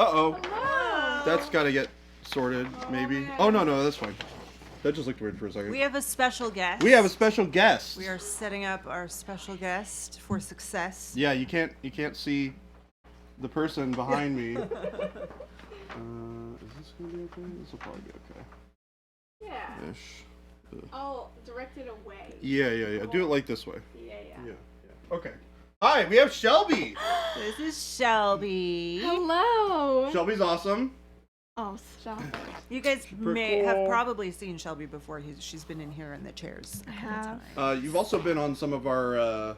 Uh-oh. Hello. That's got to get sorted, maybe. man. Oh, no, that's fine. That just looked weird for a second. We have a special guest. We have a special guest. We are setting up our special guest for success. Yeah, you can't see the person behind me. Is this gonna be okay? This will probably be okay. Yeah. Ish. I'll direct it away. Yeah. Do it like this way. Yeah. Okay. Hi, we have Shelby. This is Shelby. Hello. Shelby's awesome. Oh, stop it. You guys Super may cool. have probably seen Shelby before. She's been in here in the chairs. I have. You've also been on some of our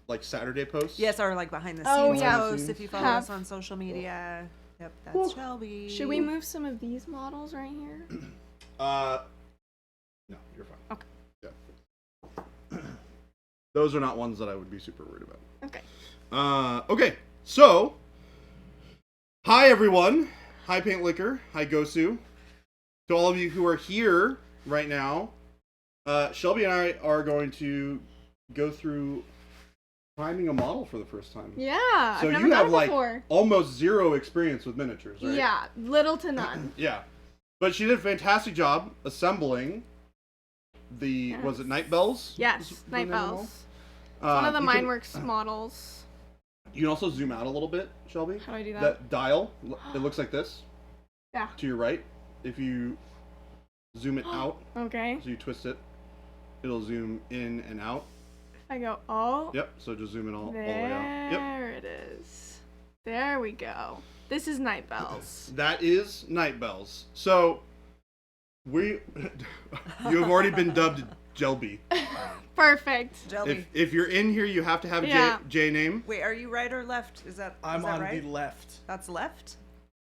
like Saturday posts. Yes, our like behind the scenes Oh, yeah. posts. If you follow Have. us on social media. Yep, that's Cool. Shelby. Should we move some of these models right here? No, you're fine. Okay. Yeah. Those are not ones that I would be super worried about. Okay. Okay, so hi everyone. Hi Paint Liquor. Hi Gosu. To all of you who are here right now, Shelby and I are going to go through priming a model for the first time. Yeah. So I've never you done have it like before. almost zero experience with miniatures, right? Yeah, little to none. Yeah. But she did a fantastic job assembling the, was it Night Bells? Yes, Was Night the name of the Bells. model? One of the you can- Mineworks models. You can also zoom out a little bit, Shelby. How do I do that? That dial, it looks like this. Yeah. To your right. If you zoom it out, Okay. so you twist it, it'll zoom in and out. I go, oh. Yep, so just zoom it all the There way out. Yep. it is. There we go. This is Night Bells. That is Night Bells. So, you have already been dubbed Jelby. Perfect. Shelby. If you're in here, you have to have a Yeah. J name. Wait, are you right or left? Is that I'm is that on right? the left. That's left?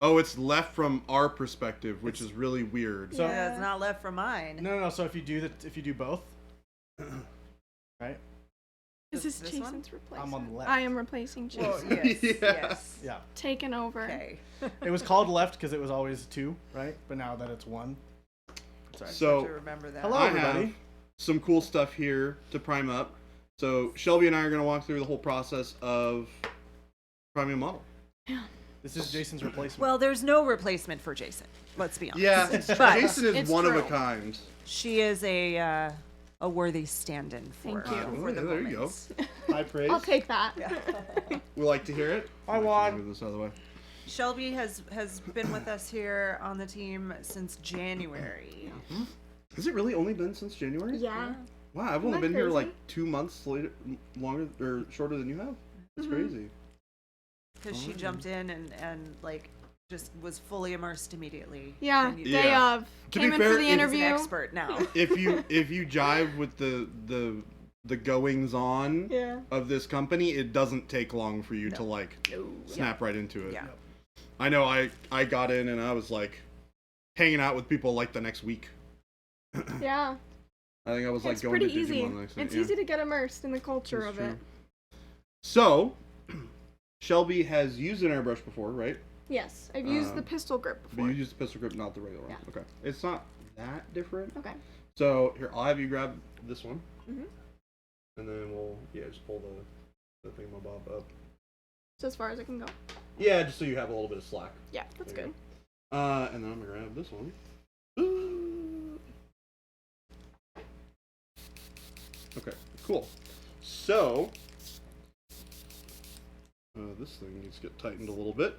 Oh, it's left from our perspective, which is really weird. So- Yeah, it's not left from mine. No. So if you do both, right? Is this This one? Jason's replacement? I'm on the left. I am replacing Jason. Well, yes, Yeah. yes. Yeah. Taken over. Okay. It was called left because it was always two, right? But now that it's one. Sorry. So, to remember that. Hello, I everybody. have some cool stuff here to prime up. So Shelby and I are going to walk through the whole process of priming a model. This is Jason's replacement. Well, there's no replacement for Jason. Let's be honest. Yeah, But Jason is it's one of a true. kind. she is a worthy stand-in for, Thank you. for the There you go. moments. High praise. I'll take that. We like to hear it. I Actually, won. move this out of the way. Shelby has been with us here on the team since January. Has it really only been since January? Yeah. Wow, I've only Isn't that been here crazy? like 2 months later, longer or shorter than you have. That's crazy. Because she jumped in and like just was fully immersed immediately. Yeah. And you- Yeah. They To came be in fair, for the it's She's an interview. expert now. If you jive with the goings on Yeah. of this company, it doesn't take long for you to like snap right into it. Yeah. I know I got in and I was like hanging out with people like the next week. Yeah. I think I was like It's going pretty to Digimon easy. the next week. It's yeah. easy to get immersed in the culture That's of it. true. So, Shelby has used an airbrush before, right? Yes. I've used the pistol grip But before. you used the pistol grip, not the regular one. Yeah. Okay. It's not that different. Okay. So, here, I'll have you grab this one. Mhm. And then we'll, just pull the thingamabob up. So as far as I can go. Yeah, just so you have a little bit of slack. Yeah, that's There good. you And then I'm going to grab this one. Okay, cool. So, this thing needs to get tightened a little bit.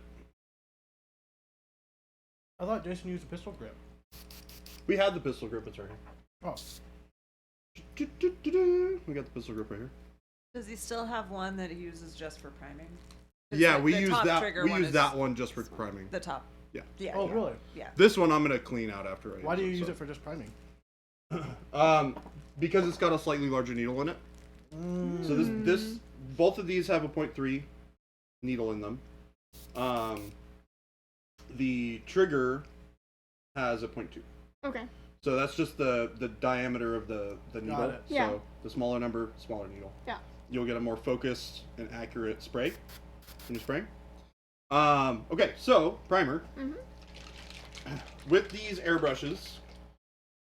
I thought Jason used a pistol grip. We had the pistol grip, it's right here. Oh. We got the pistol grip right here. Does he still have one that he uses just for priming? 'Cause Yeah, the- we the use top that. trigger We one use is that one just for priming. The top. Yeah. Yeah. Oh, yeah, really? Yeah. This one I'm gonna clean out after I. Why do you use so. it for just priming? Because it's got a slightly larger needle in it. So this both of these have a 0.3 needle in them. The trigger has a 0.2. Okay. So that's just the diameter of the needle. it. Yeah. So the smaller number, smaller needle. Yeah. You'll get a more focused and accurate spray when you're spraying. Okay, so primer. Mhm. With these airbrushes,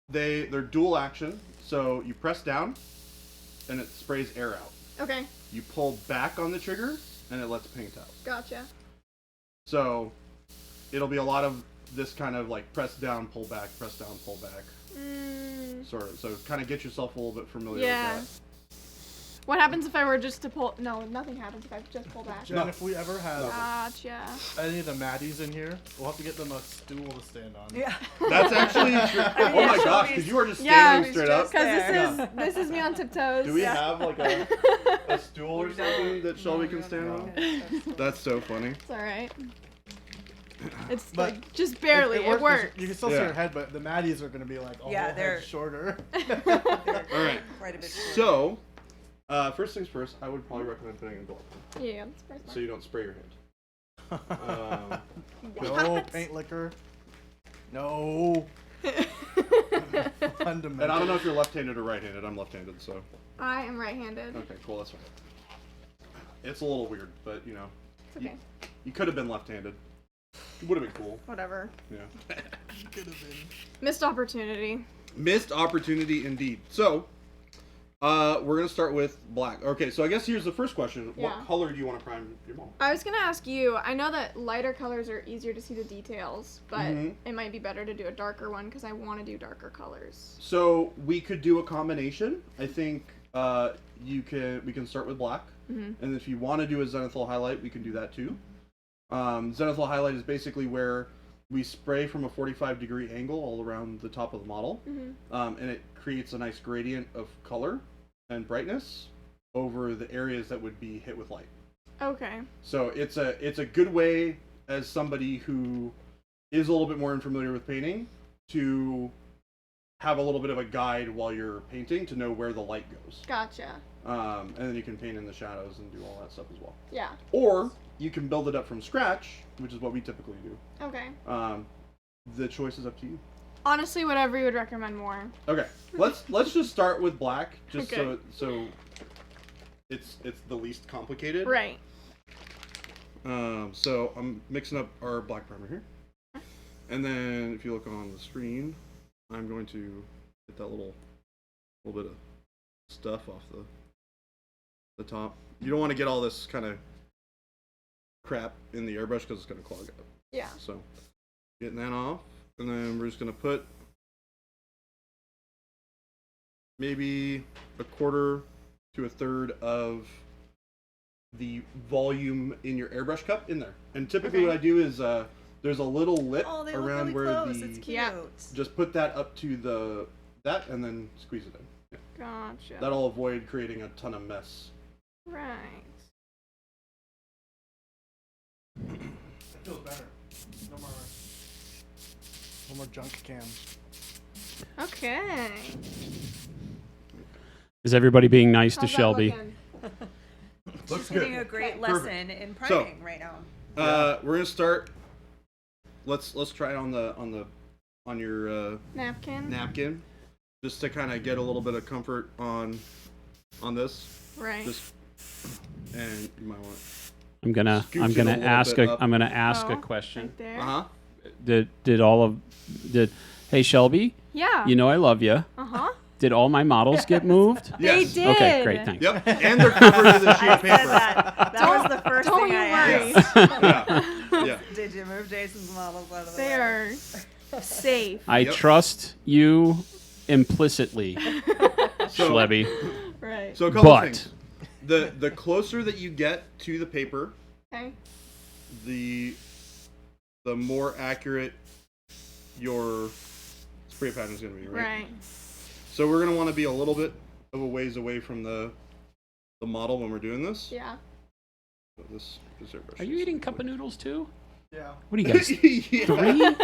they're dual action. So you press down, and it sprays air out. Okay. You pull back on the trigger, and it lets paint out. Gotcha. So it'll be a lot of this kind of like press down, pull back, sort of. So kind of get yourself a little bit familiar Yeah. with that. What happens if I were just to pull? No, nothing happens if I just pull back. Jen, if we ever have Gotcha. any of the Maddies in here, we'll have to get them a stool to stand on. Yeah. That's actually true. Oh my gosh, because you are just standing straight up. Because this is me on tiptoes. Do we have like a stool or something that Shelby can stand on? That's so funny. It's alright. It's But like just barely. It works. You can still see her head, but the Maddies are going to be like a Yeah, whole they're- head shorter. All right. Quite a bit shorter. So, first things first, I would probably recommend putting a glove on, Yeah, that's first so you don't spray your hand. No paint liquor. No. Fundamental. And I don't know if you're left-handed or right-handed. I'm left-handed, so I am right-handed. okay, cool. That's fine. It's a little weird, but you know, It's okay. you could have been left-handed. It would have been cool. Whatever. Yeah. Could have been. Missed opportunity. Missed opportunity indeed. So, we're gonna start with black. Okay, so I guess here's the first question: Yeah. What color do you want to prime your model? I was gonna ask you. I know that lighter colors are easier to see the details, but Mhm. it might be better to do a darker one because I want to do darker colors. So we could do a combination. I think we can start with black, Mhm. and if you want to do a zenithal highlight, we can do that too. Zenithal highlight is basically where we spray from a 45-degree angle all around the top of the model, Mhm. and it creates a nice gradient of color and brightness over the areas that would be hit with light. Okay. So it's a good way, as somebody who is a little bit more unfamiliar with painting, to have a little bit of a guide while you're painting to know where the light goes. Gotcha. And then you can paint in the shadows and do all that stuff as well. Yeah. Or you can build it up from scratch, which is what we typically do. Okay. The choice is up to you. Honestly, whatever you would recommend more. Okay, let's just start with black, just Okay. so it's the least complicated. Right. So I'm mixing up our black primer here, and then if you look on the screen, I'm going to get that little bit of stuff off the top. You don't want to get all this kind of crap in the airbrush because it's going to clog up. Yeah. So getting that off, and then we're just going to put maybe a quarter to a third of the volume in your airbrush cup in there. And typically what I do is there's a little lip Oh, they look around really where close. It's cute. Yeah. just put that up to that and then squeeze it in. Yeah. Gotcha. That'll avoid creating a ton of mess. Right. It feels better. No more junk cams. Okay. Is everybody being nice to How's that Shelby? looking? Looks She's getting good. a great Perfect. lesson in priming right now. We're gonna start. Let's try it on your Napkin. napkin, just to kind of get a little bit of comfort on this. Right. Just and you might want. I'm gonna Scooch it a little ask bit up. Oh, a question. Right there. Uh huh. Hey Shelby, Yeah. you know I love you. Uh huh. Did all my models get moved? They Yes. did. Okay, great, thanks. Yep. And they're covered with a sheet I of said paper. that. That was the first Don't thing you I worry. asked. Yeah. Did you move Jason's models out of the They way? are safe. I Yep. trust you implicitly, So, Shelby. Right. so a couple But- things. The closer that you get to the paper, Okay. the more accurate your spray pattern is going to be, right? Right. So we're going to want to be a little bit of a ways away from the model when we're doing this. Yeah. So this airbrush Are you eating cup of noodles too? Yeah. What are you guys? yeah. 3?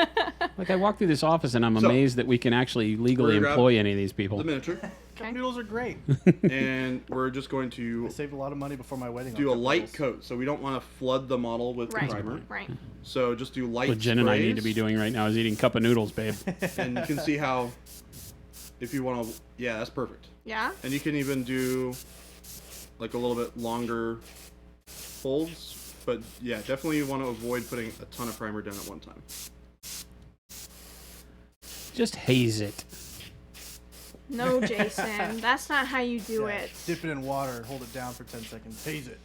Like I walk through this office and I'm So, amazed that we can actually legally we're gonna grab employ any of these people. The miniature, Cup noodles are great. and we're just going I to saved a lot of money before my wedding. on do a cup light noodles. coat. So we don't want to flood the model with Right. the primer. Right. So just do light What Jen and I need sprays, to be doing right now is eating cup of noodles, babe. and you can see how, if you want to, yeah, that's perfect. Yeah. And you can even do like a little bit longer folds, but yeah, definitely you want to avoid putting a ton of primer down at one time. Just haze it. No, Jason. That's not how you do Yeah, it. Dip it in water, hold it down for 10 seconds, haze it.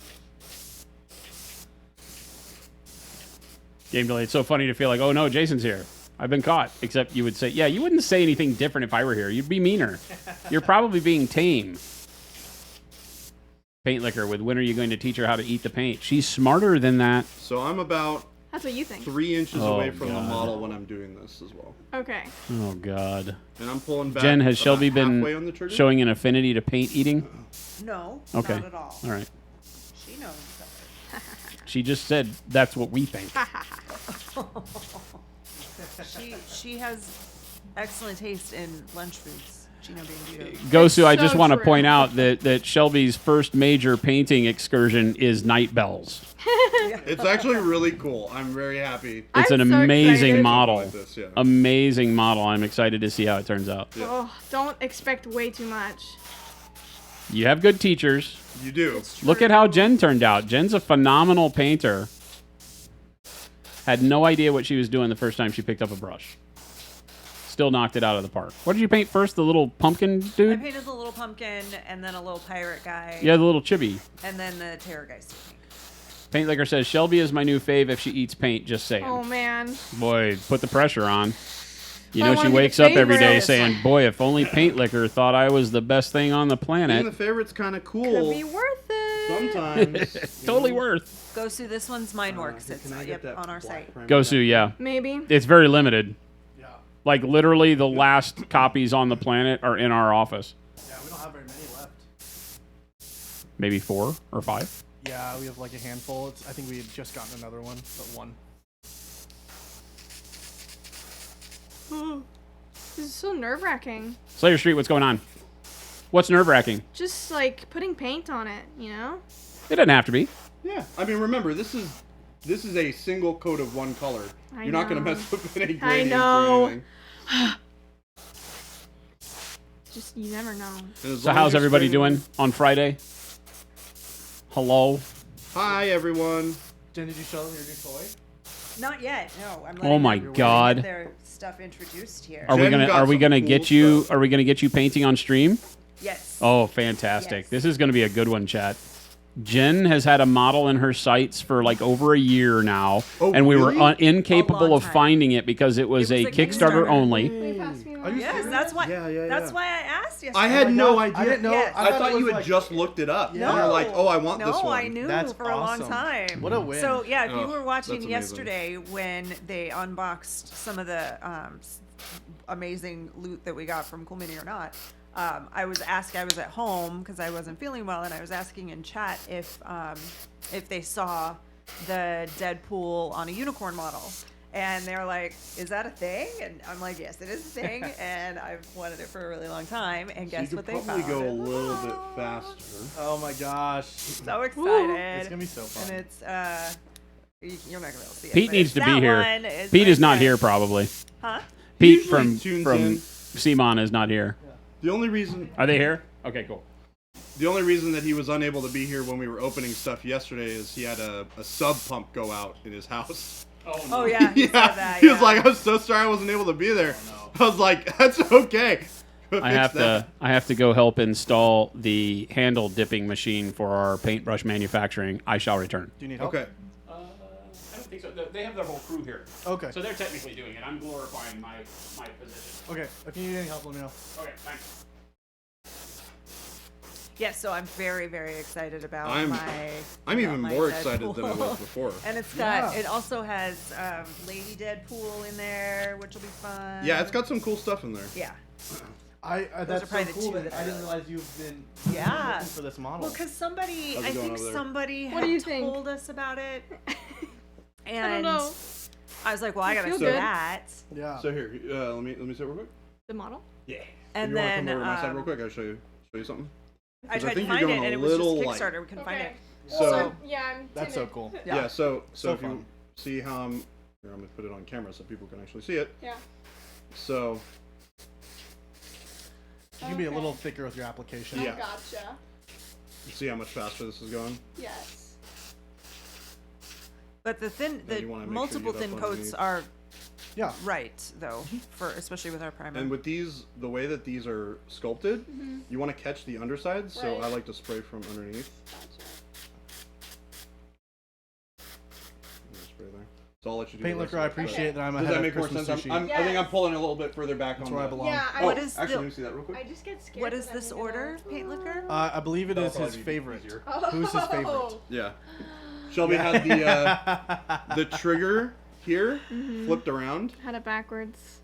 Game delay. It's so funny to feel like, oh no, Jason's here. I've been caught. Except you would say, yeah, you wouldn't say anything different if I were here. You'd be meaner. You're probably being tame. Paint liquor with when are you going to teach her how to eat the paint? She's smarter than that. So I'm about That's what you think. 3 inches Oh, away from the God. model when I'm doing this as well. Okay. Oh God. And I'm pulling back. Jen, has about Shelby halfway on the been trigger. showing an affinity to paint eating? No, Okay. not at all. All right. She knows better. She just said that's what we think. She has excellent taste in lunch foods. Gino being Vito. Gosu, I so just want to true. point out that Shelby's first major painting excursion is night bells. It's actually really cool. I'm very happy. It's I'm an so amazing excited. model. Like this, yeah. Amazing model. I'm excited to see how it turns out. Yeah. Oh, don't expect way too much. You have good teachers. You do. Look at how Jen turned out. Jen's a phenomenal painter. Had no idea what she was doing the first time she picked up a brush. Still knocked it out of the park. What did you paint first? The little pumpkin I dude? painted the little pumpkin and then a little pirate guy. Yeah, the little chibi. And then the Terrorgeist. Paint Liquor says, Shelby is my new fave if she eats paint, just saying. Oh man. Boy, put the pressure on. You I know, wanna she be the wakes up every day favorite. saying, boy, if only Paint Liquor thought I was the best thing on the Being planet. the favorite's kind of Could cool. be worth it. Sometimes. Totally worth. Gosu, this one's mine works. It's Can I get that on our black site. primer Gosu, back? yeah. Maybe. It's very limited. Yeah. Like, literally, the last copies on the planet are in our office. Yeah, we don't have very many left. Maybe 4 or 5. Yeah, we have like a handful. I think we had just gotten another one, but one. This is so nerve-wracking. Slayer Street, what's going on? What's nerve-wracking? Just like putting paint on it, you know? It doesn't have to be. Yeah. I mean, remember, this is a single coat of one color. I You're not going to know. mess with any I gradients know. or anything. Just you never know. And as So long how's as you're everybody spraying- doing on Friday? Hello? Hi, everyone. Jen, did you show them your new toy? Not yet. No, I'm. Oh letting my them God. get their stuff introduced here. Are we Jen gonna got some get cool you stuff. are we gonna get you painting on stream? Yes. Oh, fantastic. Yes. This is gonna be a good one, chat. Jen has had a model in her sights for like over a year now, Oh, and we really? were incapable long of time. finding it because it was, It was a a Kickstarter Kickstarter. only. Will you pass me Are one? you Yes, serious? that's why. Yeah. That's why I asked yesterday. I had my no God, idea. I didn't know. Yes. I thought it you was had like- just looked it up. Yeah. You were like, oh, I want no, this one. I knew That's for a long awesome. time. What a win. So yeah, if Oh, you were that's watching amazing. yesterday when they unboxed some of the amazing loot that we got from Cool Mini or Not, I was at home because I wasn't feeling well, and I was asking in chat if they saw the Deadpool on a unicorn model. And they're like, is that a thing? And I'm like, yes, it is a thing. And I've wanted it for a really long time. And So guess you what could they probably found? go a little bit faster. Oh my gosh. So excited. It's gonna be so fun. And it's, you're not going to be able to see it. Pete but needs it's to be that here. one is Pete right is not there. here probably. Huh? Pete usually from tunes in. Simon is not here. The only reason Are they here? Okay, cool. that he was unable to be here when we were opening stuff yesterday is he had a sub pump go out in his house. Oh, yeah. He said that, he was yeah. like, I'm so sorry I wasn't able to be there. I was like, that's okay. I have to go help install the handle dipping machine for our paintbrush manufacturing. I shall return. Do you need help? Okay. I don't think so. They have their whole crew here. Okay. So they're technically doing it. I'm glorifying my position. Okay. If you need any help, let me know. Okay, thanks. Yes, so I'm very, very excited about I'm my even my more excited than I Deadpool. was before. And it's got, Yeah. it also has Lady Deadpool in there, which will be fun. Yeah, it's got some cool stuff in there. Yeah. That's are so probably the cool two that that I I didn't really- realize you've been Yeah. looking for this model. Well, because somebody, How's it I going think over there? somebody What do you had think? told us about it. And I don't know. I was like, well, I gotta feel see good. that. yeah. So here, let me see it real quick. The model? Yeah. And if you then want to come over to my side real quick, I'll show you something. I 'Cause I tried to think you're find it, going and a it was just little light. Kickstarter. We couldn't find it. So yeah, I'm That's so cool. yeah, so So if you fun. see how I'm gonna put it on camera so people can actually see it. Yeah. So You can be a little thicker with your application. Yeah. Gotcha. you see how much faster this is going. Yes. But the Then you wanna make sure multiple you thin have coats underneath. are Yeah. right, though, for especially with our primer. And with these, the way that these are sculpted, you want to catch the underside. So Right. I like to spray from underneath. Gotcha. Spray there. So I'll let you do Paint the rest liquor, I of it. appreciate that I'm Does ahead that of make more Christmas sense? sushi. I think I'm Yes. pulling a little bit further back That's on where I the... belong. Yeah, What Oh, is actually, the- let me see that real quick. I just get scared. What is 'cause this I'm gonna order, go, paint liquor? I believe it That'll is his probably be favorite. easier. Who's his favorite? Oh. Yeah. Shelby had the trigger here flipped around. Had it backwards.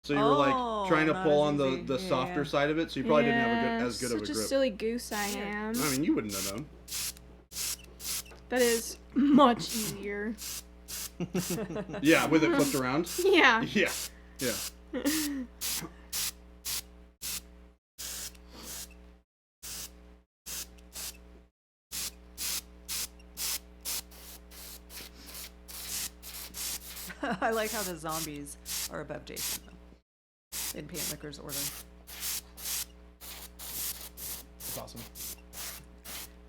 So you were like Oh, trying to not pull as on easy. the softer Yeah. side of it, so you probably didn't have as good of a Such grip. a silly goose I am. I mean, you wouldn't have known. That is much easier. Yeah, with it flipped around. Yeah. Yeah, yeah. I like how the zombies are above Jason though, in Paint Liquor's order. That's awesome.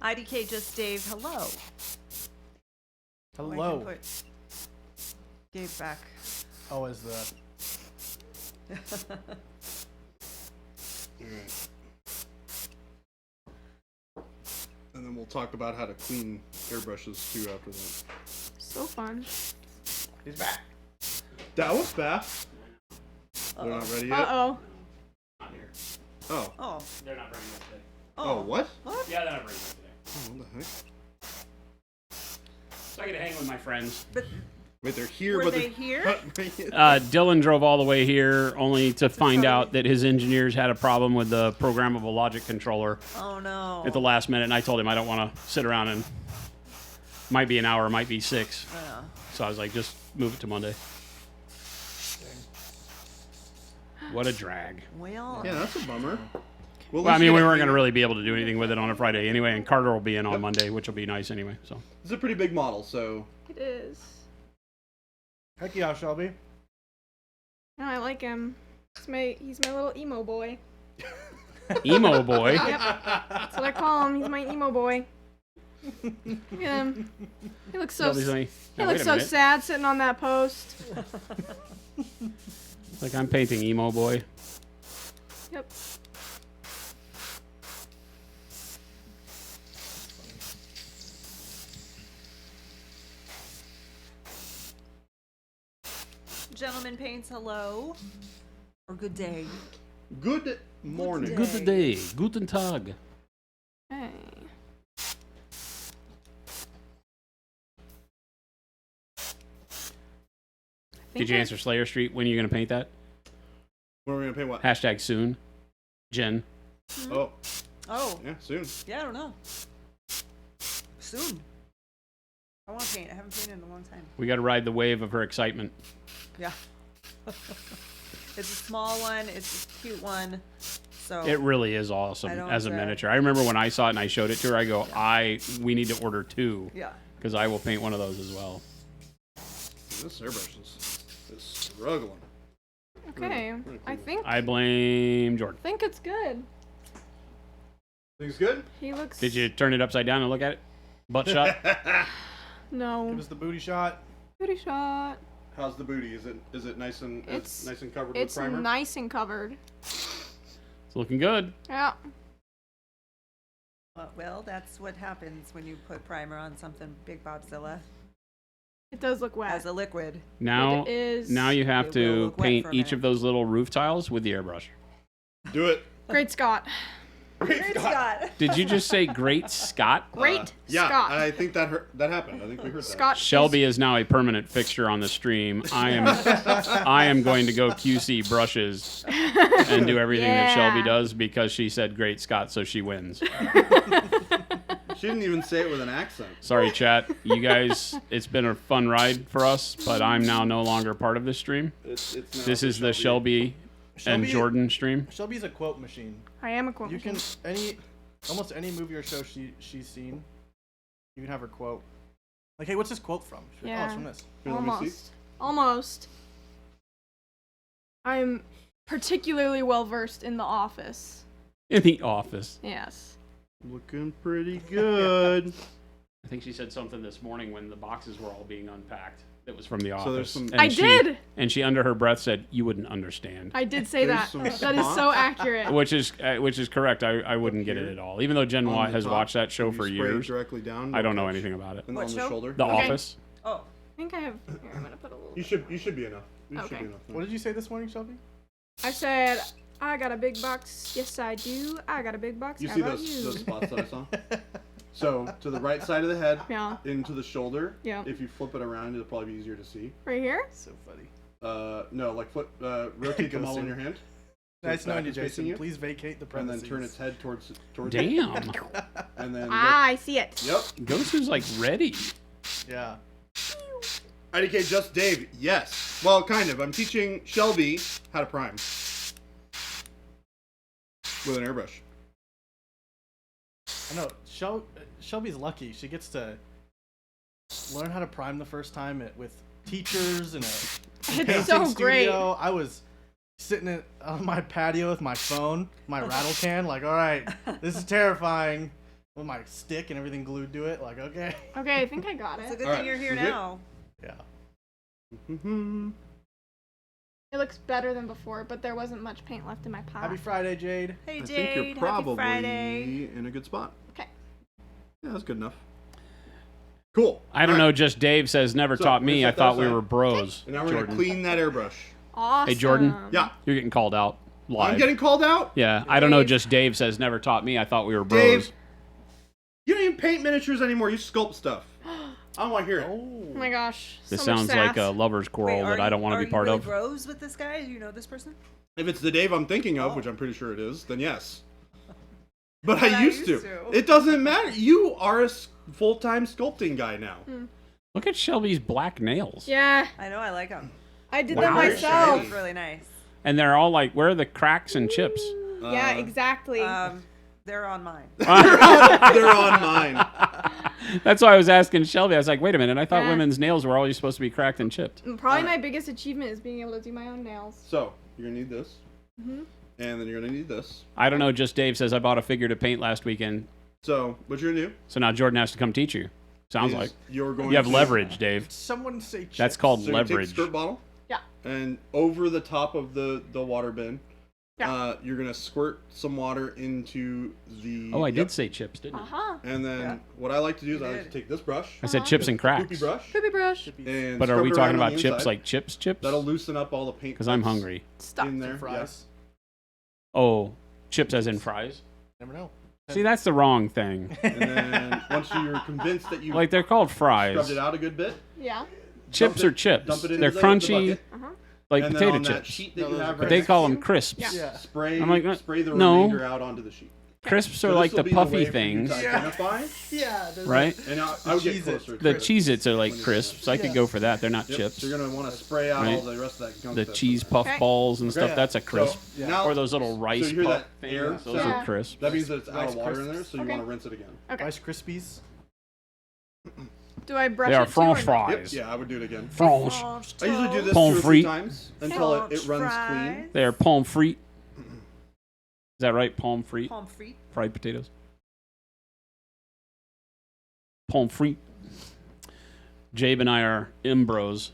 IDK just Dave, hello. Oh, I can Hello. put Dave back. Oh, is that? Alright. And then we'll talk about how to clean airbrushes too after that. So fun. He's back. That was fast. They're not ready yet? Uh-oh. Not here. Oh. Oh, They're not bringing it today. Oh, what? What? Yeah, they're not bringing it today. Oh, what the heck? So I get to hang with my friends. But Wait, they're here, Were but they they're here? Dylan drove all the way here only to find out that his engineers had a problem with the programmable logic controller oh no. at the last minute, and I told him I don't want to sit around and might be an hour, might be 6. Yeah. So I was like, just move it to Monday. What a drag. Well, Yeah, that's a bummer. Well, Well, I mean, we weren't going to really be able to do anything with it on a Friday anyway, and Carter will be in on Monday, which will be nice anyway. So It's a pretty big model, so It is. Heck yeah, Shelby. No, I like him. He's my little emo boy. emo boy. Yep. That's what I call him. He's my emo boy. Look at him. He looks so Shelby's like, he "Now, looks wait a so minute." sad sitting on that post. Like I'm painting emo boy. Yep. Gentleman Paints, hello. Or good day. good morning. Good Good day, guten Tag. Hey. Did you answer Slayer Street? When are you going to paint that? When are we gonna paint what? Hashtag soon. Jen. Oh, Oh, yeah, soon. yeah, I don't know. Soon. I want to paint. I haven't painted in a long time. We got to ride the wave of her excitement. Yeah. It's a small one. It's a cute one. So It really is awesome I don't, as a uh, miniature. I remember when I saw it and I showed it to her, I go, we need to order 2 yeah. because I will paint one of those as well. This airbrush is struggling. Okay. Pretty I cool. think I blame Jordan. it's good. Things good? He looks Did you turn it upside down and look at it? Butt shot? No. Give us the booty shot. Booty shot. How's the booty? Is it nice and It's- nice and covered It's with primer? nice and covered. It's looking good. Yeah. Well, that's what happens when you put primer on something Big Bobzilla It does look wet. as a liquid. Now, It is now you have It will to look wet paint for a each minute. of those little roof tiles with the airbrush. Do it. Great Scott. Great Scott. Did you just say Great Scott? Great Yeah, Scott. I think that happened. I think we heard that. Scott Shelby is now a permanent fixture on the stream. I am going to go QC brushes and do everything that Shelby Yeah. does because she said Great Scott, so she wins. She didn't even say it with an accent. Sorry, chat. You guys, it's been a fun ride for us, but I'm now no longer part of this stream. It's now This is the Shelby and Shelby- Jordan stream. Shelby's a quote machine. I am a quote You can machine. almost any movie or show she's seen, you can have her quote. Like, hey, what's this quote from? She's like, oh, it's Yeah. from this. Here, let me see. Almost. Almost. I'm particularly well versed in The Office. In the office. Yes. Looking pretty good. I think she said something this morning when the boxes were all being unpacked. That was from the office. So there's some- And I she- did. And she, under her breath, said, "You wouldn't understand." I did say There's that. some That is so spots. accurate. Which is correct. I wouldn't get it here? at all. Even though Jen On Watt the has top, watched that show you for spray years, directly down. I don't know touch. anything about it. And What on the show? shoulder. The Okay. Office. Oh, think I have. Here, I'm gonna put a little. You should be enough. You should Okay. be enough. What did you say this morning, Shelby? I said, I got a big box. Yes, I do. I got a big box. You How see about those you? spots that I saw? So to the right side of the head, Yeah. into the shoulder. Yeah. If you flip it around, it'll probably be easier to see. Right here? So funny. No, like rotate Come this in on. your hand. Nice knowing you, back is facing Jason. you, Please vacate the and premises. then turn its head towards Damn. and then Ah, I see it. yep. Ghostu's like ready. Yeah. IDK just Dave. Yes. Well, kind of. I'm teaching Shelby how to prime with an airbrush. I know. Shelby's lucky. She gets to learn how to prime the first time with teachers and a painting It's so great. studio. I was sitting on my patio with my phone, my rattle can, like, all right, this is terrifying. With my stick and everything glued to it, like, okay. Okay, I think I got It's a it. good All thing right, you're here is it? now. Yeah. It looks better than before, but there wasn't much paint left in my pot. Happy Friday, Jade. Hey, I Jade. think you're Happy probably Friday. in a good spot. Okay. Yeah, that's good enough. Cool. I don't All know. right. Just Dave says never So, taught we're me. gonna I set that thought we aside. were bros. And now we're Jordan. gonna clean that airbrush. Awesome. Hey, Jordan. Yeah. You're getting called out live. I'm getting called out. Yeah, I don't know. Dave. Just Dave says never taught me. I thought we were bros. Dave. You don't even paint miniatures anymore. You sculpt stuff. I don't want to hear it. Oh my gosh. This so much sounds like sass. a lover's quarrel Wait, that I don't want to be part Are you of. really bros with this guy? Do you know this person? If it's the Dave I'm thinking of, Oh. which I'm pretty sure it is, then yes. But But I used to. It doesn't matter. You are a full-time sculpting guy now. Look at Shelby's black nails. Yeah, I know. I like him. I did Wow. them Very myself. shiny. Really nice. And they're all like, where are the cracks and chips? Yeah, exactly. They're on mine. They're on mine. That's why I was asking Shelby. I was like, wait a minute. I thought Yeah. women's nails were always supposed to be cracked and chipped. Probably alright. my biggest achievement is being able to do my own nails. So, you're going to need this. Mhm. And then you're going to need this. I don't know. Just Dave says I bought a figure to paint last weekend. So, what you're going to do So now Jordan has to come teach you. Sounds is like you're going you have to... leverage, Dave. Someone say chips. That's called So you're gonna take the leverage. squirt bottle. Yeah. And over the top of the water bin, Yeah. you're going to squirt some water into the... Oh, I Yep. did say chips, didn't I? Uh-huh. And then Yeah. what I like to do is You I like did. to take this brush. I said chips and cracks. Poopy brush. Poopy brush. And But are scrub we it talking around on about the chips inside. like chips? That'll loosen up all the paint. Because I'm that's hungry. Stop. In there, Fries. Oh, chips as in fries? Never know. See, that's the wrong thing. yeah. And then once you're convinced that you've Like, they're called scrubbed fries. it out a good bit, Yeah. Chips dump are it- chips. dump it into They're the crunchy, bucket, Uh-huh. like and then potato on that chips. sheet that No, you those have are But right they next call to them you, crisps. Yeah. Yeah. spray I'm like, spray the no. remainder out onto the sheet. Crisps So are like this the will be puffy way for you things, to identify, Yeah. right? and I would get Cheez-It. closer. to The it. Cheez-Its are like When you do crisps. I could Yeah. go for that. They're not Yep, chips. So you're gonna want to spray out Right. all the rest of that gunk. The that's cheese in there. puff Okay. balls and Okay. stuff. That's a crisp. So, now, Or those little rice so you hear puff that air things. Those sound? are crisp. that means that it's out Rice of water in Krispies. there, so you Okay. want to rinse it again. Okay. Rice Krispies. Do I brush They are it too, French or no? Yep. fries. Yeah, I would do it again. French. I usually do this Pommes 2 or 3 frites. times until it runs clean. They are pommes frites. Is that right? Pommes frites? Pommes frites. Fried potatoes. Pommes frites. Jabe and I are M-bros.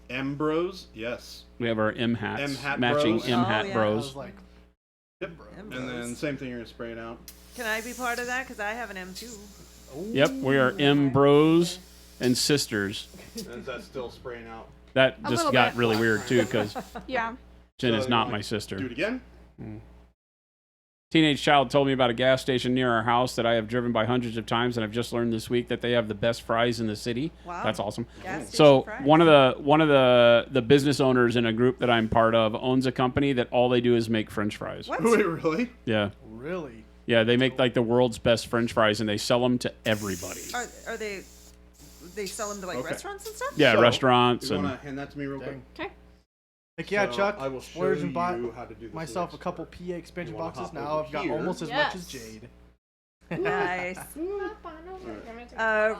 Ambros, yes. We have our M hats. M-hat matching bros. M-hat Oh, yeah. I bros. was like, Yep. Ambros. And then same thing, you're gonna spray it out. Can I be part of that? Because I have an M too. Yep, we are M-bros and sisters. Is that still spraying out? That A just little got bit. really weird too because Yeah. Jen So is you not wanna my Do sister. it again. Teenage child told me about a gas station near our house that I have driven by hundreds of times, and I've just learned this week that they have the best fries in the city. Wow. That's awesome. Gas station So fries. one of the business owners in a group that I'm part of owns a company that all they do is make French fries. What? Wait, really? Yeah, really? yeah, they make like the world's best French fries, and they sell them to everybody. Are they? They sell them to like Okay. restaurants and stuff? Yeah, So, restaurants You and wanna hand that to me real quick? Dang. Okay. Heck yeah, So Chuck. I will show Splurge and buy you how to do this myself a next couple part. PA expansion You wanna boxes. hop Now over I've got here. almost as much as Yes. Jade. Nice.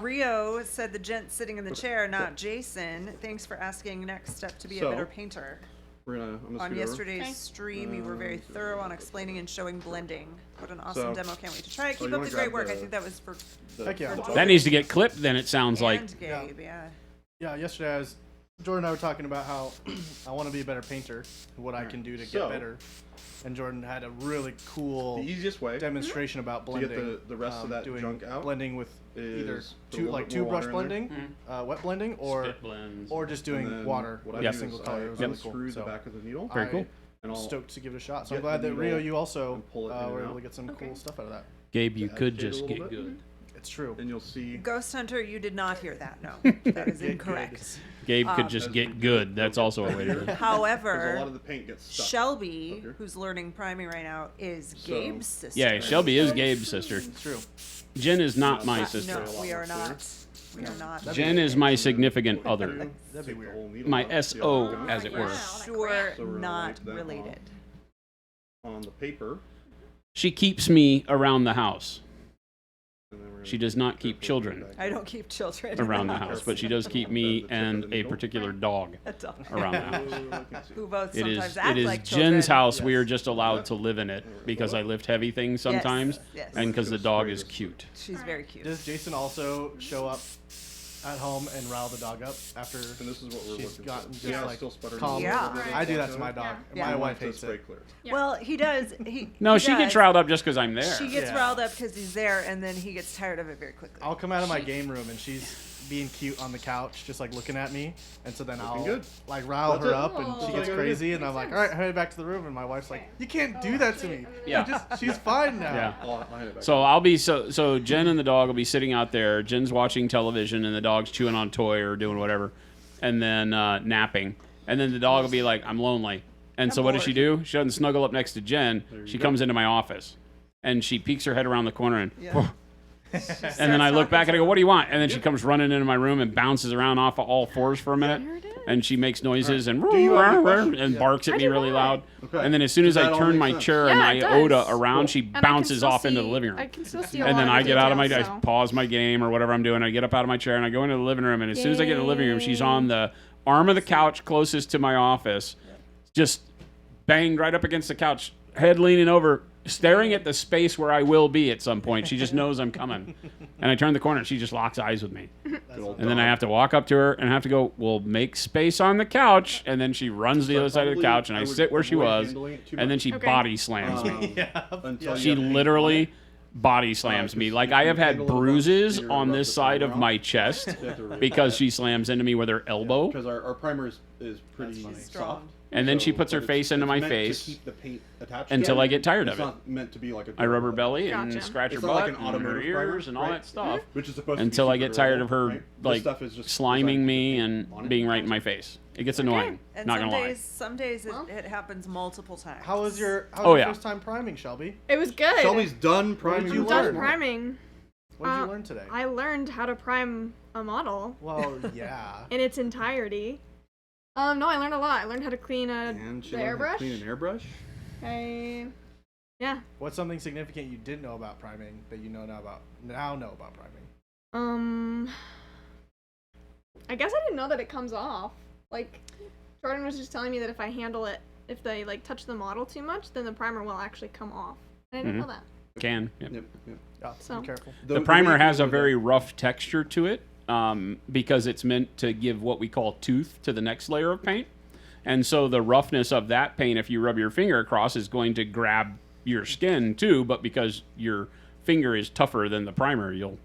Rio said the gent sitting in the chair, not Jason. Thanks for asking. Next step to be So, a better painter. I'm gonna On scoot over. yesterday's Okay. stream, you were very thorough on explaining and showing blending. What an awesome So- demo. Can't wait to try it. Oh, Keep you up wanna the great grab work. I the- think that was for The- Heck yeah. for that needs to get clipped. Then it sounds like and Gabe, yeah. Yeah, yesterday I was Jordan and I were talking about how I want to be a better painter, what I can do to So- get better. And Jordan had a really cool The easiest way demonstration about to get blending. the rest of that doing junk out blending with is either put a little bit two more brush water in there. blending, wet blending, or Spit blends. just And doing then water what with I a do single is color. It I was really unscrew cool. the So back of the needle. Very cool. And I'm I'll stoked to give it a shot. So I'm get glad the that Rio, needle you also and pull it in were and able to out. get some cool stuff out of that. Gabe, you to could agitate a just little get bit. good. It's true. and you'll see. Ghost Hunter, you did not hear that. No, that is Get incorrect. Gabe could just As get we good. go That's also a way to do it. Because a However, lot of the paint gets stuck. Shelby, up here. who's learning priming right now, is So- Gabe's sister. Yeah, Shelby is Gabe's sister. It's true. Jen is not Uh, my No, sister. we are not. We are not. That'd Jen is my significant other. That'd be Take the weird. whole needle My out, see how SO, it goes. as it were. Sure, So we're gonna not wipe that related. On the paper. She keeps me around the house. And then we're gonna She does not keep carefully children put it back I in. don't keep children around the house, but she does keep me The tip of the and a needle. particular dog A dog. around the house. Oh, I can see. Who both It is sometimes act it is like children. Jen's house. We Yes. are just allowed to live in it because I lift heavy things sometimes, Yes. and because the dog is cute. She's very cute. Does Jason also show up at home and rile the dog up after And this is what we're she's looking gotten for. just Yeah, like still sputtering calm? a little Yeah. bit of I do the that to water. my dog. Yeah. My I wife want it to hates spray it. clear. Yeah. Well, he does. No, he she gets does. riled up just because I'm there. She gets Yeah. riled up because he's there, and then he gets tired of it very quickly. I'll come out of my game room and she's being cute on the couch, just like looking at me, and so then Looking I'll good. like rile That's her it. up, and Aw. she That's gets all you gotta crazy, do. and I'm like, Makes all right, sense. head back to the room, and my wife's like, Okay. you can't do that to me. Yeah. She's fine now. Yeah. I'll hand it back. So I'll be so Jen and the dog will be sitting out there. Jen's watching television and the dog's chewing on a toy or doing whatever, and then napping. And then the dog will be like, "I'm lonely." And so what does she do? She doesn't snuggle up next to Jen. She comes into my office, and she peeks her head around the corner and. Yeah. And then I look back and I go, "What do you want?" And then she comes running into my room and bounces around off of all fours for a minute, There it is. and she makes noises and Do you have any questions? and barks at I me do really not. loud. Okay. And then as soon as Does I that all turn make my sense? chair Yeah, and it iota does. around, she And I can bounces still off into the see- living room. I can still see a And lot then of I the get out of my, details, I so- pause my game or whatever I'm doing. I get up out of my chair and I go into the living room. And as soon as I get in the living room, she's on the arm of the couch closest to my office, just banged right up against the couch, head leaning over, staring at the space where I will be at some point. She just knows I'm coming. And I turn the corner and she just locks eyes with me. Good old And then I dog. have to walk up to her and I have to go, well, make space on the couch. And then she runs to the So other side of the probably couch and I would sit where she avoid was. handling it too And then much. she Okay. body slams me. Until She you have paint literally on it. body slams me. just Like if I you have had handle it enough, bruises then you're on gonna this rub the side primer of off. my chest You have to really because pat she slams into me with her elbow. Because our primer is pretty funny. soft. Strong. And then she So- puts her but face into my meant to face keep the paint attached until to I it. get tired It's of it. not meant to be like a I rub her durable belly and Gotcha. scratch her It's not like butt an and her automotive primer, ears and all right? that stuff which is supposed until to be I get super tired of durable, her right? This like stuff is just sliming designed me to and keep on it. being right in my face. It gets annoying. And Not some gonna days, some days Well. it happens multiple times. How was your Oh, yeah. first time priming, Shelby? It was good. Shelby's done What priming. did you I'm done learn? priming. What did you Uh, learn today? I learned how to prime a model Well, yeah. in its entirety. No, I learned a lot. I learned how to clean And she the learned how to airbrush. clean an airbrush. Yeah. What's something significant you didn't know about priming that you know about priming? I guess I didn't know that it comes off. Like, Jordan was just telling me that if I handle it, if they like touch the model too much, then the primer will actually come off. And I didn't know that. Can. Yep. Yep. Yep. Yeah, So- be careful. The primer has a very rough texture to it because it's meant to give what we call tooth to the next layer of paint. And so the roughness of that paint, if you rub your finger across, is going to grab your skin too. But because your finger is tougher than the primer, you'll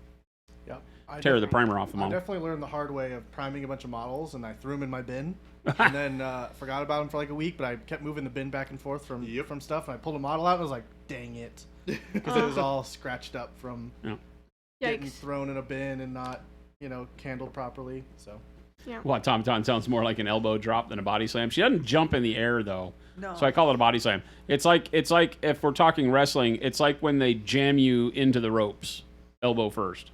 Yep. I tear the definitely- primer off them I all. definitely learned the hard way of priming a bunch of models, and I threw them in my bin, and then forgot about them for like a week. But I kept moving the bin back and forth from stuff, and I pulled a model out, and I was like, "Dang it," because it was all scratched up from getting Yikes. thrown in a bin and not, candled properly. So Well, Tom sounds more like an elbow drop than a body slam. She doesn't jump in the air though. No. So I call it a body slam. It's like if we're talking wrestling, it's like when they jam you into the ropes, elbow first.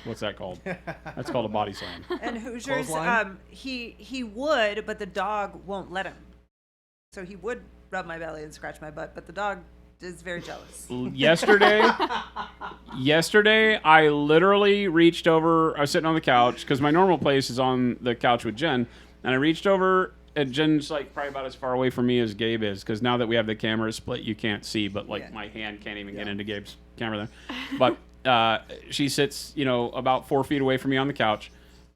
What's that called? That's called a body slam. And Hoosiers, Clothesline? he would, but the dog won't let him. So he would rub my belly and scratch my butt, but the dog is very jealous. Yesterday, I literally reached over. I was sitting on the couch because my normal place is on the couch with Jen, and I reached over. And Jen's like probably about as far away from me as Gabe is, because now that we have the camera split, you can't see, but like Yeah. my hand can't even get into Gabe's camera there. But she sits, about 4 feet away from me on the couch,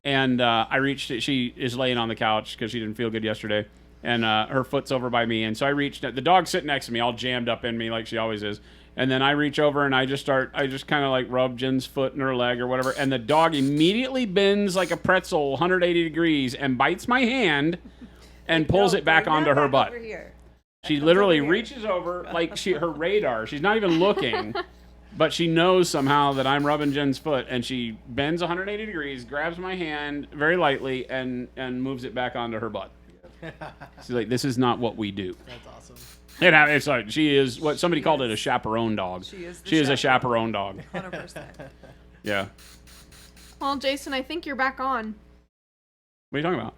And I reached it. She is laying on the couch because she didn't feel good yesterday. And her foot's over by me. And so I reached. The dog's sitting next to me, all jammed up in me like she always is. And then I reach over and I just kind of like rub Jen's foot in her leg or whatever. And the dog immediately bends like a pretzel 180 degrees and bites my hand and pulls it back Bring onto that her back butt. over here. She comes literally over here. reaches over like her radar. She's not even looking. But she knows somehow that I'm rubbing Jen's foot, and she bends 180 degrees, grabs my hand very lightly, and moves it back onto her butt. She's like, "This is not what we do." That's awesome. It's like she is what somebody called it, a chaperone dog. She is the She is a chaperone dog. 100%. Yeah. Well, Jason, I think you're back on. What are you talking about?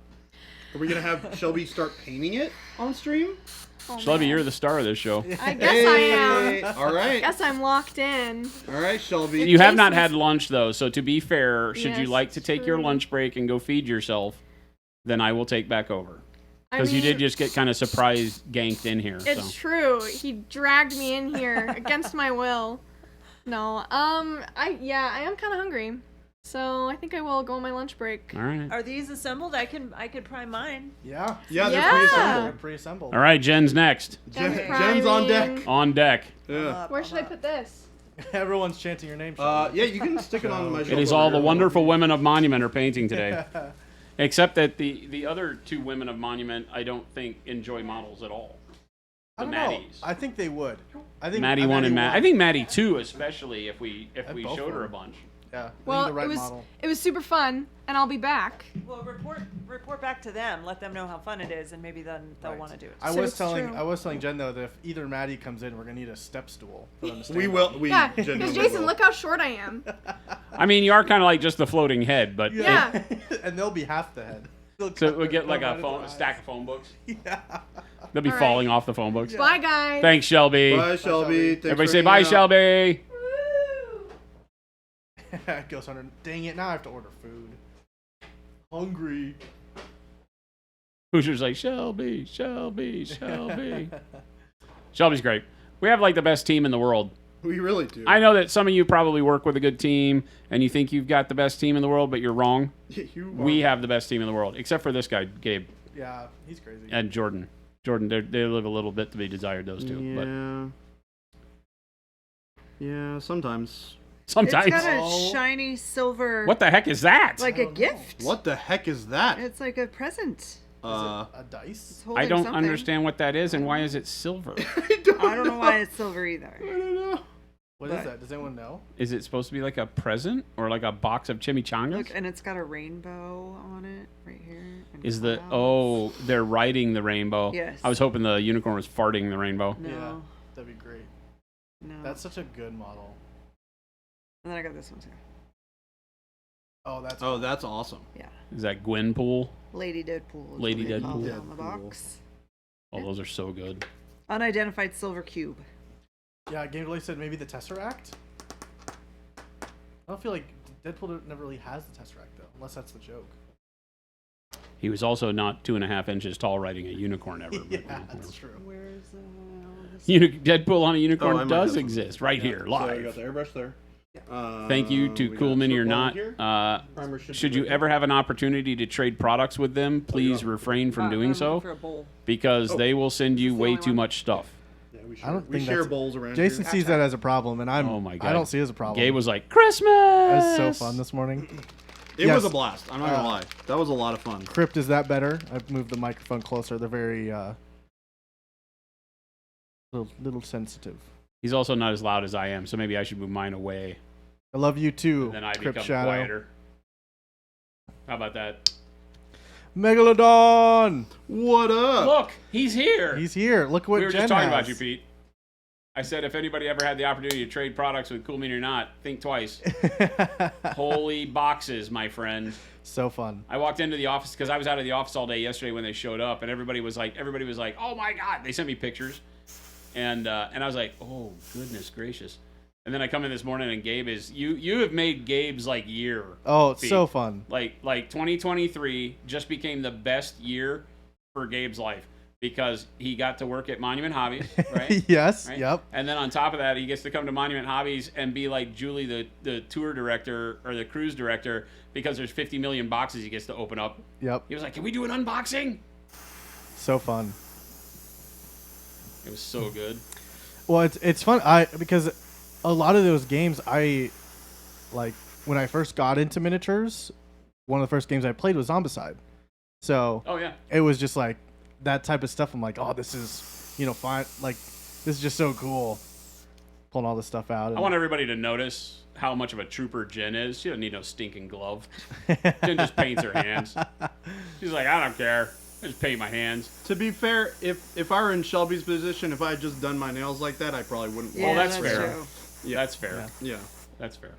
Are we gonna have Shelby start painting it on stream? Oh, Shelby, man. you're the star of this show. I guess I am. All right. Guess I'm locked in. All right, Shelby. You have not Jason's- had lunch, though, so to be fair, should you Yes, like to take your true. lunch break and go feed yourself, then I will take back over. I Because you mean, did just get kind of surprise ganked in here. It's So. true. He dragged me in here against my will. No. I am kind of hungry. So I think I will go on my lunch break. All right. Are these assembled? I could prime mine. Yeah. Yeah, they're Yeah. pre-assembled. They're pre-assembled. All right, Jen's next. Jen's on deck. priming. On deck. Yeah. Where should I put this? Everyone's chanting your name. Shelby. Yeah, you can stick it on my It shelf is over all the here. wonderful women of Monument are painting today. Except that the other two women of Monument, I don't think enjoy models at all. I The don't know. Maddies. I think they would. I think Maddie 1 and Matt. I think Maddie 2 especially if we both showed her a of them. bunch. Yeah. Well, the right it was model. it was super fun, and I'll be back. Well, report back to them. Let them know how fun it is, and maybe then they'll Right. want to do it. I So was it's telling true. Jen though that if either Maddie comes in, we're gonna need a step stool for them to stand We on. will. We Yeah, genuinely because Jason, will. look how short I am. I mean, you are kind of like just the floating head, but Yeah. and they'll be half the head. They'll so cut we'll the- get like right a into phone, their stack of phone books. eyes. Yeah. They'll be All right. falling off the phone books. Bye, guys. Thanks, Shelby. Bye, Shelby. Shelby. Thanks Everybody for say hanging bye, out. Shelby. Ghost Hunter. Dang it! Now I have to order food. Hungry. Hoosier's like, Shelby, Shelby, Shelby. Shelby's great. We have like the best team in the world. We really do. I know that some of you probably work with a good team and you think you've got the best team in the world, but you're wrong. You We have the best team in the world, except for this guy, Gabe, Yeah, he's crazy. and Jordan. Jordan, they live a little bit to be desired, those two. But Yeah. Yeah. Sometimes. sometimes. It's got a Oh. shiny silver, What the heck is that? like I a don't know. gift. What the heck is that? It's like a present. Is it a dice? It's holding I don't something. understand what that is and why is it silver? I I don't know why it's silver either. I don't know. What is But- that? Does anyone know? Is it supposed to be like a present or like a box of chimichangas? Look, and it's got a rainbow on it right here. and Is the clouds. they're riding the rainbow? Yes. I was hoping the unicorn was farting the rainbow. No, Yeah, that'd be great. no. That's such a good model. And then I got this one too. Oh, that's Oh, that's awesome. Yeah, Is that Gwenpool? Lady Deadpool. is Lady what they call Deadpool. it on the Deadpool. box. Oh, those are so good. Unidentified silver cube. Yeah, Game Delay said maybe the Tesseract. I don't feel like Deadpool never really has the Tesseract though, unless that's the joke. He was also not 2.5 inches tall riding a unicorn ever. but, Yeah, that's true. Where's this? Deadpool on a Oh, unicorn I might does have some. exist right here, So I got live. the airbrush there. Thank you to we Cool got Mini or Silk Ball Not. here. Primer Should be you right ever have an opportunity to trade products with them, please yeah. refrain from I'm doing looking so For a bowl. because Oh. they will send you This is the way only too one. much stuff. there. Yeah, we share, I don't we think share that's- bowls around Jason here. sees that as a problem, and Oh my God. I don't see it as a problem. Gabe was like, Christmas! That was so fun this morning. It Yes. was a blast. I'm not gonna lie. That was a lot of fun. Crypt, is that better? I've moved the microphone closer. They're very little sensitive. He's also not as loud as I am, so maybe I should move mine away. I love you too, And then I Crypt become Shadow. quieter. How about that? Megalodon! What up? Look, he's here. He's here. Look what we were Jen just talking has. about you, Pete. I said if anybody ever had the opportunity to trade products with Cool Mini or Not, think twice. Holy boxes, my friend. So fun. I walked into the office because I was out of the office all day yesterday when they showed up, and everybody was like, oh my God. They sent me pictures, and I was like, oh goodness gracious. And then I come in this morning and Gabe is you have made Gabe's like year. Oh, it's Pete. so fun. Like 2023 just became the best year for Gabe's life because he got to work at Monument Hobbies, right? Yes. Right? Yep. And then on top of that, he gets to come to Monument Hobbies and be like Julie, the tour director or the cruise director, because there's 50 million boxes he gets to open up. Yep. He was like, "Can we do an unboxing?" So fun. It was so good. Well, it's fun. Because a lot of those games I like when I first got into miniatures. One of the first games I played was Zombicide. So Oh yeah. it was just like that type of stuff. I'm like, oh, this is fine. Like this is just so cool. Pulling all this stuff out. I want everybody to notice how much of a trooper Jen is. She doesn't need no stinking glove. Jen just paints her hands. She's like, I don't care. I just paint my hands. To be fair, if I were in Shelby's position, if I had just done my nails like that, I probably wouldn't. Yeah, Oh, that's fair. true. Yeah. That's fair. Yeah. That's fair.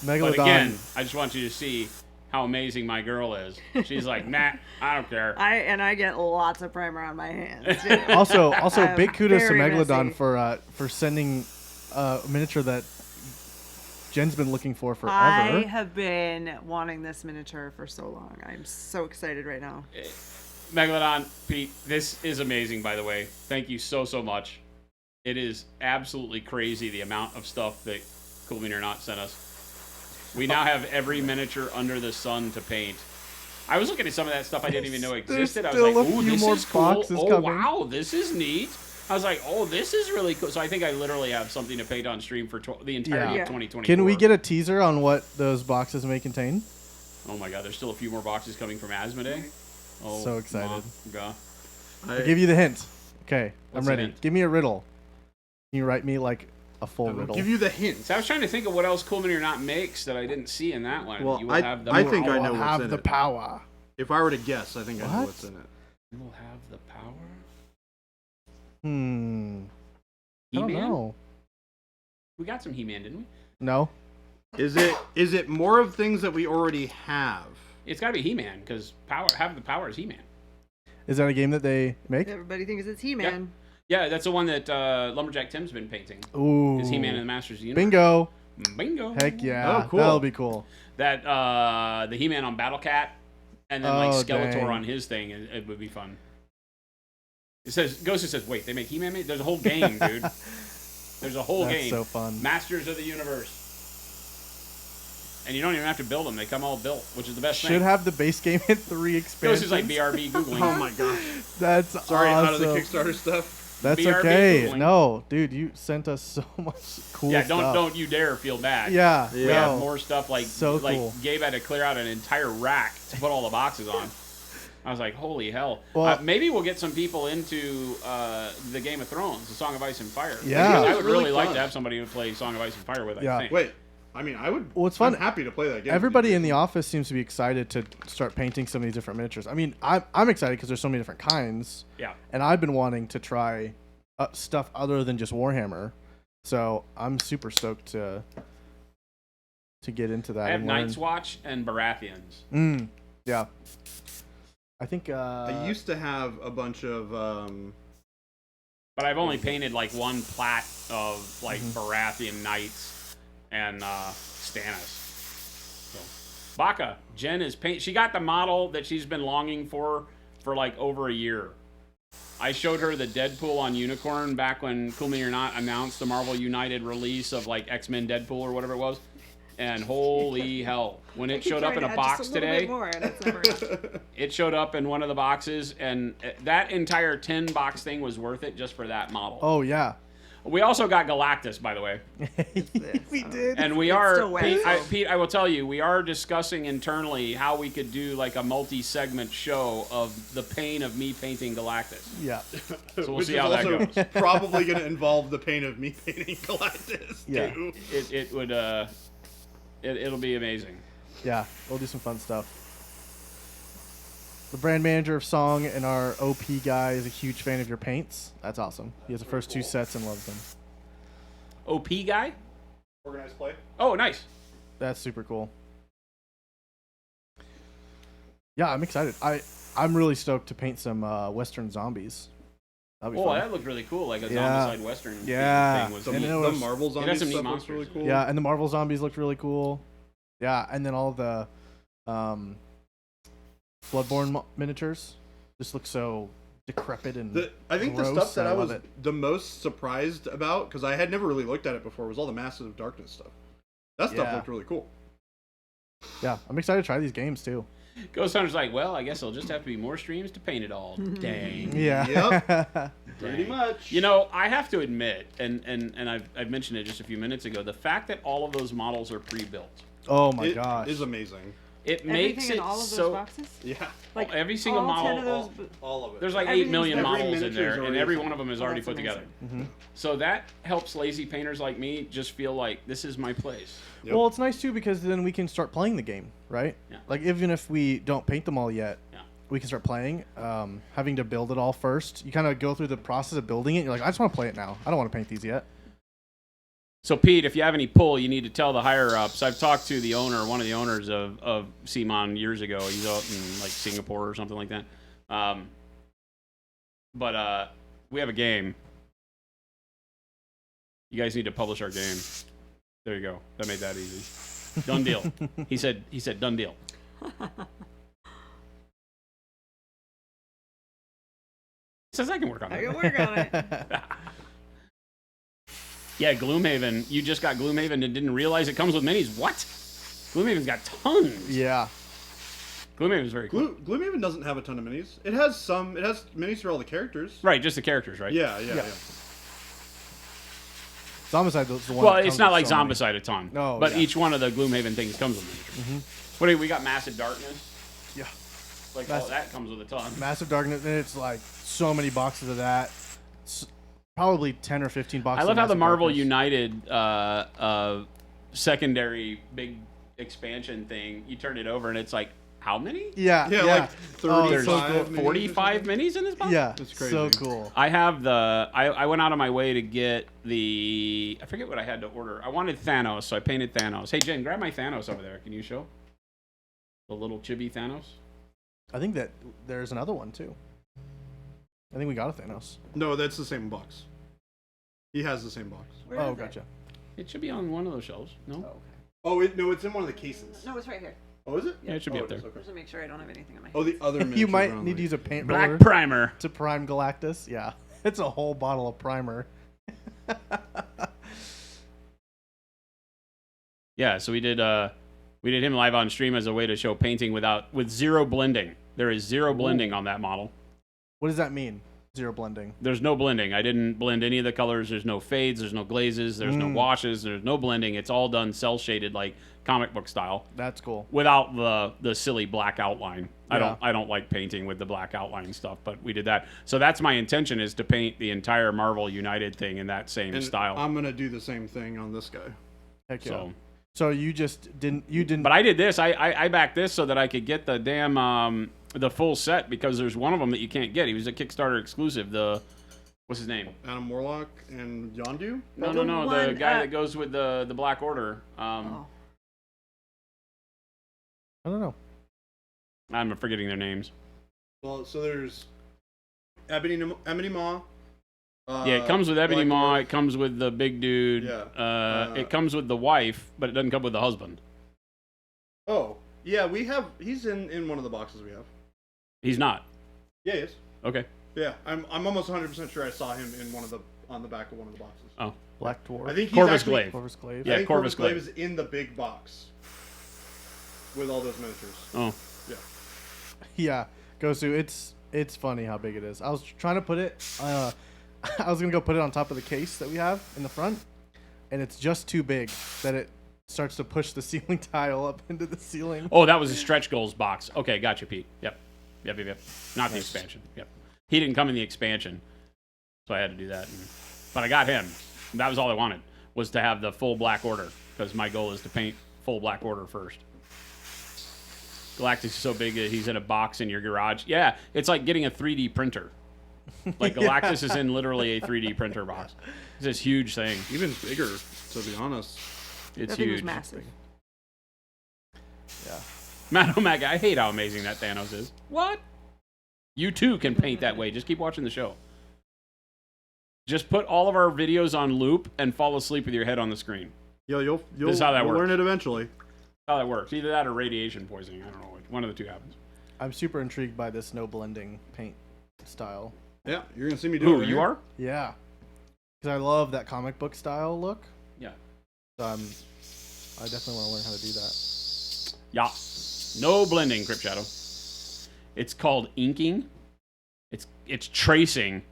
Megalodon. But again, I just want you to see how amazing my girl is. She's like, nah, I don't care. I get lots of primer on my hands. too. also I'm big kudos to very Megalodon messy. for sending a miniature that Jen's been looking for forever. I have been wanting this miniature for so long. I'm so excited right now. Megalodon, Pete, this is amazing, by the way. Thank you so much. It is absolutely crazy the amount of stuff that Cool Mini or Not sent us. We now have every miniature under the sun to paint. I was looking at some of that stuff I didn't even know existed. I was still like, a ooh, few this more is cool. boxes Oh, coming. wow, this is neat. I was like, oh, this is really cool. So I think I literally have something to paint on stream for the entirety Yeah. of 2024. Can we get a teaser on what those boxes may contain? Oh my god, there's still a few more boxes coming from Asmodee. Oh, So excited. my God. I'll give you the hint. Okay, What's I'm the ready. hint? Give me a riddle. Can you write me like a full I'll riddle? give you the hint. So I was trying to think of what else Cool Mini or Not makes that I didn't see in that one. Well, You will have the I power. think I will know what's have in the it. power. If I were to guess, I think I know What? what's in it. You will have the power. I don't He-Man? know. We got some He-Man, didn't we? No. Is it more of things that we already have? It's got to be He-Man because have the power is He-Man. Is that a game that they make? Everybody thinks it's He-Man. Yeah, that's the one that Lumberjack Tim's been painting. Ooh. Is He-Man and the Masters of the Universe? Bingo. Bingo. Heck yeah. Oh, cool. That'll be cool. That the He-Man on Battle Cat, and then like Oh, Skeletor dang. on his thing. It would be fun. It says Ghost says, wait, they make He-Man? There's a whole game, dude. There's a whole That's game. so fun. Masters of the Universe. And you don't even have to build them; they come all built, which is the best Should thing. have the base game hit 3 Ghost expansions. is like BRB googling. Oh my gosh. That's Sorry, awesome. out of the Kickstarter stuff. That's BRB okay. Googling. No, dude, you sent us so much cool Yeah, stuff. don't you dare feel bad. Yeah. We Yeah. have no. more stuff like So cool. Gabe had to clear out an entire rack to put all the boxes on. I was like, holy hell. Well- Maybe we'll get some people into the Game of Thrones, the Song of Ice and Fire. Yeah. Because I It's would really really like fun. to have somebody to play Song of Ice and Fire with, Yeah. I think. Wait, I mean, I would. Well, it's fun. I'm happy to play that game. Everybody in the office seems to be excited to start painting some of these different miniatures. I mean, I'm excited because there's so many different kinds, Yeah. and I've been wanting to try stuff other than just Warhammer. So I'm super stoked to get into that. I have and learn. Night's Watch and Baratheons. Yeah. I think I used to have a bunch of. But I've only painted like one plat of like Baratheon Knights and Stannis. So, Baka, Jen is paint. She got the model that she's been longing for like over a year. I showed her the Deadpool on Unicorn back when Cool Mini or Not announced the Marvel United release of like X-Men Deadpool or whatever it was. And holy hell, when it showed up in a box today, it showed up in one of the boxes, and that entire 10 box thing was worth it just for that model. Oh yeah. We also got Galactus, by the way. We did. And we It's are, still wet, Pete, so. Pete, I will tell you, we are discussing internally how we could do like a multi-segment show of the pain of me painting Galactus. Yeah. So we'll which see is how that also goes. probably going to involve the pain of me painting Galactus Yeah. too. It would, it'll be amazing. Yeah. We'll do some fun stuff. The brand manager of Song and our OP guy is a huge fan of your paints. That's awesome. He has the first 2 sets and loves them. OP guy? Organized play. Oh, nice. That's super cool. Yeah, I'm excited. I'm really stoked to paint some Western zombies. That'll be Oh, fun. that looked really cool. Like a Yeah. zombicide Western Yeah. thing was The, And neat. it the was- Marvel It has zombie some neat stuff looks monsters. really cool. Yeah, and the Marvel zombies looked really cool. Yeah, and then all the Bloodborne miniatures just look so decrepit and I think the gross, stuff that I love was it. the most surprised about, because I had never really looked at it before, was all the Massive Darkness stuff. That stuff Yeah. looked really cool. Yeah, I'm excited to try these games too. Ghost Hunter's like, well, I guess it'll just have to be more streams to paint it all. Dang. Yeah. Yep. Pretty Dang. much. You know, I have to admit, and I've mentioned it just a few minutes ago, the fact that all of those models are pre-built, Oh my it gosh. is amazing. it Everything makes in it all of those so. boxes? Yeah. Like Every single all 10 model. of those. All of it. There's like 8 Everything's million every models in miniature's there, and already every assembled. one of them is Oh, already that's put together. amazing. So that helps lazy painters like me just feel like this is my place. Yep. Well, it's nice too because then we can start playing the game, right? Yeah. Like even if we don't paint them all yet, Yeah. we can start playing. Having to build it all first, you kind of go through the process of building it. You're like, I just want to play it now. I don't want to paint these yet. So Pete, if you have any pull, you need to tell the higher ups. I've talked to the owner, one of the owners of CMON years ago. He's out in like Singapore or something like that. But we have a game. You guys need to publish our game. There you go. That made that easy. Done deal. He said done deal. Says I can work on I that. can work on it. Yeah, Gloomhaven. You just got Gloomhaven and didn't realize it comes with minis. What? Gloomhaven's got tons. Yeah. Gloomhaven's very cool. Gloomhaven doesn't have a ton of minis. It has some. It has minis for all the characters. Right, just the characters, right? Yeah. Zombicide is the one. Well, that it's comes not with like so many. Zombicide a ton. Oh, but yeah. each one of the Gloomhaven things comes with miniatures. What do we got? Massive Darkness. Yeah. Like Massive- all that comes with a ton. Massive Darkness, and it's like so many boxes of that. Probably 10 or 15 boxes. I love of how the Massive Marvel Darkness. United secondary big expansion thing. You turn it over and it's like how many? Yeah. Yeah, Yeah. like Oh, There's so cool. 35 minis or 45 something? minis in this box. Yeah. It's crazy. So cool. I have the. I went out of my way to get the. I forget what I had to order. I wanted Thanos, so I painted Thanos. Hey Jen, grab my Thanos over there. Can you show? The little chibi Thanos. I think that there's another one too. I think we got a Thanos. No, that's the same box. He has the same box. Where Oh, is it? gotcha. It should be on one of those shelves. No. Oh, it's in one of the cases. No, it's right here. Oh, is it? Yeah, it should be Oh, up there. is, okay. Just to make sure I don't have anything on my Oh, the other. You miniatures might are on need to the- use a paint Black roller primer. to prime Galactus. Yeah. It's a whole bottle of primer. Yeah, so we did him live on stream as a way to show painting with zero blending. There is zero blending on that model. What does that mean? Zero blending. There's no blending. I didn't blend any of the colors. There's no fades. There's no glazes. There's no washes. There's no blending. It's all done cell shaded like comic book style, That's cool. without the silly black outline. Yeah. I don't like painting with the black outline stuff, but we did that. So that's my intention, is to paint the entire Marvel United thing in that same And style. I'm gonna do the same thing on this guy. Heck yeah. So, So you just didn't. but I did this. I backed this so that I could get the damn the full set, because there's one of them that you can't get. He was a Kickstarter exclusive. What's his name? Adam Warlock and Yondu. No, The the one, guy that goes with the Black Order. Oh. I don't know. I'm forgetting their names. Well, so there's Ebony Maw. Yeah, it comes with Ebony Black Maw. Dwarf. It comes with the big dude. Yeah. It comes with the wife, but it doesn't come with the husband. Oh, yeah, we have. He's in one of the boxes we have. He's not. Yeah, he is. Okay. Yeah, I'm almost 100% sure I saw him in on the back of one of the boxes. Oh. Black Dwarf. I think he's Corvus actually, Glaive. Corvus Glaive. Yeah, I think Corvus Glaive Glaive. is in the big box with all those miniatures. Oh. Yeah. Yeah, Gosu, it's funny how big it is. I was trying to put it, I was gonna go put it on top of the case that we have in the front, and it's just too big that it starts to push the ceiling tile up into the ceiling. Oh, that was a stretch goals box. Okay, gotcha, Pete. Yep. Not the expansion. Yep. He didn't come in the expansion, so I had to do that. But I got him. That was all I wanted, was to have the full Black Order, because my goal is to paint full Black Order first. Galactus is so big that he's in a box in your garage. Yeah, it's like getting a 3D printer. Like Galactus is in literally a 3D printer box. It's this huge thing. Even bigger, to be honest. It's That thing was huge. massive. Yeah. Matt O'Mega, I hate how amazing that Thanos is. What? You too can paint that way. Just keep watching the show. Just put all of our videos on loop and fall asleep with your head on the screen. Yo, you'll This is how that you'll works. learn it eventually. How that works. Either that or radiation poisoning. I don't know. One of the two happens. I'm super intrigued by this no blending paint. style. Yeah, you're gonna see me do it. Who right you here. are? Yeah, because I love that comic book style look. Yeah. So I definitely want to learn how to do that. Yeah. No blending, Crypt Shadow. It's called inking. It's tracing.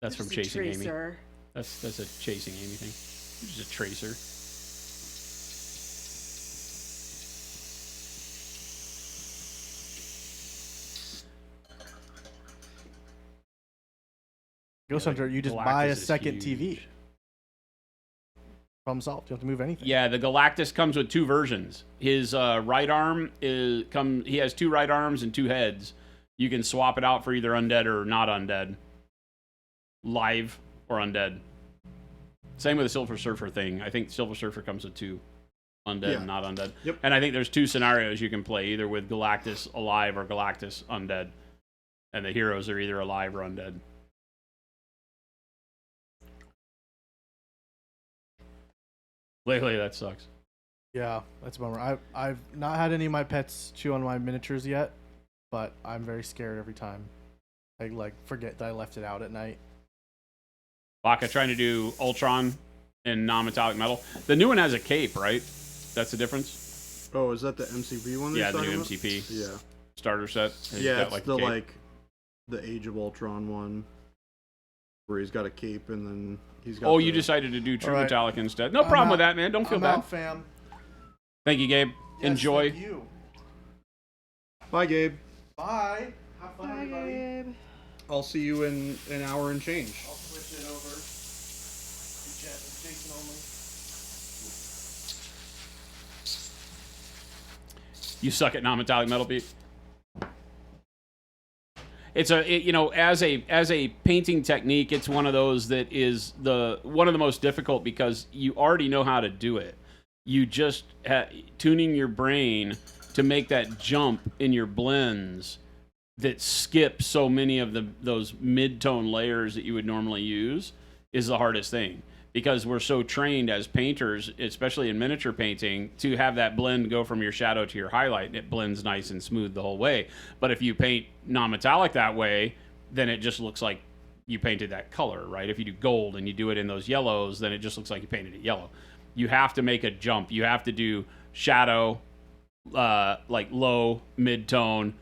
That's from Just a Chasing Amy. tracer. That's a Chasing Amy thing. Just a tracer. Ghost Hunter, you just Galactus buy a is second TV. huge. Problem solved. You don't have to move anything. Yeah, the Galactus comes with two versions. His right arm he has two right arms and two heads. You can swap it out for either undead or not undead. Live or undead. Same with the Silver Surfer thing. I think Silver Surfer comes with two. Undead and not undead. Yep. And I think there's two scenarios you can play, either with Galactus alive or Galactus undead. And the heroes are either alive or undead. Lately, that sucks. Yeah, that's a bummer. I've not had any of my pets chew on my miniatures yet, but I'm very scared every time. I forget that I left it out at night. Baka trying to do Ultron in non-metallic metal. The new one has a cape, right? That's the difference? Oh, is that the MCP one? Yeah, the new MCP Yeah. starter set. He's Yeah, got, it's a the cape. the Age of Ultron one, where he's got a cape and then he's got. Oh, you decided to do True All right. Metallic instead. No I'm problem out. with that, man. Don't feel I'm bad. out, fam. Thank you, Gabe. Yes, Enjoy. thank you. Bye, Gabe. Bye. Have fun, everybody. Babe. I'll see you in an hour and change. I'll switch it over. Jason only. You suck at non-metallic metal, Pete. As a painting technique, it's one of those that is one of the most difficult because you already know how to do it. You just tuning your brain to make that jump in your blends that skip so many of those mid-tone layers that you would normally use is the hardest thing. Because we're so trained as painters, especially in miniature painting, to have that blend go from your shadow to your highlight, and it blends nice and smooth the whole way. But if you paint non-metallic that way, then it just looks like you painted that color, right? If you do gold and you do it in those yellows, then it just looks like you painted it yellow. You have to make a jump. You have to do shadow, like low, mid-tone,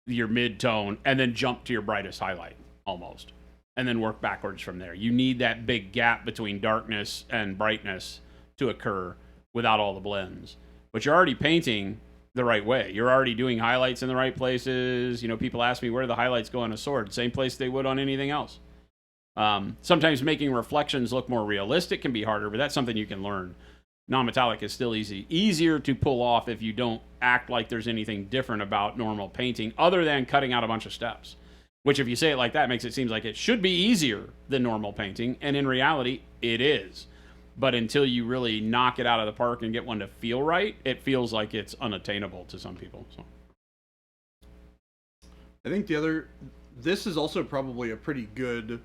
your mid-tone, and then jump to your brightest highlight, almost. And then work backwards from there. You need that big gap between darkness and brightness to occur without all the blends. But you're already painting the right way. You're already doing highlights in the right places. You know, people ask me, where do the highlights go on a sword? Same place they would on anything else. Sometimes making reflections look more realistic can be harder, but that's something you can learn. Non-metallic is still easier to pull off if you don't act like there's anything different about normal painting other than cutting out a bunch of steps. Which, if you say it like that, makes it seem like it should be easier than normal painting, and in reality, it is. But until you really knock it out of the park and get one to feel right, it feels like it's unattainable to some people. So, I think this is also probably a pretty good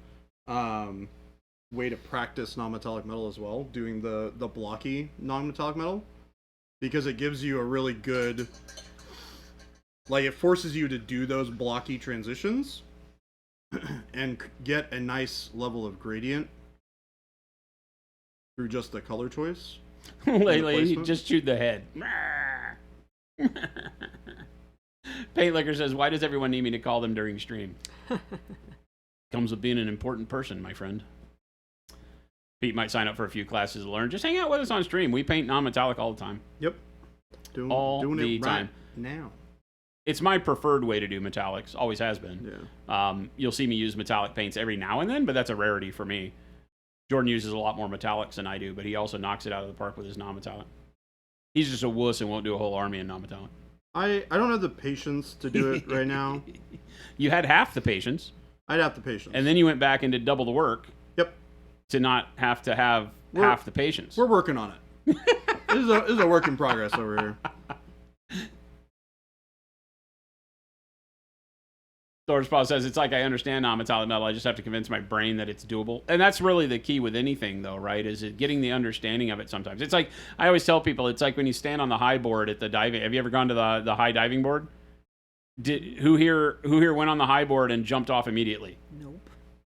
way to practice non-metallic metal as well, doing the blocky non-metallic metal, because it gives you a really good, it forces you to do those blocky transitions and get a nice level of gradient through just the color choice. lately, he placement? just chewed the head. Paint Liquor says, why does everyone need me to call them during stream? Comes with being an important person, my friend. Pete might sign up for a few classes to learn. Just hang out with us on stream. We paint non-metallic all the time. Yep. All Doing the it time. right now. It's my preferred way to do metallics. Always has been. Yeah. You'll see me use metallic paints every now and then, but that's a rarity for me. Jordan uses a lot more metallics than I do, but he also knocks it out of the park with his non-metallic. He's just a wuss and won't do a whole army in non-metallic. I don't have the patience to do it right now. You had half the patience, I'd have the patience. and then you went back and did double the work. Yep. To not have to have half the patience. We're working on it. This is a work in progress over here. Thor's Paul says, it's like I understand non-metallic metal. I just have to convince my brain that it's doable. And that's really the key with anything, though, right? Is it getting the understanding of it sometimes. It's like, I always tell people, it's like when you stand on the high board at the diving. Have you ever gone to the high diving board? Who here went on the high board and jumped off immediately? Nope.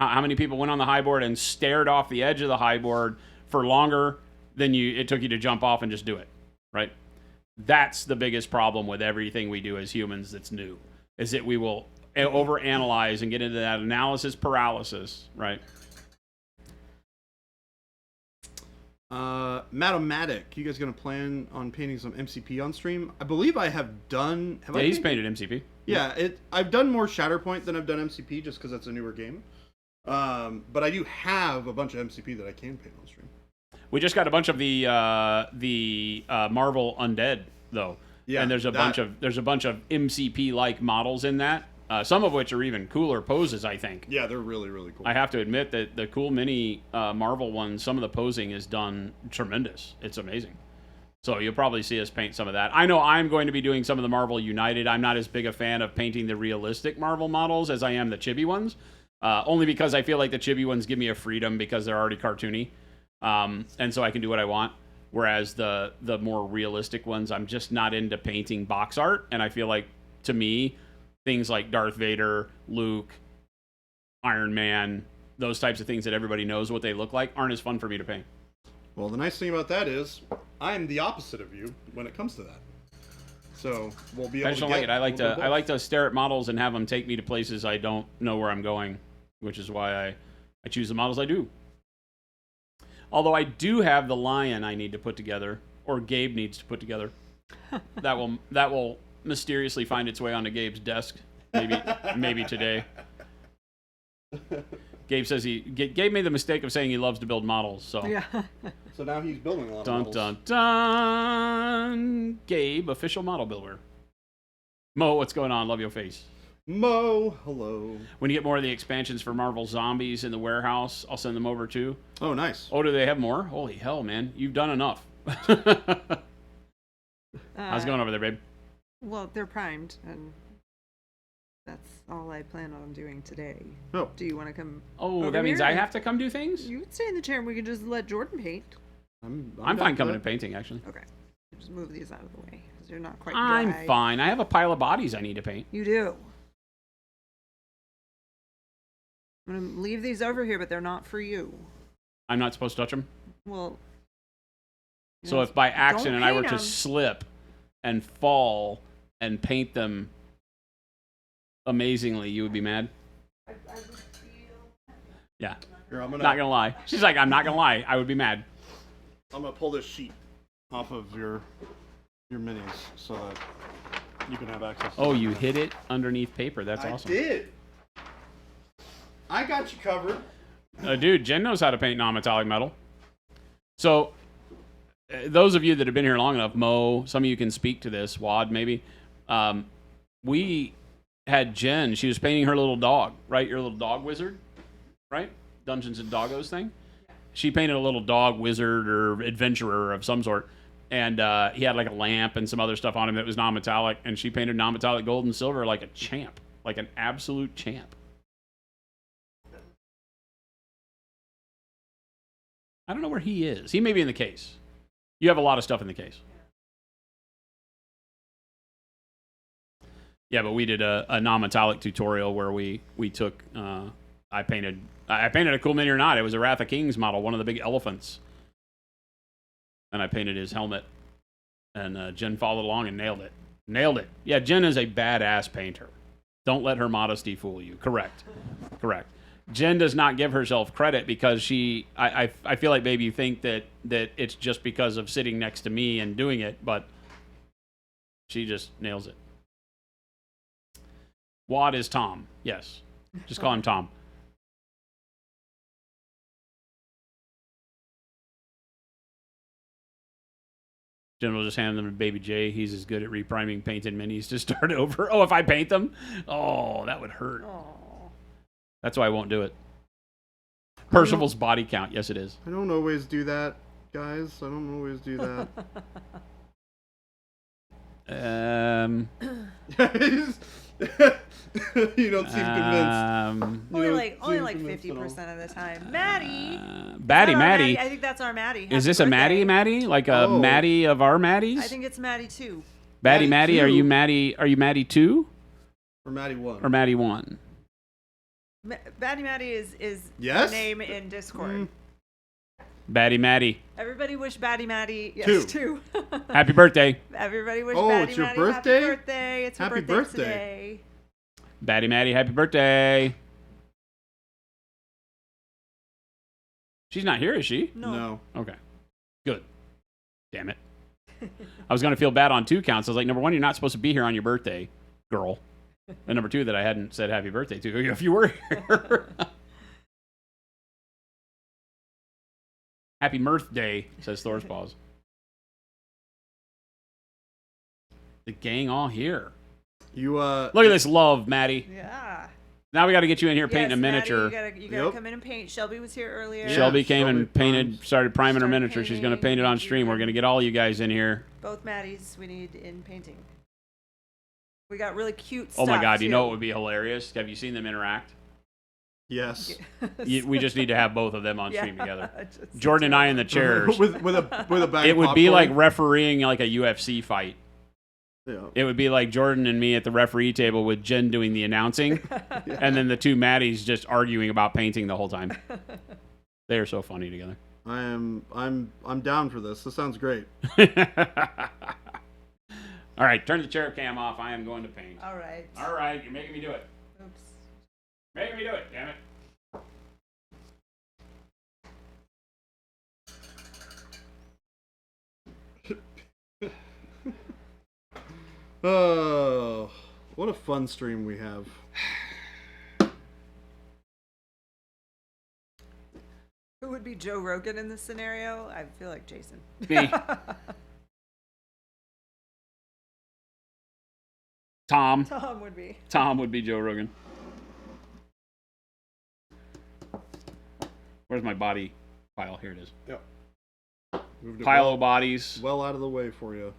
How many people went on the high board and stared off the edge of the high board for longer than it took you to jump off and just do it, right? That's the biggest problem with everything we do as humans that's new, is that we will overanalyze and get into that analysis paralysis, right? Matomatic, you guys gonna plan on painting some MCP on stream? I believe I have done. Yeah, he's painted MCP. Yeah, I've done more Shatterpoint than I've done MCP just because that's a newer game. But I do have a bunch of MCP that I can paint on stream. We just got a bunch of the Marvel Undead though, Yeah, and there's a bunch of MCP like models in that. Some of which are even cooler poses, I think. Yeah, they're really, really cool. I have to admit that the cool mini Marvel ones, some of the posing is done tremendous. It's amazing. So you'll probably see us paint some of that. I know I'm going to be doing some of the Marvel United. I'm not as big a fan of painting the realistic Marvel models as I am the chibi ones. Only because I feel like the chibi ones give me a freedom because they're already cartoony. And so I can do what I want. Whereas the more realistic ones, I'm just not into painting box art. And I feel like, to me, things like Darth Vader, Luke, Iron Man, those types of things that everybody knows what they look like aren't as fun for me to paint. Well, the nice thing about that is I'm the opposite of you when it comes to that. So we'll be able I just to don't like it. I like to to stare at models and have them take me to places I don't know where I'm going, which is why I choose the models I do. Although I do have the lion I need to put together, or Gabe needs to put together. That will mysteriously find its way onto Gabe's desk, maybe today. Gabe says Gabe made the mistake of saying he loves to build models, so Yeah. So now he's building a lot of dun models. dun dun. Gabe, official model builder. Mo, what's going on? Love your face. Mo, hello. When you get more of the expansions for Marvel Zombies in the warehouse, I'll send them over too. Oh, nice. Oh, do they have more? Holy hell, man! You've done enough. How's it going over there, babe? Well, they're primed, and that's all I plan on doing today. Oh. Do you want to come? Oh, over that means here? I have to come do things? You can stay in the chair, and we can just let Jordan paint. I'm I'm down fine for coming that. and painting, actually. Okay. Just move these out of the way, because they're not quite dry. I'm fine. I have a pile of bodies I need to paint. You do. I'm gonna leave these over here, but they're not for you. I'm not supposed to touch them? Well. you So know, if by accident I were paint to 'em. slip and fall and paint them amazingly, you would be mad? Yeah. Here, I'm Not gonna lie. She's like, I'm not gonna lie. I would be mad. gonna pull this sheet off of your minis so that you can have access to Oh, it. you hid it underneath paper. That's I awesome. did. I got you covered. Dude, Jen knows how to paint non-metallic metal. So, those of you that have been here long enough, Mo, some of you can speak to this, Wad maybe. We had Jen, she was painting her little dog, right? Your little dog wizard, right? Dungeons and Doggos thing. She painted a little dog wizard or adventurer of some sort. And he had like a lamp and some other stuff on him that was non-metallic. And she painted non-metallic gold and silver like a champ, like an absolute champ. I don't know where he is. He may be in the case. You have a lot of stuff in the case. Yeah, but we did a non-metallic tutorial where we took I painted a cool mini or not. It was a Wrath of Kings model, one of the big elephants, and I painted his helmet. And Jen followed along and nailed it. Nailed it. Yeah, Jen is a badass painter. Don't let her modesty fool you. Correct. Jen does not give herself credit because I feel like, babe, you think that it's just because of sitting next to me and doing it, but she just nails it. Wad is Tom. Yes. Just call him Tom. Jen will just hand them to Baby J. He's as good at repriming painted minis to start over. Oh, if I paint them? Oh, that would hurt. Aw. That's why I won't do it. Percival's body count. Yes, it is. I don't always do that, guys. I don't always do that. You don't seem convinced. You Only don't like seem convinced at all. 50% of the time. Maddie. Maddie. I think that's our Maddie. Is Happy this a birthday. Maddie? Like a Oh. Maddie of our Maddies? I think it's Maddie too. Maddie, Maddie are too. you Maddie? Are you Maddie too? Or Maddie won. Or Maddie won. Batty Maddie is Yes? the name in Discord. Batty Maddie. Everybody wish Batty Maddie Two. two. Happy birthday. Everybody wish Oh, Batty it's your Maddie birthday? happy birthday. It's her Happy birthday, birthday. today. Batty Maddie, happy birthday. She's not here, is she? No. Okay. Good. Damn it. I was going to feel bad on 2 counts. I was like, number 1, you're not supposed to be here on your birthday, girl. And number 2, that I hadn't said happy birthday to you if you were here. Happy Mirth Day, says Thor's Paws. The gang all here. You Look at this love, Maddie. Yeah. Now we got to get you in here painting Yes, a Maddie, miniature. you gotta Yep. come in and paint. Shelby was here earlier. Yeah. Shelby came Shelby and painted, primed. started priming her Started miniature. She's going to painting. paint it on stream. We're going to get all you guys in here. Both Maddies we need in painting. We got really cute Oh stuff. my God, you too. know what would be hilarious? Have you seen them interact? Yes. We just need to have both of them on stream Yeah, together. just Jordan and I in the chairs. with a bag It of would be popcorn. like refereeing like a UFC fight. Yeah. It would be like Jordan and me at the referee table with Jen doing the announcing, and then the 2 Maddies just arguing about painting the whole time. They are so funny together. I'm down for this. This sounds great. All right, turn the chair cam off. I am going to paint. All right. All right, you're making me do it. Oops. Making me do it, damn it. Oh, what a fun stream we have. Who would be Joe Rogan in this scenario? I feel like Jason. Me. Tom. Tom would be. Tom would be Joe Rogan. Where's my body pile? Here it is. Yep. Moved it Pile of bodies. well out of the way for you.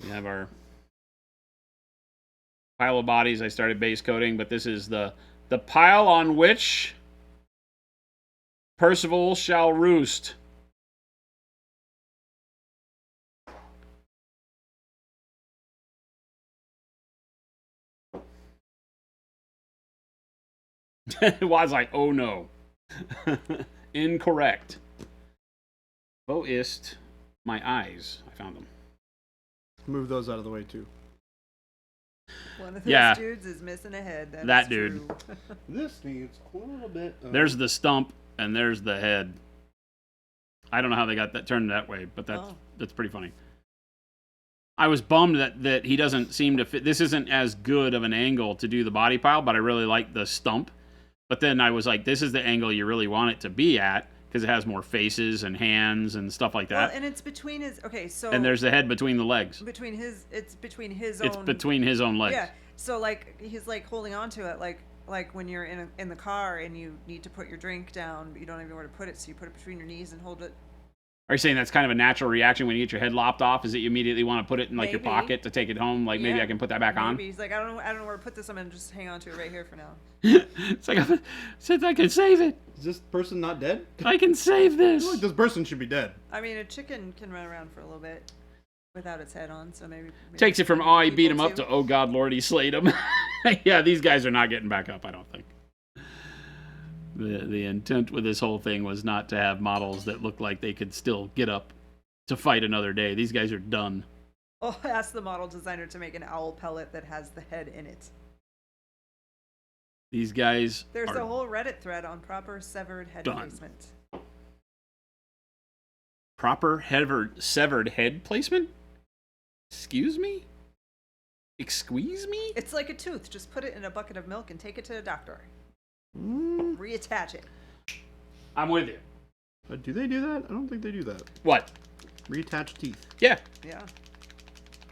We have our pile of bodies. I started base coating, but this is the pile on which Percival shall roost. It was like, oh no. Incorrect. Wo ist my eyes? I found them. Move those out of the way too. One of those Yeah. dudes is missing a head. That is dude. true. This needs a little bit. There's the stump and there's the head. I don't know how they got that turned that way, but that's pretty funny. I was bummed that he doesn't seem to fit. This isn't as good of an angle to do the body pile, but I really like the stump. But then I was like, this is the angle you really want it to be at because it has more faces and hands and stuff like that. Well, and it's between his. Okay, so. And there's the head between the legs. between his. It's between his It's own. between his own legs. Yeah. So like he's like holding on to it like when you're in the car and you need to put your drink down but you don't have anywhere to put it, so you put it between your knees and hold it. Are you saying that's kind of a natural reaction when you get your head lopped off? Is that you immediately want to put it in like your Maybe. pocket to take it home? Like maybe Yeah, I can put that back on. Maybe he's like, I don't know where to put this. I'm gonna just hang on to it right here for now. It's like since I can save it, Is this person not dead? I can save I this. feel like this person should be dead. I mean, a chicken can run around for a little bit without its head on, so maybe Takes it from oh he beat him people up too. to oh God Lord he slayed him. Yeah, these guys are not getting back up. I don't think. The intent with this whole thing was not to have models that look like they could still get up to fight another day. These guys are done. Oh, ask the model designer to make an owl pellet that has the head in it. These guys There's are a whole Reddit thread on proper severed head done. placement. proper severed head placement. Excuse me? Excuse me? It's like a tooth. Just put it in a bucket of milk and take it to the doctor. Mm, Reattach it. I'm with you. do they do that? I don't think they do that. What? Reattach teeth. Yeah, Yeah.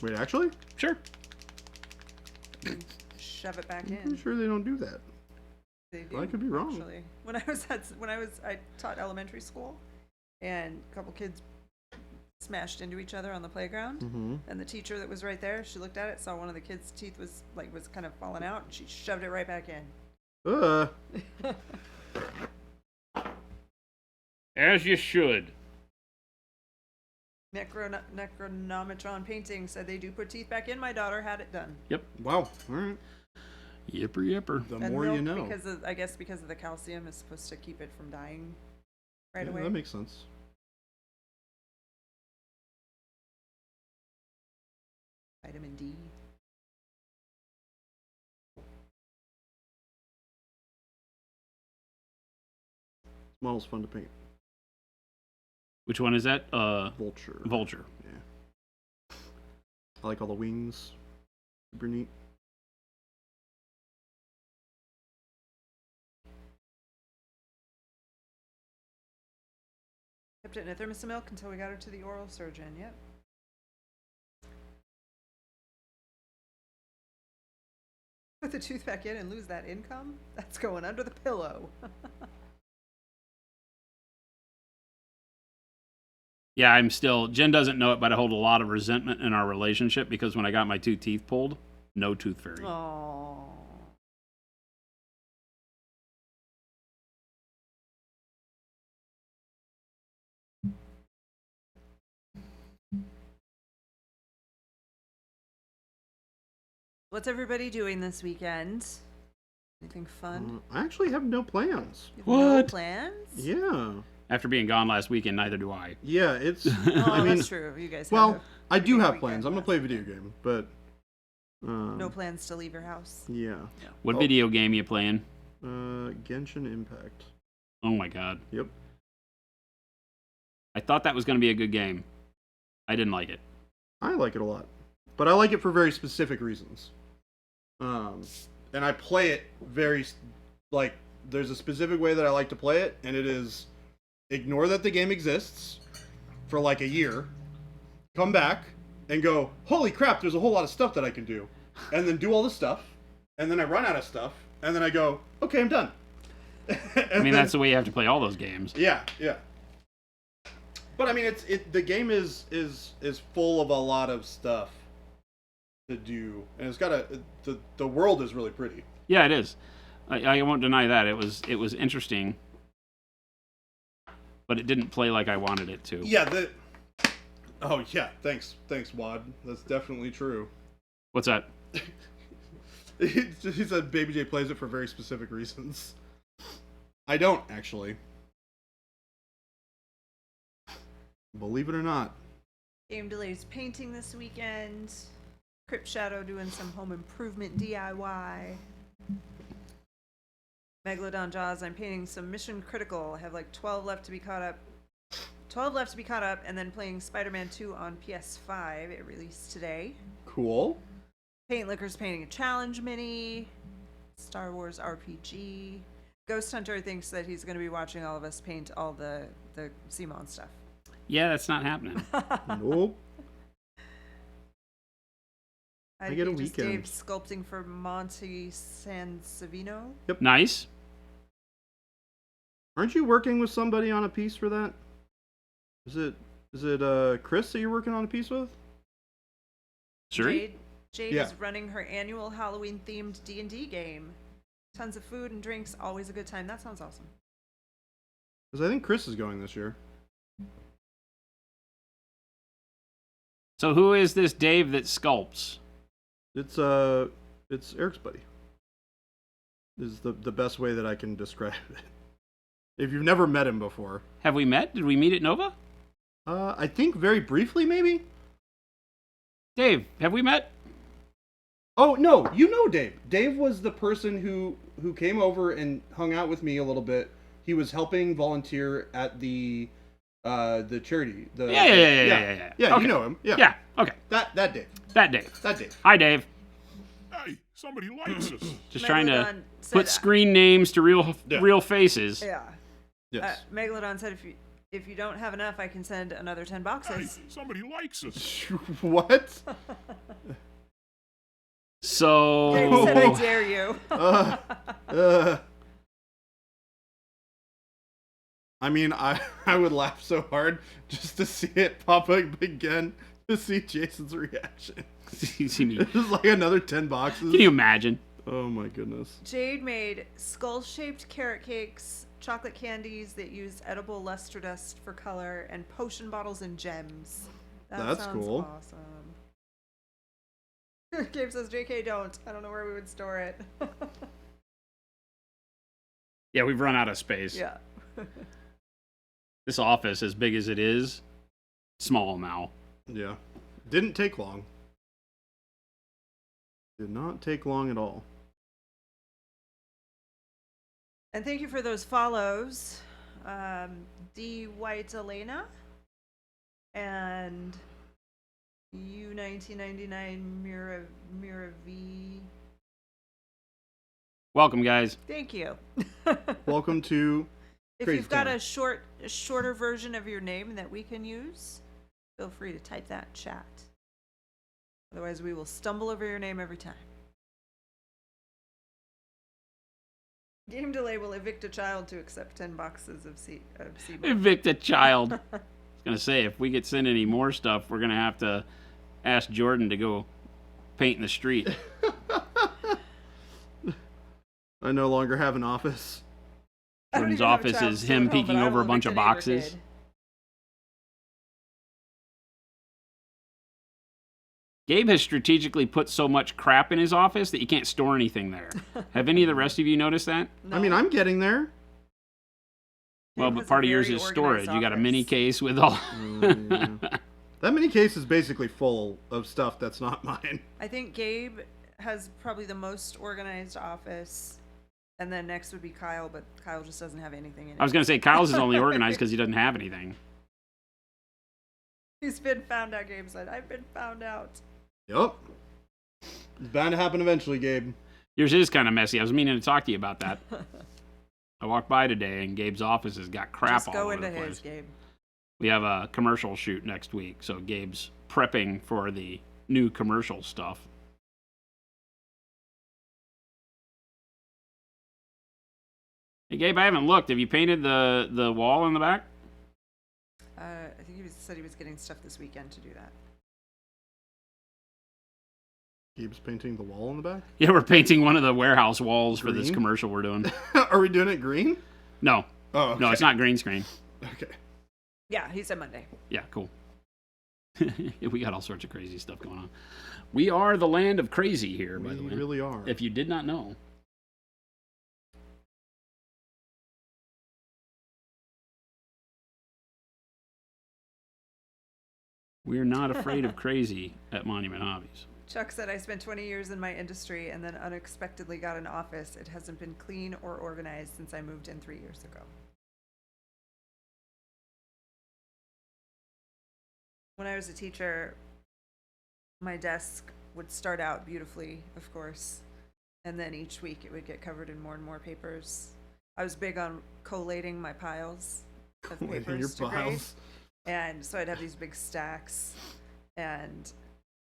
Wait, actually? sure. Shove it back I'm in. pretty sure they don't do that. They do, I could be wrong. Actually. I taught elementary school, and a couple kids smashed into each other on the playground. Mm-hmm. And the teacher that was right there, she looked at it, saw one of the kids' teeth was kind of falling out, and she shoved it right back in. As you should. Necronometron Painting said they do put teeth back in. My daughter had it done. Yep. Wow. All right. Yipper. The And more you milk, know. Because of, I guess because of the calcium is supposed to keep it from dying right Yeah, away. that makes sense. Vitamin D. This model's fun to paint. Which one is that? Vulture. Vulture. Yeah. I like all the wings. Super neat. Kept it in a thermos of milk until we got her to the oral surgeon. Yep. Put the tooth back in and lose that income? That's going under the pillow. Yeah, I'm still. Jen doesn't know it, but I hold a lot of resentment in our relationship because when I got my 2 teeth pulled, no tooth fairy. Oh. What's everybody doing this weekend? Anything fun? I actually have no plans. You have No What? plans? Yeah. After being gone last weekend, neither do I. Yeah, it's. Oh, I mean, that's true. You guys. well, have I do have weekend plans. I'm gonna last play a video game, but. no plans to leave your house. Yeah. What Oh. video game you playing? Genshin Impact. Oh my god. Yep. I thought that was going to be a good game. I didn't like it. I like it a lot, but I like it for very specific reasons. And I play it very, like, there's a specific way that I like to play it, and it is ignore that the game exists for like a year, come back, and go, holy crap, there's a whole lot of stuff that I can do. And then do all the stuff, and then I run out of stuff, and then I go, okay, I'm done. I mean, that's the way you have to play all those games. Yeah. But I mean, the game is full of a lot of stuff to do, and it's got the world is really pretty. Yeah, it is. I won't deny that. It was interesting, but it didn't play like I wanted it to. Yeah. Oh yeah. Thanks, Wad. That's definitely true. What's that? He said Baby J plays it for very specific reasons. I don't actually. Believe it or not. Game delays painting this weekend. Crypt Shadow doing some home improvement DIY. Megalodon Jaws, I'm painting some Mission Critical. I have like 12 left to be caught up. 12 left to be caught up, and then playing Spider-Man 2 on PS5. It released today. Cool. Paint Liquor's painting a challenge mini. Star Wars RPG. Ghost Hunter thinks that he's going to be watching all of us paint all the Simon stuff. Yeah, that's not happening. Nope. I get a just weekend. Dave sculpting for Monte Sansevino. Nice. Aren't you working with somebody on a piece for that? Is it Chris that you're working on a piece with? Suri? Jade Yeah. is running her annual Halloween themed D&D game. Tons of food and drinks, always a good time. That sounds awesome. Because I think Chris is going this year. So who is this Dave that sculpts? It's Eric's buddy. Is the best way that I can describe it. If you've never met him before. Have we met? Did we meet at Nova? I think very briefly, maybe? Dave, have we met? Oh, no, you know Dave. Dave was the person who came over and hung out with me a little bit. He was helping volunteer at the charity. Yeah. Yeah, Okay. you know him. Yeah. Yeah, okay. That Dave. That Dave. That Dave. Hi, Dave. Hey, somebody likes us. Just trying to Megalodon said- put screen names to real faces. Yeah. Yes. Megalodon said if you don't have enough, I can send another 10 Hey, boxes. somebody likes us. What? So Dave said, I dare you. I mean, I would laugh so hard just to see it pop up again, to see Jason's reaction. you see me. This is like another 10 boxes. Can you imagine? Oh my goodness. Jade made skull-shaped carrot cakes, chocolate candies that use edible luster dust for color, and potion bottles and gems. That That's sounds cool. awesome. Gabe says, JK, don't. I don't know where we would store it. Yeah, we've run out of space. Yeah. This office, as big as it is, small now. Yeah. Didn't take long. Did not take long at all. And thank you for those follows. D. White Elena and U1999 Mira V. Welcome, guys. Thank you. Welcome to If Crazy you've got Town. a shorter version of your name that we can use, feel free to type that in chat. Otherwise, we will stumble over your name every time. Game delay will evict a child to accept 10 boxes of seed. Evict a child. I was going to say, if we get sent any more stuff, we're going to have to ask Jordan to go paint in the street. I no longer have an office. I don't Jordan's even have a office child is still him at home, peeking but I over will a bunch evict of neighbor boxes. kid. Gabe has strategically put so much crap in his office that you can't store anything there. Have any of the rest of you noticed that? I mean, I'm getting there. Well, Gabe but has a part of yours very is storage. organized You got a office. mini case with all. That mini case is basically full of stuff that's not mine. I think Gabe has probably the most organized office, and then next would be Kyle, but Kyle just doesn't have anything in it. I was going to say Kyle's is only organized because he doesn't have anything. He's been found out, Gabe said. I've been found out. Yup. It's bound to happen eventually, Gabe. Yours is kind of messy. I was meaning to talk to you about that. I walked by today and Gabe's office has got crap Just all go over into the place. his, Gabe. We have a commercial shoot next week, so Gabe's prepping for the new commercial stuff. Hey, Gabe, I haven't looked. Have you painted the wall in the back? I think said he was getting stuff this weekend to do that. Gabe's painting the wall in the back? Yeah, we're painting one of the warehouse walls for this Green? commercial we're doing. Are we doing it green? No, Oh, okay. no, it's not green screen. Okay. Yeah, he said Monday. Yeah, cool. We got all sorts of crazy stuff going on. We are the land of crazy here, by We the way. really are. If you did not know. We're not afraid of crazy at Monument Hobbies. Chuck said, I spent 20 years in my industry and then unexpectedly got an office. It hasn't been clean or organized since I moved in 3 years ago. When I was a teacher, my desk would start out beautifully, of course, and then each week it would get covered in more and more papers. I was big on collating my piles of Collating papers your to grade. piles. And so I'd have these big stacks, and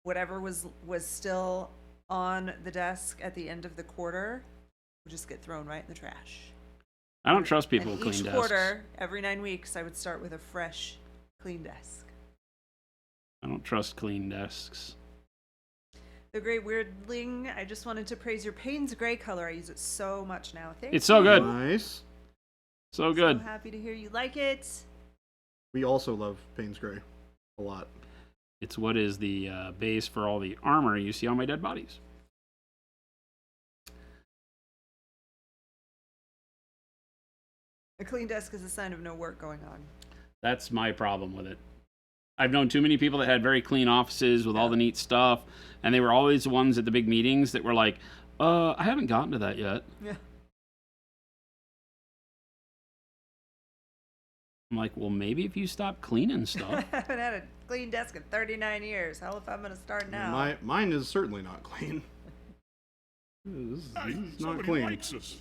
whatever was still on the desk at the end of the quarter would just get thrown right in the trash. I don't trust people And with clean each desks. quarter, every 9 weeks, I would start with a fresh, clean desk. I don't trust clean desks. The Great Weirdling, I just wanted to praise your Payne's gray color. I use it so much now. Thank It's so you. good. Nice. So good. So happy to hear you like it. We also love Payne's Gray a lot. It's what is the base for all the armor you see on my dead bodies. A clean desk is a sign of no work going on. That's my problem with it. I've known too many people that had very clean offices with all the neat stuff, and they were always the ones at the big meetings that were like, I haven't gotten to that yet. Yeah. I'm like, well, maybe if you stop cleaning stuff. I haven't had a clean desk in 39 years. Hell if I'm going to start now. Mine is certainly not clean. This is Hey, not somebody clean. likes us.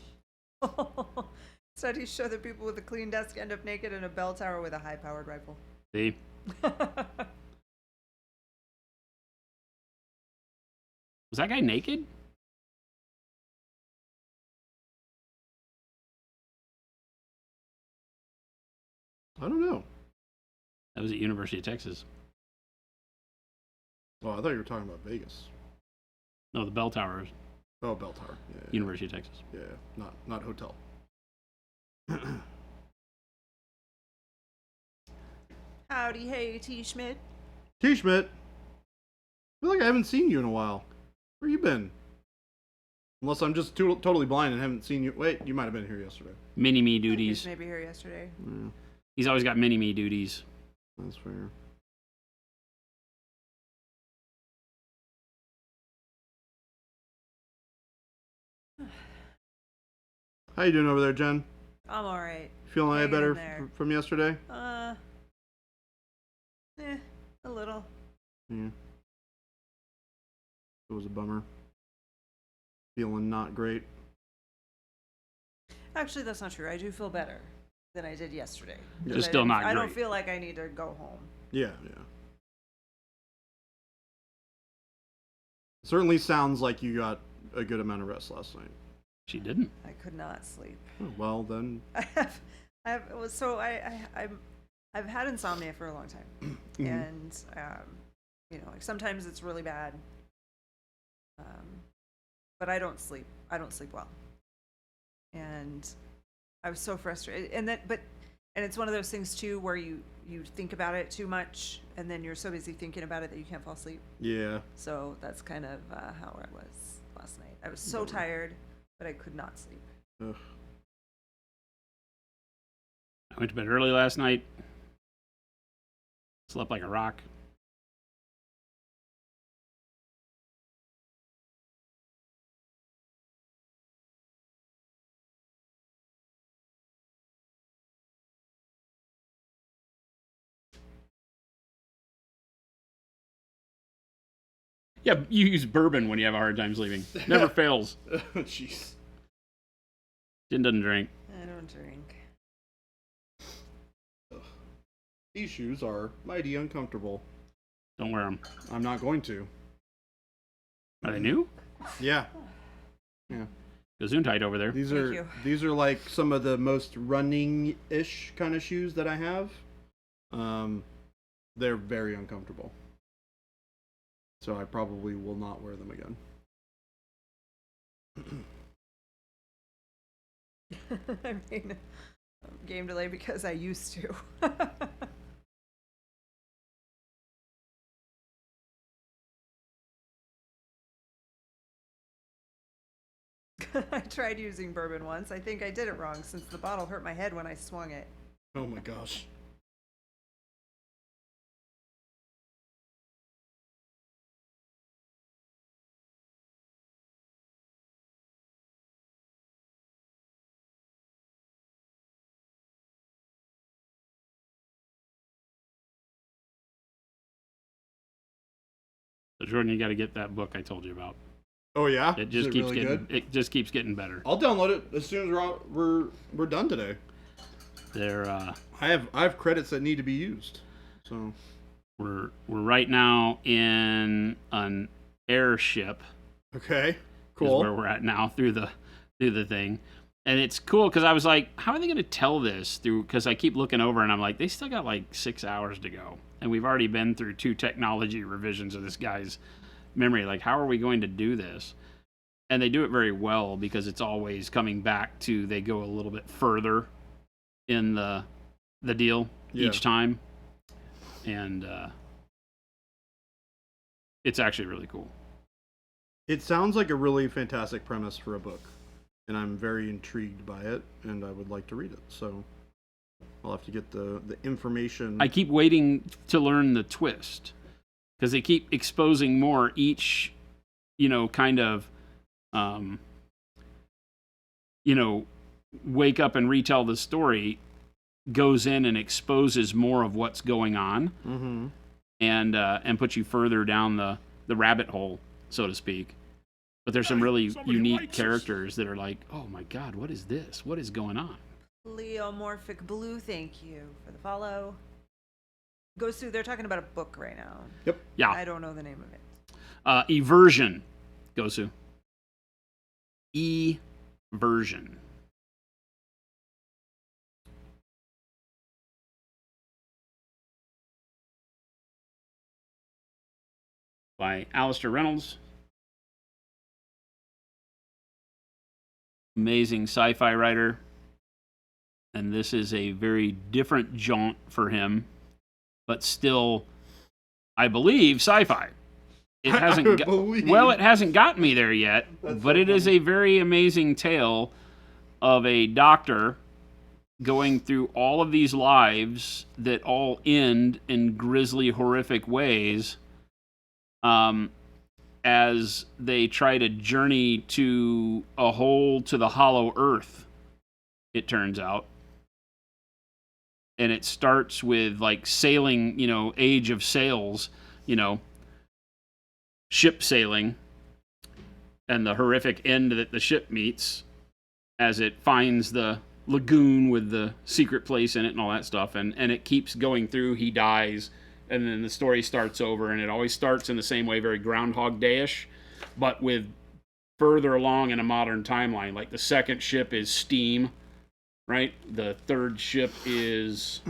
Studies show that people with a clean desk end up naked in a bell tower with a high-powered rifle. See? Was that guy naked? I don't know. That was at University of Texas. Oh, I thought you were talking about Vegas. No, the bell tower is Oh, Bell Tower. Yeah, yeah, University of Texas. yeah. Not hotel. Howdy, hey, T. Schmidt. T-Schmidt. I feel like I haven't seen you in a while. Where you been? Unless I'm just totally blind and haven't seen you. Wait, you might have been here yesterday. Mini-me He was duties. maybe here yesterday. Yeah, He's always got mini-me duties. that's fair. How you doing over there, Jen? I'm all right. Feeling any Hanging in better there. from yesterday? A little. Yeah. It was a bummer. Feeling not great. Actually, that's not true. I do feel better than I did yesterday. Just 'Cause I still didn't- not I don't great. feel like I need to go home. Yeah. Certainly sounds like you got a good amount of rest last night. She didn't. I could not sleep. Oh, well, then. I've had insomnia for a long time, and like sometimes it's really bad. But I don't sleep. I don't sleep well, and I was so frustrated. And it's one of those things too where you think about it too much, and then you're so busy thinking about it that you can't fall asleep. Yeah. So that's kind of how I was last night. I was so tired, but I could not sleep. Ugh. I went to bed early last night. Slept like a rock. Yeah, you use bourbon when you have a hard time sleeping. Never fails. Jeez. Jen doesn't drink. I don't drink. These shoes are mighty uncomfortable. Don't wear them. I'm not going to. Are they new? Yeah. Yeah. Gesundheit over there. These Thank are you. these are like some of the most running-ish kind of shoes that I have. They're very uncomfortable. So I probably will not wear them again. I mean, game delay because I used to. I tried using bourbon once. I think I did it wrong since the bottle hurt my head when I swung it. Oh my gosh. So Jordan, you got to get that book I told you about. Oh yeah. It Is just keeps really getting good? it just keeps getting better. I'll download it as soon as we're done today. They're I have credits that need to be used. So we're right now in an airship. okay, Is cool. where we're at now through the thing. And it's cool because I was like, how are they going to tell this through? Because I keep looking over and I'm like, they still got like 6 hours to go. And we've already been through 2 technology revisions of this guy's memory. Like, how are we going to do this? And they do it very well because it's always coming back to they go a little bit further in the deal each time. And it's actually really cool. It sounds like a really fantastic premise for a book, and I'm very intrigued by it, and I would like to read it. So I'll have to get the information. I keep waiting to learn the twist because they keep exposing more each, kind of, wake up and retell the story goes in and exposes more of what's going on Mm-hmm. and puts you further down the rabbit hole, so to speak. But there's some Hey, really somebody unique likes us. characters that are like, oh my God, what is this? What is going on? Pleomorphic Blue, thank you for the follow. Goes through, they're talking about a book right now. Yep. Yeah. I don't know the name of it. Eversion. Gosu. Eversion. By Alistair Reynolds. Amazing sci-fi writer. And this is a very different jaunt for him, but still I believe, sci-fi. It hasn't it hasn't gotten me there yet, but it is a very amazing tale of a doctor going through all of these lives that all end in grisly, horrific ways, as they try to journey to a hole to the hollow earth, it turns out. And it starts with, like, sailing, age of sails, ship sailing, and the horrific end that the ship meets as it finds the lagoon with the secret place in it and all that stuff, and it keeps going through. He dies, and then the story starts over, and it always starts in the same way, very Groundhog Day-ish, but with further along in a modern timeline. Like, the second ship is steam, right? The third ship is...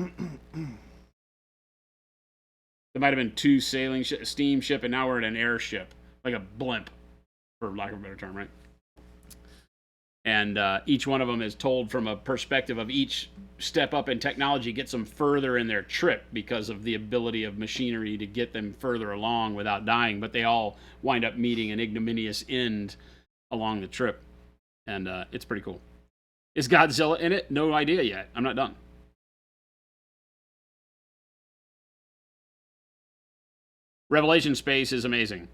There might have been two sailing steam ship, and now we're in an airship, like a blimp, for lack of a better term, right? And each one of them is told from a perspective of each step up in technology gets them further in their trip because of the ability of machinery to get them further along without dying. But they all wind up meeting an ignominious end along the trip. And it's pretty cool. Is Godzilla in it? No idea yet. I'm not done. Revelation Space is amazing,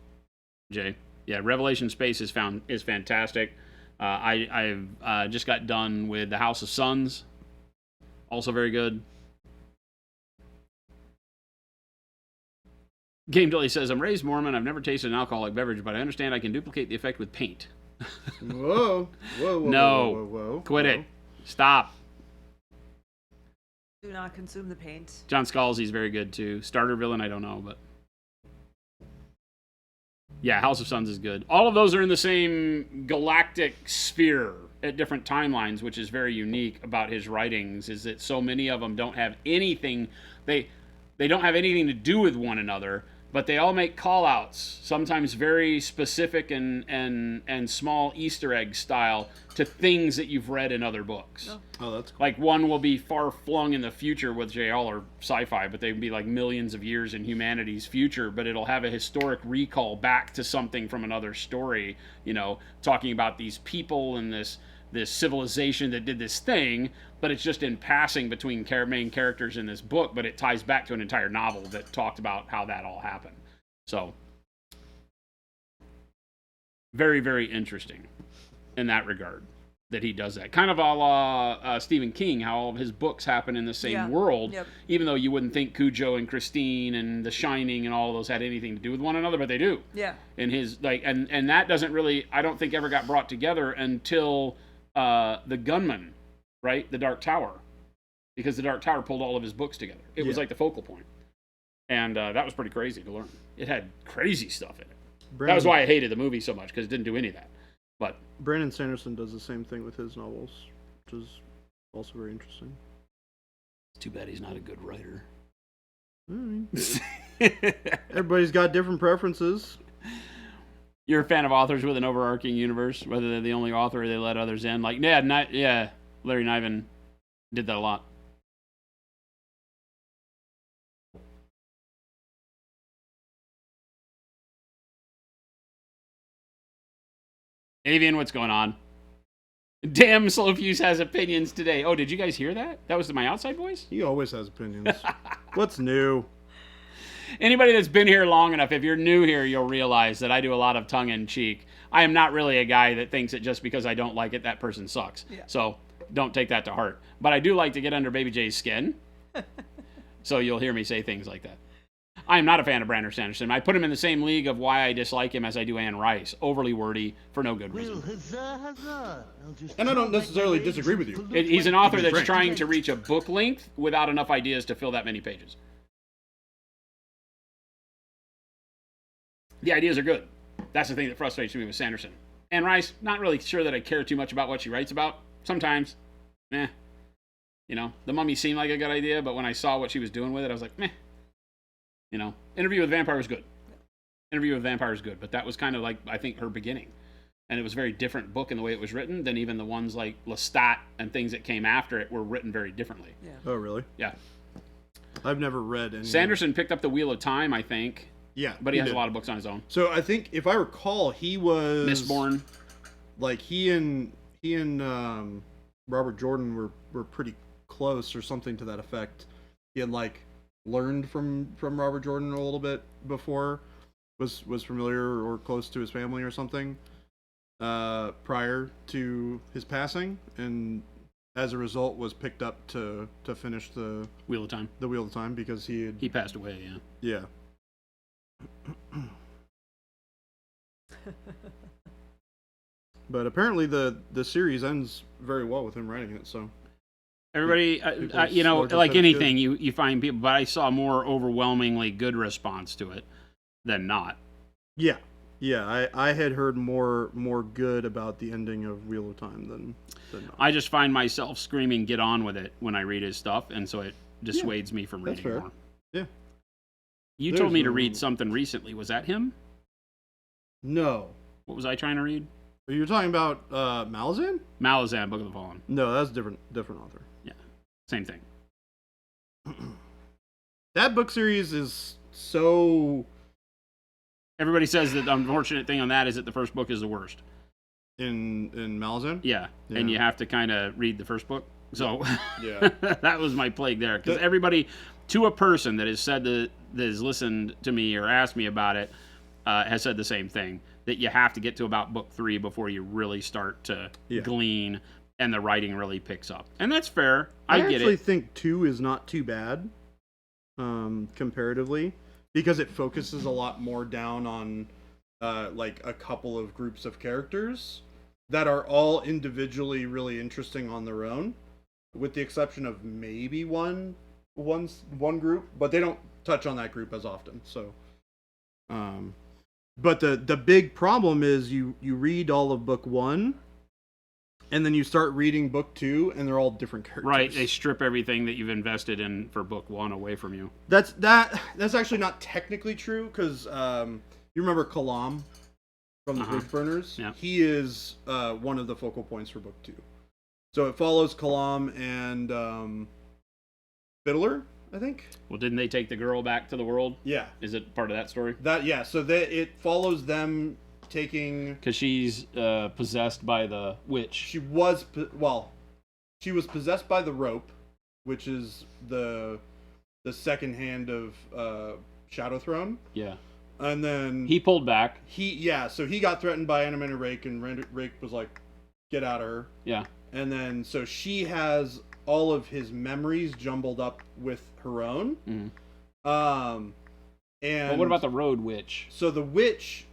Jay. Yeah, Revelation Space is fantastic. I've just got done with The House of Suns. Also very good. Game Dilly says, I'm raised Mormon. I've never tasted an alcoholic beverage, but I understand I can duplicate the effect with paint. Whoa. No. Whoa. Quit it. Stop. Do not consume the paint. John Scalzi's very good, too. Starter villain, I don't know, but... Yeah, House of Suns is good. All of those are in the same galactic sphere at different timelines, which is very unique about his writings, is that so many of them don't have anything, they don't have anything to do with one another, but they all make call-outs, sometimes very specific and small Easter egg style, to things that you've read in other books. Oh, that's cool. Like, one will be far-flung in the future, which they all are sci-fi, but they'd be like millions of years in humanity's future, but it'll have a historic recall back to something from another story, talking about these people and this civilization that did this thing, but it's just in passing between main characters in this book, but it ties back to an entire novel that talked about how that all happened. So, very, very interesting in that regard that he does that. Kind of a la Stephen King, how all of his books happen in the same world, even though you wouldn't think Cujo and Christine and The Shining and all of those had anything to do with one another, but they do. Yeah. And his, and that doesn't really, I don't think, ever got brought together until The Gunman, right? The Dark Tower. Because The Dark Tower pulled all of his books together. It was like the focal point. And that was pretty crazy to learn. It had crazy stuff in it. That was why I hated the movie so much, because it didn't do any of that. But Brandon Sanderson does the same thing with his novels, which is also very interesting. It's too bad he's not a good writer. Everybody's got different preferences. You're a fan of authors with an overarching universe, whether they're the only author or they let others in. Like, Larry Niven did that a lot. Avian, what's going on? Damn, Slowfuse has opinions today. Oh, did you guys hear that? That was my outside voice? He always has opinions. What's new? Anybody that's been here long enough, if you're new here, you'll realize that I do a lot of tongue-in-cheek. I am not really a guy that thinks that just because I don't like it, that person sucks. Yeah. So don't take that to heart. But I do like to get under Baby J's skin. So you'll hear me say things like that. I am not a fan of Brandon Sanderson. I put him in the same league of why I dislike him as I do Anne Rice. Overly wordy for no good reason. And I don't necessarily disagree with you. He's an author that's trying to reach a book length without enough ideas to fill that many pages. The ideas are good. That's the thing that frustrates me with Sanderson. Anne Rice, not really sure that I care too much about what she writes about. Sometimes, The Mummy seemed like a good idea, but when I saw what she was doing with it, I was like, meh. Interview with the Vampire was good. Interview with the Vampire is good, but that was kind of like, I think, her beginning. And it was a very different book in the way it was written than even the ones like Lestat and things that came after it were written very differently. Yeah. Oh, really? Yeah. I've never read any. Sanderson picked up the Wheel of Time, I think, Yeah, but he has did. a lot of books on his own. So I think, if I recall, he was Mistborn. Like he and Robert Jordan were pretty close, or something to that effect. He had like learned from Robert Jordan a little bit before, was familiar or close to his family or something prior to his passing, and as a result was picked up to finish the Wheel of Time. Wheel of Time, because he passed away, yeah. But apparently the series ends very well with him writing it, so Everybody, People's you know, largest like head's anything, you find people, but I saw more overwhelmingly good response to it than not. yeah. I had heard more good about the ending of Wheel of Time than not. I just find myself screaming, "Get on with it!" when I read his stuff, and so it dissuades me from that's reading fair. more. Yeah. You There's told me to no- read something recently. Was that him? No. What was I trying to read? You're talking about Malazan? Malazan, Book of the Fallen. No, that's different author. Same thing. That book series is so Everybody says that the unfortunate thing on that is that the first book is the worst. in Malazan. Yeah, Yeah. and you have to kind of read the first book. So Yeah. that was my plague there, because everybody, to a person that has said that has listened to me or asked me about it, has said the same thing, that you have to get to about book 3 before you really start to glean, and the writing really picks up, and that's fair. I get actually it. think 2 is not too bad, comparatively, because it focuses a lot more down on like a couple of groups of characters that are all individually really interesting on their own, with the exception of maybe one group, but they don't touch on that group as often. So, but the big problem is you read all of book 1, and then you start reading book 2, and they're all different characters. Right, they strip everything that you've invested in for book 1 away from you. That's actually not technically true, because you remember Kalam from the Bridge Burners? Yeah. He is one of the focal points for book 2. So it follows Kalam and Fiddler, I think. Well, didn't they take the girl back to the world? Yeah. Is it part of that story? So it follows them taking. Because she's possessed by the witch. She was possessed by the rope, which is the second hand of Shadow Throne. Yeah. And then He pulled back. So he got threatened by Animator Rake, and Rake was like, "Get out of her." Yeah. And then so she has all of his memories jumbled up with her own. Mhm. And But what about the road witch? So the witch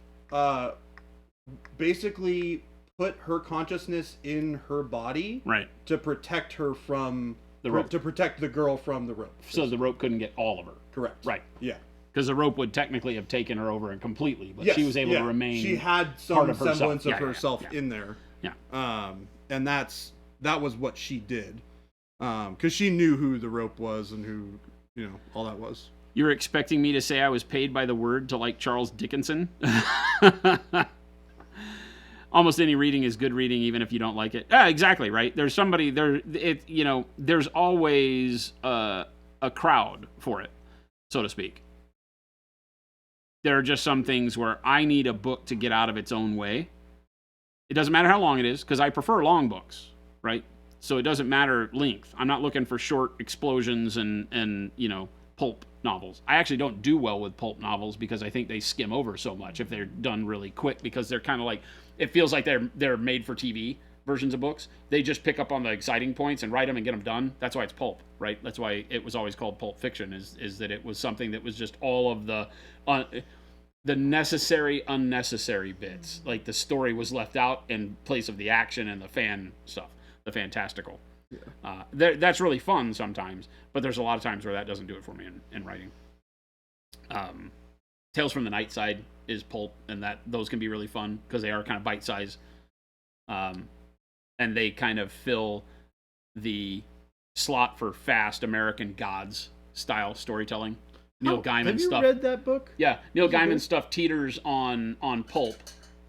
basically put her consciousness in her body, Right. to protect her from The rope. to protect the girl from the rope. So the rope couldn't get all of her. Correct. Right. Yeah. Because the rope would technically have taken her over and completely, but Yes, she was able yeah. to remain. She had part some of herself. semblance of Yeah, yeah, herself yeah. in there. Yeah. And that was what she did. Because she knew who the rope was and who, all that was. You're expecting me to say I was paid by the word to like Charles Dickinson? Almost any reading is good reading, even if you don't like it. Exactly, right? There's somebody there. There's always a crowd for it, so to speak. There are just some things where I need a book to get out of its own way. It doesn't matter how long it is, because I prefer long books, right? So it doesn't matter length. I'm not looking for short explosions and pulp novels. I actually don't do well with pulp novels because I think they skim over so much if they're done really quick, because they're kind of like, it feels like they're made for TV versions of books. They just pick up on the exciting points and write them and get them done. That's why it's pulp, right? That's why it was always called pulp fiction, is that it was something that was just all of the necessary, unnecessary bits. Like the story was left out in place of the action and the fan stuff, the fantastical. Yeah. That's really fun sometimes, but there's a lot of times where that doesn't do it for me in writing. Tales from the Night Side is pulp, and those can be really fun because they are kind of bite-sized, and they kind of fill the slot for fast American Gods style storytelling. Neil Gaiman Have you stuff. read that book? Yeah, Neil Is it Gaiman good? stuff teeters on pulp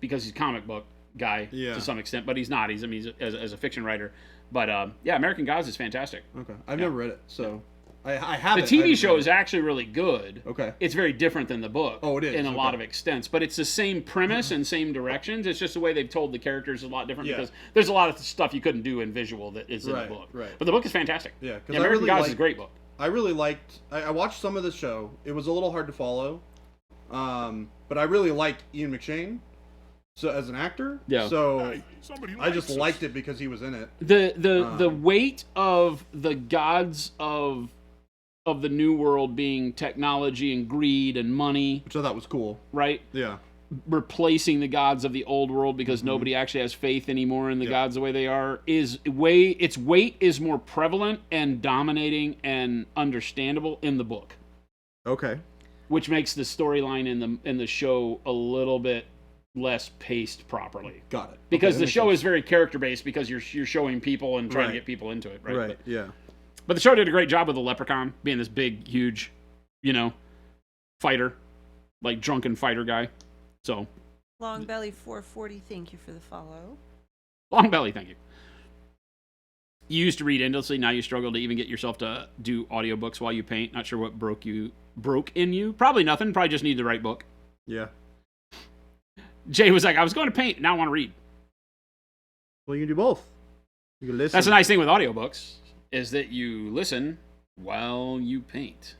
because he's a comic book guy to some extent, but he's not. He's as a fiction writer. But yeah, American Gods is fantastic. Okay, I've never read it, so I have The it. TV show is actually really good. Okay. It's very different than the book. Oh, it is, in a lot okay. of extents, but it's the same premise and same directions. It's just the way they've told the characters is a lot different Yeah. because there's a lot of stuff you couldn't do in visual that is in Right, the book. right. But the book is fantastic. Yeah, 'cause The I American really Gods is like- a great book. I really liked. I watched some of the show. It was a little hard to follow, but I really like Ian McShane, so as an actor. Yeah. So Hey, somebody I just likes us. liked it because he was in it. The weight of the gods of the new world being technology and greed and money, Which I thought was cool. right? Yeah. Replacing the gods of the old world because nobody actually has faith anymore in the Yeah. gods the way they are its weight is more prevalent and dominating and understandable in the book, Okay. which makes the storyline in the show a little bit less paced properly. Got it. Because Okay, the that show makes is very character based because you're showing people and trying to Right. get people into it, right? sense. Right. Yeah. But the show did a great job with the leprechaun being this big, huge, fighter, like drunken fighter guy. So, Long Belly 440, thank you for the follow. long belly, thank you. You used to read endlessly, now you struggle to even get yourself to do audiobooks while you paint. Not sure what broke in you. Probably nothing, probably just need the right book. Yeah. Jay was like, I was going to paint, now I want to read. Well, you can do both. You can listen. That's a nice thing with audiobooks, is that you listen while you paint.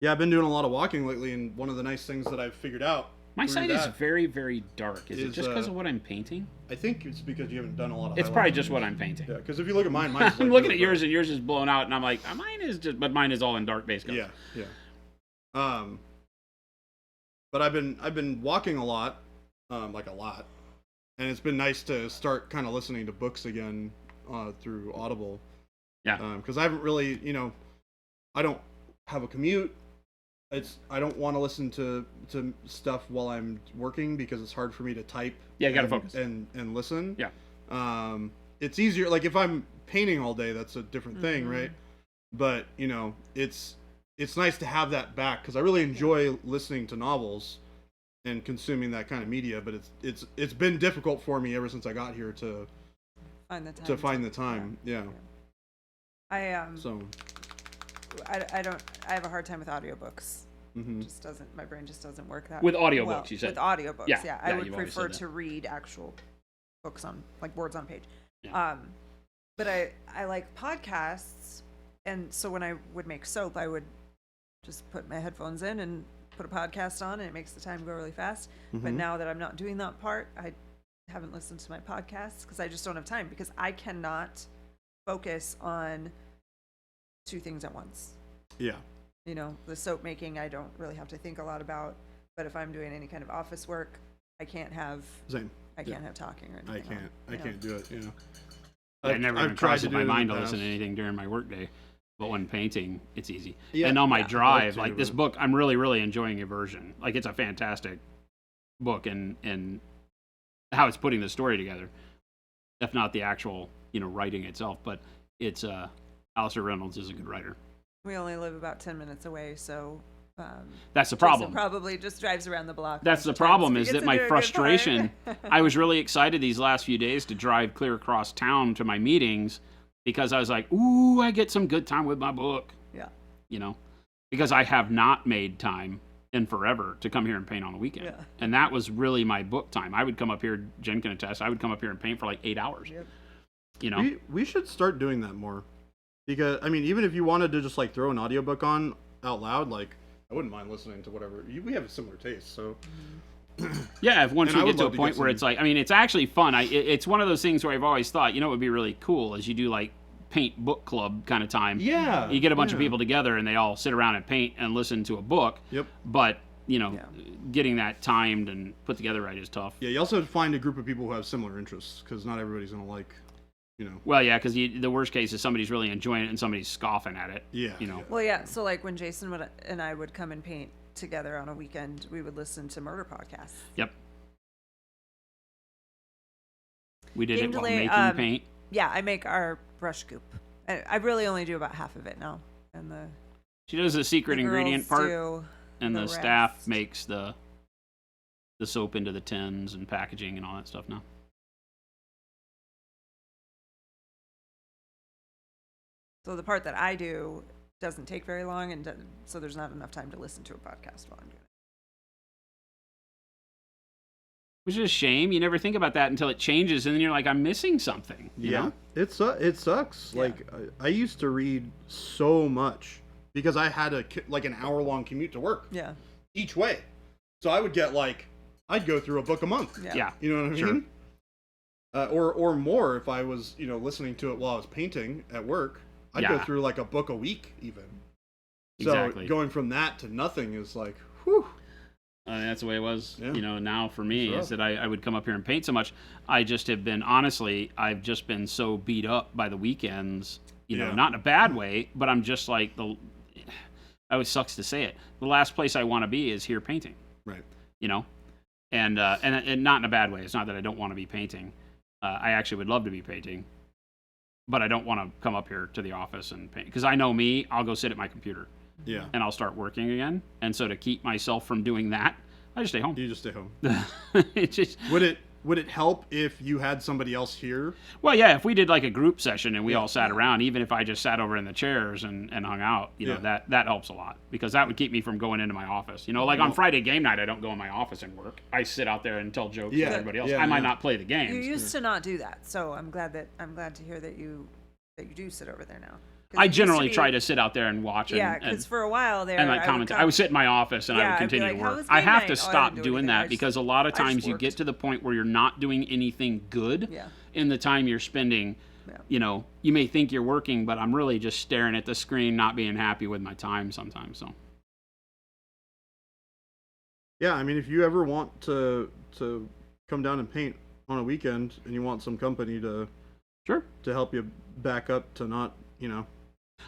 Yeah, I've been doing a lot of walking lately, and one of the nice things that I've figured out. My through site is that- very, very dark. Is it is, just because of what I'm painting? I think it's because you haven't done a lot of. It's highlights. probably just what I'm painting. Yeah, because if you look at mine, mine's like I'm looking really at yours, bright. and yours is blown out, and I'm like, but mine is all in dark base color. Yeah, yeah. But I've been walking a lot, like a lot, and it's been nice to start kind of listening to books again through Audible. Yeah. Because I haven't really, I don't have a commute. I don't want to listen to stuff while I'm working because it's hard for me to type. Yeah, you gotta and- focus. and listen. Yeah. It's easier. Like if I'm painting all day, that's a different thing, Mm-hmm. right? But it's nice to have that back because I really enjoy listening to novels and consuming that kind of media. But it's been difficult for me ever since I got here to Find the time. find the time. Yeah. So. I have a hard time with audiobooks. Mhm. Just doesn't, my brain just doesn't work that With audiobooks, well. you said? With audiobooks, Yeah, yeah. yeah, I would you've always prefer said that. to read actual books on, like, words on page. Yeah. But I like podcasts, and so when I would make soap, I would just put my headphones in and put a podcast on, and it makes the time go really fast. But Mhm. now that I'm not doing that part, I haven't listened to my podcasts because I just don't have time, because I cannot focus on two things at once. Yeah. The soap making I don't really have to think a lot about, but if I'm doing any kind of office work, I can't have Same. talking or anything. I can't. on, I can't do it. I never even tried crossed to it do my it in mind the to listen to past. anything during my workday. But when painting, it's easy. Yeah, and on my yeah, I'd drive, like to, like this but- book, I'm really, really enjoying your version. Like it's a fantastic book and how it's putting the story together. If not the actual, writing itself, but it's Alistair Reynolds is a good writer. We only live about 10 minutes away, so That's the Jason problem. probably just drives around the block. That's the tries problem to is get that to my do a good part. frustration. I was really excited these last few days to drive clear across town to my meetings because I was like, ooh, I get some good time with my book. Yeah. Because I have not made time in forever to come here and paint on the weekend. Yeah. And that was really my book time. I would come up here, Jen can attest, I would come up here and paint for like 8 hours. Yep. We should start doing that more. Because even if you wanted to just like throw an audiobook on out loud, like I wouldn't mind listening to whatever. We have a similar taste, so Yeah, if once And I we would get to a love to point get where some- it's like, it's actually fun. It's one of those things where I've always thought, it would be really cool as you do like paint book club kind of time. yeah. You get a bunch of yeah. people together and they all sit around and paint and listen to a book. Yep. But, Yeah. getting that timed and put together right is tough. Yeah, you also have to find a group of people who have similar interests because not everybody's gonna like, Well, yeah, because the worst case is somebody's really enjoying it and somebody's scoffing at it. Yeah. Yeah. Well, yeah. So like when Jason and I would come and paint together on a weekend, we would listen to murder podcasts. Yep. We did Game it while delay, making paint. Yeah, I make our brush goop. I really only do about half of it now, and the She does the secret the ingredient girls part, do and the the staff rest. makes the soap into the tins and packaging and all that stuff now. So the part that I do doesn't take very long, and so there's not enough time to listen to a podcast while I'm doing it. Which is a shame. You never think about that until it changes, and then you're like, I'm missing something. You know? it sucks. Yeah. Like I used to read so much because I had an hour-long commute to work Yeah. each way, so I would get I'd go through a book a month. Yeah. You know what I Sure. mean? Or more if I was listening to it while I was painting at work. I'd go Yeah. through a book a week even. Exactly. So going from that to nothing is whew. That's the way it was, Yeah. Now for me, It's is that I would come up here and paint so much. I just have been, honestly, I've just been so beat up by the weekends, Yeah. not in a bad way, but I'm just like, it always sucks to say it. The last place I want to be is here painting, Right. And not in a bad way. It's not that I don't want to be painting. I actually would love to be painting, but I don't want to come up here to the office and paint. Because I know me, I'll go sit at my computer. Yeah. And I'll start working again. And so to keep myself from doing that, I just stay home. You just stay home. It just, Would it help if you had somebody else here? well, yeah, if we did a group session and we Yeah. all sat around, even if I just sat over in the chairs and hung out, Yeah. that helps a lot, because that would keep me from going into my office. On Friday game night, I don't go in my office and work. I sit out there and tell jokes Yeah. with everybody else. Yeah, I might yeah. not play the games. You used to not do that, so I'm glad to hear that you do sit over there now. 'Cause I it used generally be- try to sit out there and watch Yeah, and because for a while there, and I would comment. come- I would sit in my office and I Yeah, would I'd be continue like, to "How work. was I game have night?" to Oh, I stop didn't do doing anything. I that just- because a lot of I just times you get worked. to the point where you're not doing anything good Yeah. in the time you're spending. Yeah. You may think you're working, but I'm really just staring at the screen, not being happy with my time sometimes. So Yeah, I mean, if you ever want to come down and paint on a weekend and you want some company to sure. help you back up to not,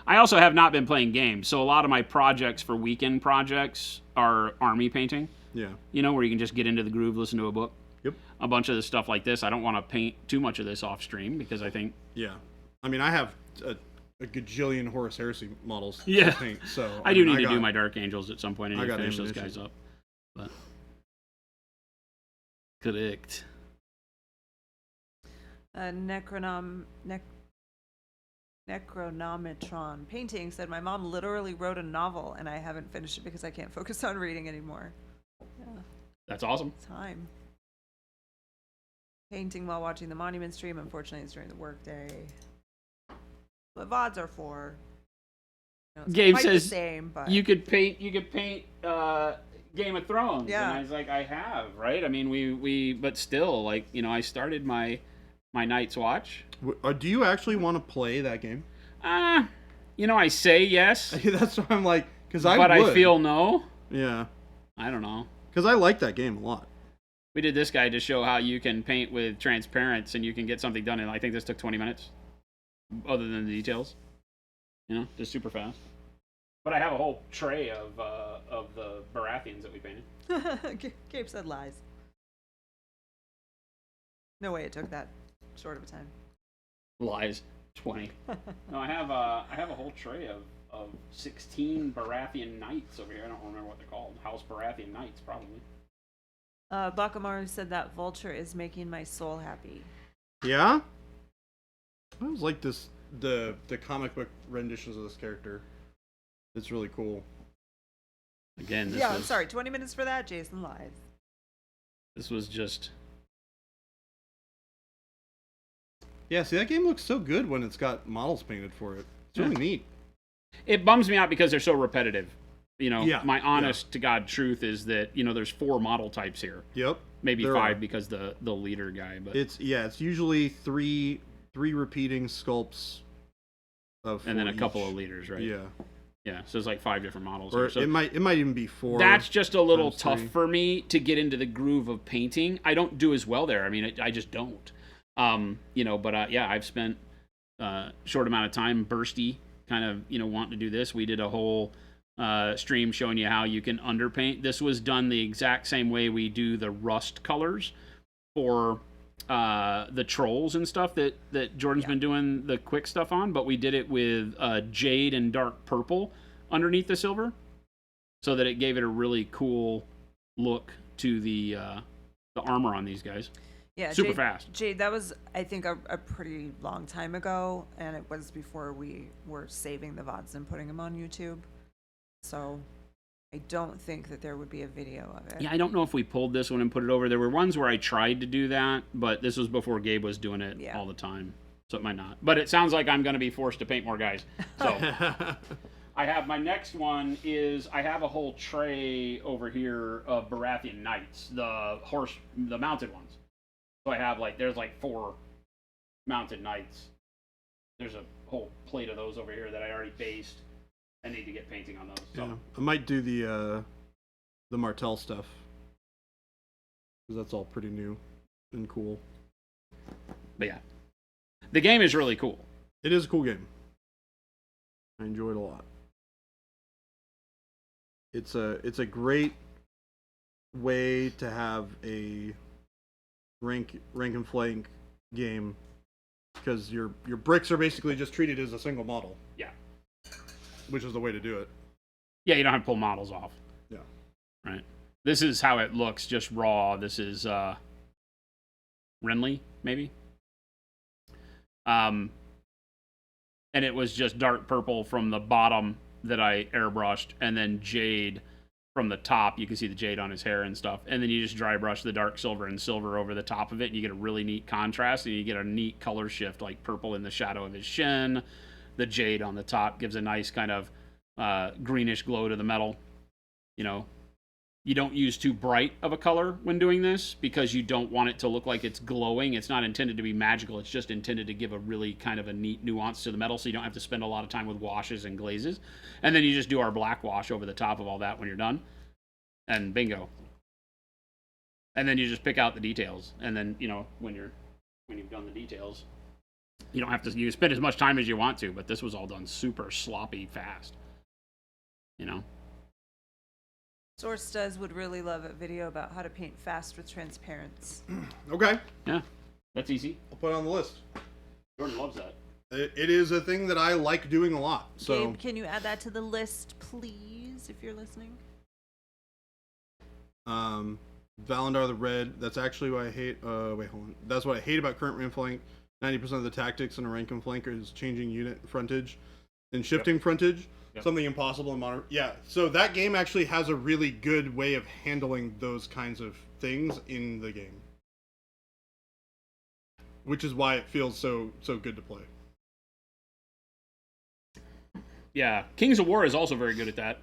I also have not been playing games, so a lot of my projects for weekend projects are army painting. yeah. Where you can just get into the groove, listen to a book. Yep. A bunch of the stuff like this, I don't want to paint too much of this off stream because I think Yeah. I mean, I have a gajillion Horus Heresy models Yeah. to paint, so I do mean, need to got- do my Dark Angels at some point and I got finish those ammunition. guys up. But correct. Necronometron painting said, my mom literally wrote a novel and I haven't finished it because I can't focus on reading anymore. Yeah, That's awesome. time. Painting while watching the monument stream. Unfortunately, it's during the workday. What VODs are for. It's Gabe quite the says same, but You could paint Game of Thrones. Yeah. And I was like, I have, right? I mean, we but still, I started my Night's Watch. Do you actually want to play that game? I say yes, That's what I'm like, because but I feel no. Yeah, I don't know. because I like that game a lot. We did this guy to show how you can paint with transparents and you can get something done in, I think this took 20 minutes, other than the details. Just super fast. But I have a whole tray of the Baratheons that we painted. Gabe said lies. No way it took that short of a time. Lies. 20. No, I have a whole tray of 16 Baratheon Knights over here. I don't remember what they're called. House Baratheon Knights, probably. Bakamaru said that Vulture is making my soul happy. Yeah, I was like the comic book renditions of this character. It's really cool. Again, this I'm was sorry. 20 minutes for that. Jason lies. this was just Yeah, see, that game looks so good when it's got models painted for it. It's really neat. it bums me out because they're so repetitive. Yeah, My honest to God truth is that there's 4 model types here, Yep. maybe There 5 are. because the leader guy, but It's usually three repeating sculpts of and then a four couple each. of leaders, right? Yeah. So it's like 5 different models. Or here. So it might even be 4. that's just a little times tough 3. for me to get into the groove of painting. I don't do as well there. I mean, I just don't. But I've spent short amount of time bursty kind of wanting to do this. We did a whole stream showing you how you can underpaint. This was done the exact same way we do the rust colors for the trolls and stuff that Jordan's been doing the quick stuff on, but we did it with jade and dark purple underneath the silver, so that it gave it a really cool look to the armor on these guys. Yeah, super Jade, fast. Jade, that was, I think, a pretty long time ago, and it was before we were saving the VODs and putting them on YouTube. So I don't think that there would be a video of it. Yeah, I don't know if we pulled this one and put it over. There were ones where I tried to do that, but this was before Gabe was doing it Yeah. all the time. So it might not. But it sounds like I'm going to be forced to paint more guys. So I have my next one is I have a whole tray over here of Baratheon Knights, the mounted ones. So I have there's 4 mounted Knights. There's a whole plate of those over here that I already based. I need to get painting on those. So. Yeah, I might do the Martell stuff because that's all pretty new and cool. But yeah, the game is really cool. It is a cool game. I enjoy it a lot. It's a great way to have a rank and flank game because your bricks are basically just treated as a single model. Yeah. Which is the way to do it. Yeah, you don't have to pull models off. Yeah. Right. This is how it looks, just raw. This is Renly, maybe. And it was just dark purple from the bottom that I airbrushed, and then jade from the top. You can see the jade on his hair and stuff. And then you just dry brush the dark silver and silver over the top of it, and you get a really neat contrast, and you get a neat color shift, like purple in the shadow of his shin. The jade on the top gives a nice kind of greenish glow to the metal. You know, you don't use too bright of a color when doing this because you don't want it to look like it's glowing. It's not intended to be magical. It's just intended to give a really kind of a neat nuance to the metal, so you don't have to spend a lot of time with washes and glazes. And then you just do our black wash over the top of all that when you're done, and bingo. And then you just pick out the details, and then when you've done the details, you don't have to. You can spend as much time as you want to, but this was all done super sloppy fast. Source does would really love a video about how to paint fast with transparents. Okay. Yeah, that's easy. I'll put it on the list. Jordan loves that. It is a thing that I like doing a lot. So Gabe, can you add that to the list, please, if you're listening? Valandar the Red, that's actually what I hate. Wait, hold on. That's what I hate about current rank flank. 90% of the tactics in a rank and flank is changing unit frontage and shifting frontage. Yep. Something impossible in modern. Yeah, so that game actually has a really good way of handling those kinds of things in the game, which is why it feels so good to play. Yeah, Kings of War is also very good at that.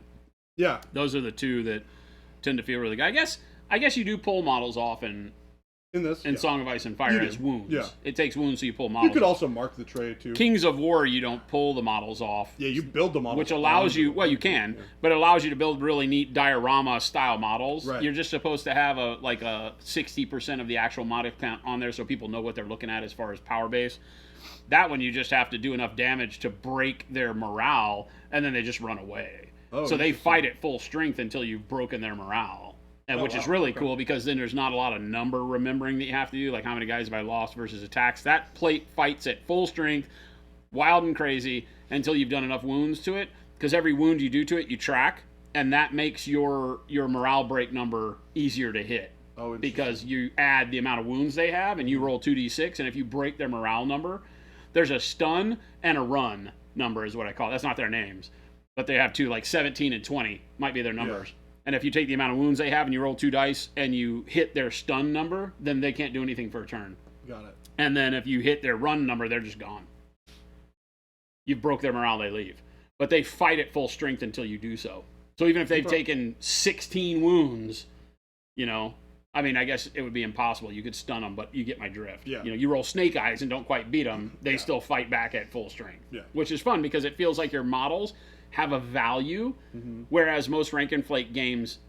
Yeah, Those are the two that tend to feel really good. I guess you do pull models off in in Song of Ice and Fire You do. as wounds. Yeah. It takes wounds, so you pull models. you could off. also mark the tray too. Kings of War, you don't pull the models off. Yeah, you build the model, Which allows you, well, you can, but it allows you to build really neat diorama style models. Right. You're just supposed to have a 60% of the actual model count on there so people know what they're looking at as far as power base. That one, you just have to do enough damage to break their morale, and then they just run away. Oh, so they interesting. fight at full strength until you've broken their morale. And which is wow. really Okay. cool because then there's not a lot of number remembering that you have to do, like how many guys have I lost versus attacks. That plate fights at full strength, wild and crazy, until you've done enough wounds to it. Because every wound you do to it, you track, and that makes your morale break number easier to hit. Oh, interesting. Because you add the amount of wounds they have, and you roll 2d6, and if you break their morale number, there's a stun and a run number is what I call it. That's not their names. But they have two, like 17 and 20 might be their numbers. Yeah. And if you take the amount of wounds they have and you roll 2 dice and you hit their stun number, then they can't do anything for a turn. Got it. And then if you hit their run number, they're just gone. You've broke their morale, they leave. But they fight at full strength until you do so. So even if they've taken 16 wounds, I mean, I guess it would be impossible. You could stun them, but you get my drift. Yeah. You roll snake eyes and don't quite beat them, they still fight back at full strength. Yeah. Which is fun because it feels like your models have a value, whereas most rank and flake games,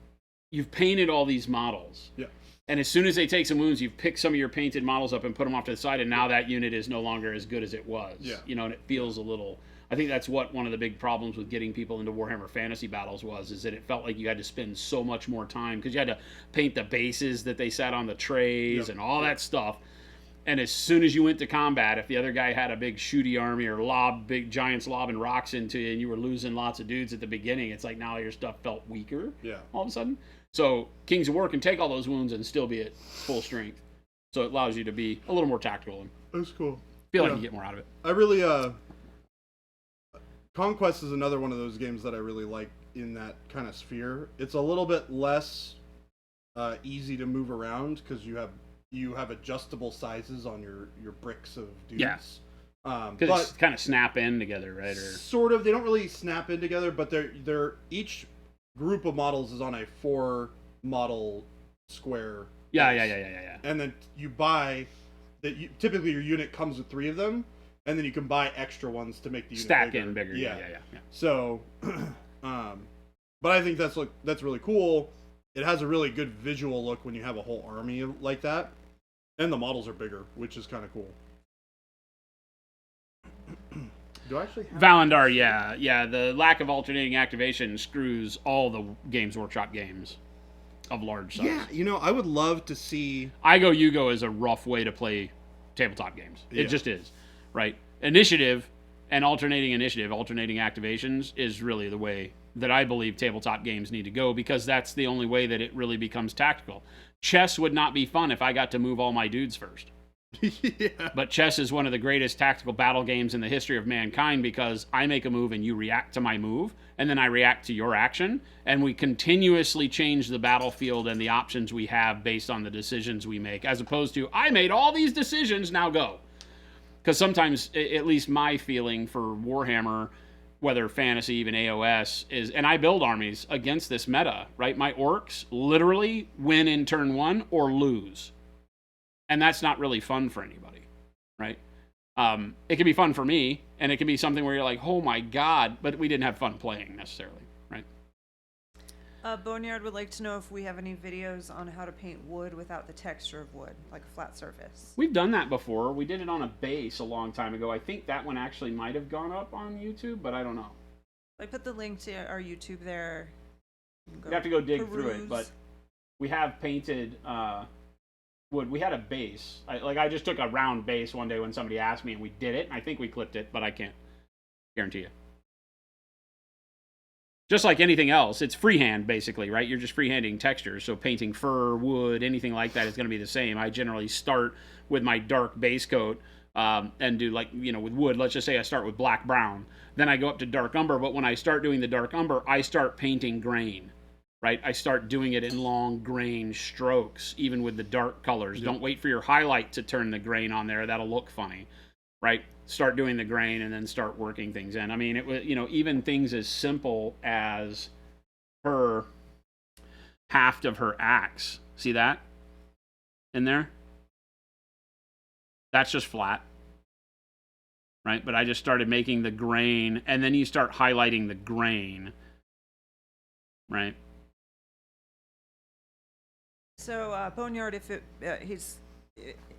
you've painted all these models. Yeah. And as soon as they take some wounds, you've picked some of your painted models up and put them off to the side, and now that unit is no longer as good as it was. Yeah. And it feels a little... I think that's what one of the big problems with getting people into Warhammer Fantasy Battles was, is that it felt like you had to spend so much more time, because you had to paint the bases that they sat on the trays and all that stuff. And as soon as you went to combat, if the other guy had a big shooty army or big giants lobbing rocks into you and you were losing lots of dudes at the beginning, it's like now your stuff felt weaker Yeah. all of a sudden. So Kings of War can take all those wounds and still be at full strength. So it allows you to be a little more tactical and That's cool. feel like Yeah. you get more out of it. I really Conquest is another one of those games that I really like in that kind of sphere. It's a little bit less easy to move around because you have adjustable sizes on your bricks of dudes. Yes. But Because kind of snap in together, right? Or sort of, they don't really snap in together, but they're each group of models is on a 4 model square. yeah. And then you buy that. Typically, your unit comes with 3 of them, and then you can buy extra ones to make the unit Stack bigger. in bigger. Yeah. So, but I think that's really cool. It has a really good visual look when you have a whole army like that, and the models are bigger, which is kind of cool. Do I actually have Valandar, yeah. The lack of alternating activation screws all the Games Workshop games of large size. Yeah, I would love to see. You go is a rough way to play tabletop games. It Yeah. just is, right? Initiative and alternating activations is really the way that I believe tabletop games need to go, because that's the only way that it really becomes tactical. Chess would not be fun if I got to move all my dudes first. Yeah. But chess is one of the greatest tactical battle games in the history of mankind, because I make a move and you react to my move, and then I react to your action, and we continuously change the battlefield and the options we have based on the decisions we make, as opposed to, I made all these decisions, now go. Because sometimes, at least my feeling for Warhammer, whether fantasy, even AOS, is, and I build armies against this meta, right? My orcs literally win in turn 1 or lose. And that's not really fun for anybody, right? It can be fun for me, and it can be something where you're like, oh my god, but we didn't have fun playing necessarily, right? Boneyard would like to know if we have any videos on how to paint wood without the texture of wood, like a flat surface. We've done that before. We did it on a base a long time ago. I think that one actually might have gone up on YouTube, but I don't know. I put the link to our YouTube there. You have to go dig through it, peruse. but we have painted wood. We had a base. I just took a round base one day when somebody asked me, and we did it. I think we clipped it, but I can't guarantee you. Just like anything else, it's freehand, basically, right? You're just freehanding textures. So painting fur, wood, anything like that is going to be the same. I generally start with my dark base coat and do, like, with wood, let's just say I start with black brown. Then I go up to dark umber, but when I start doing the dark umber, I start painting grain, right? I start doing it in long grain strokes, even with the dark colors. Yep. Don't wait for your highlight to turn the grain on there. That'll look funny, right? Start doing the grain and then start working things in. I mean, it was, even things as simple as her haft of her axe. See that in there? That's just flat, right? But I just started making the grain, and then you start highlighting the grain, right? So Boneyard,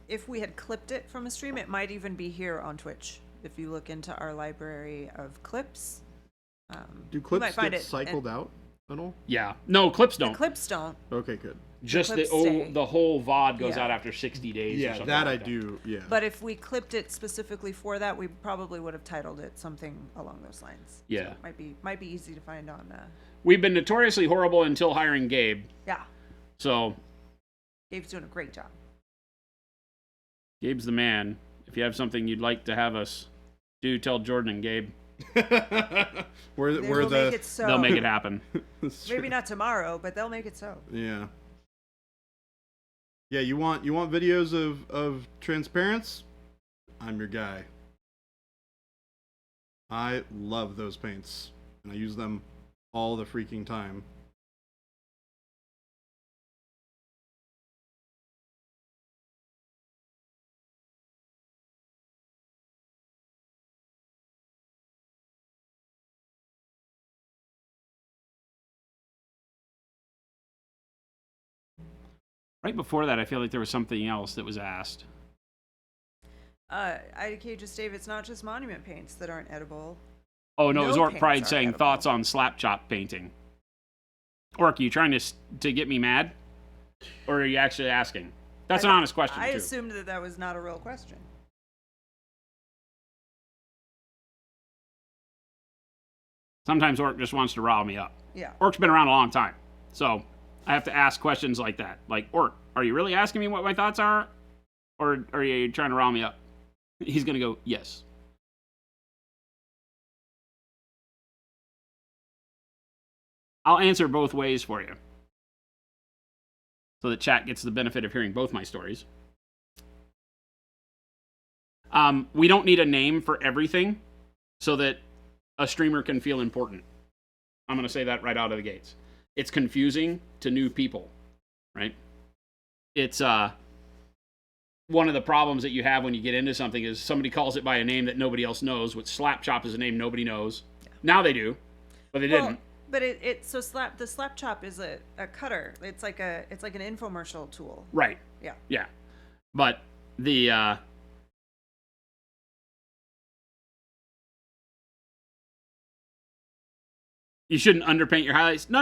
if we had clipped it from a stream, it might even be here on Twitch. If you look into our library of clips, Do you clips might find get it, cycled out at all? Yeah. No, clips the don't. clips don't. Okay, good. Just clips stay. the whole VOD goes Yeah. out after 60 days. or Yeah, something that I like do. Yeah. But if we clipped it specifically for that, we probably would have titled it something along those lines. Yeah. So it might be easy to find on. We've been notoriously horrible until hiring Gabe. Yeah, So Gabe's doing a great job. Gabe's the man. If you have something you'd like to have us do, tell Jordan and Gabe. we're They we're will the make it so. They'll make it happen. Maybe not tomorrow, but they'll make it so. Yeah. Yeah, you want videos of transparents? I'm your guy. I love those paints, and I use them all the freaking time. Right before that, I feel like there was something else that was asked. IDK just Dave, it's not just monument paints that aren't edible. Oh, no, it was No Orc paints Pride are saying edible. thoughts on slap chop painting. Orc, are you trying to get me mad? Or are you actually asking? That's an honest question, I too. assumed that was not a real question. Sometimes Orc just wants to rile me up. Yeah. Orc's been around a long time, so I have to ask questions like that. Like, Orc, are you really asking me what my thoughts are? Or are you trying to rile me up? He's going to go, yes. I'll answer both ways for you, so the chat gets the benefit of hearing both my stories. We don't need a name for everything so that a streamer can feel important. I'm going to say that right out of the gates. It's confusing to new people, right? It's one of the problems that you have when you get into something is somebody calls it by a name that nobody else knows, which Slap Chop is a name nobody knows. Now they do, but they didn't. But the slap chop is a cutter. It's like an infomercial tool. Right. Yeah. Yeah. But the you shouldn't underpaint your highlights. No.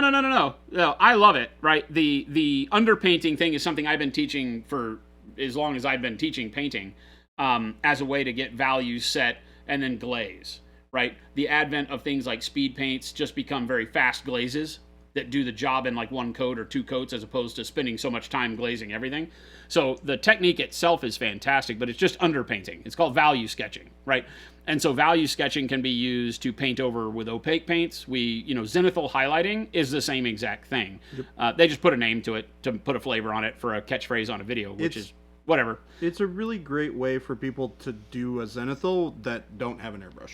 I love it, right? The underpainting thing is something I've been teaching for as long as I've been teaching painting, as a way to get values set and then glaze. Right? The advent of things like speed paints just become very fast glazes that do the job in like one coat or two coats as opposed to spending so much time glazing everything. So the technique itself is fantastic, but it's just underpainting. It's called value sketching, right? And so value sketching can be used to paint over with opaque paints. Zenithal highlighting is the same exact thing. Yep. They just put a name to it to put a flavor on it for a catchphrase on a video, which is whatever. It's a really great way for people to do a zenithal that don't have an airbrush.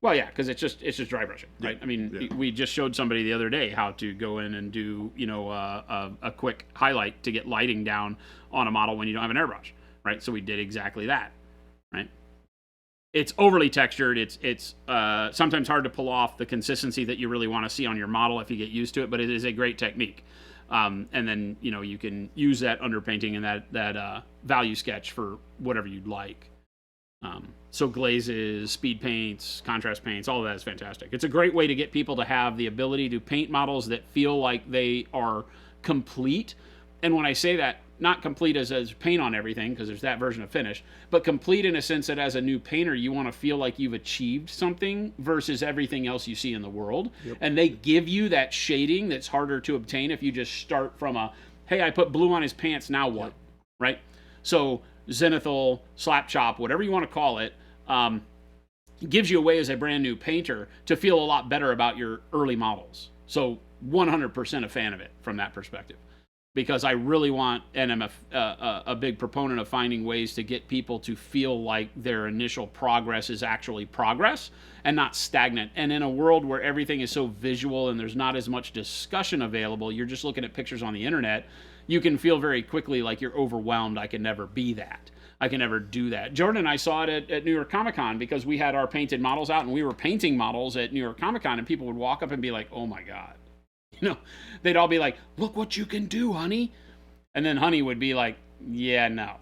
Well, yeah, because it's just dry brushing, right? I mean, we just showed somebody the other day how to go in and do, a quick highlight to get lighting down on a model when you don't have an airbrush, right? So we did exactly that, right? It's overly textured. It's sometimes hard to pull off the consistency that you really want to see on your model if you get used to it, but it is a great technique. And then, you can use that underpainting and that value sketch for whatever you'd like. So glazes, speed paints, contrast paints, all of that is fantastic. It's a great way to get people to have the ability to paint models that feel like they are complete. And when I say that, not complete as paint on everything, because there's that version of finish, but complete in a sense that as a new painter, you want to feel like you've achieved something versus everything else you see in the world. Yep. And they give you that shading that's harder to obtain if you just start from hey, I put blue on his pants, now what? Yep. Right? So zenithal, slap chop, whatever you want to call it, gives you a way as a brand new painter to feel a lot better about your early models. So 100% a fan of it from that perspective, because I really want, and I'm a big proponent of finding ways to get people to feel like their initial progress is actually progress and not stagnant. And in a world where everything is so visual and there's not as much discussion available, you're just looking at pictures on the internet, you can feel very quickly like you're overwhelmed. I can never be that. I can never do that. Jordan and I saw it at New York Comic Con because we had our painted models out and we were painting models at New York Comic Con, and people would walk up and be like, oh my God. They'd all be like, look what you can do, honey. And then honey would be like, yeah, no.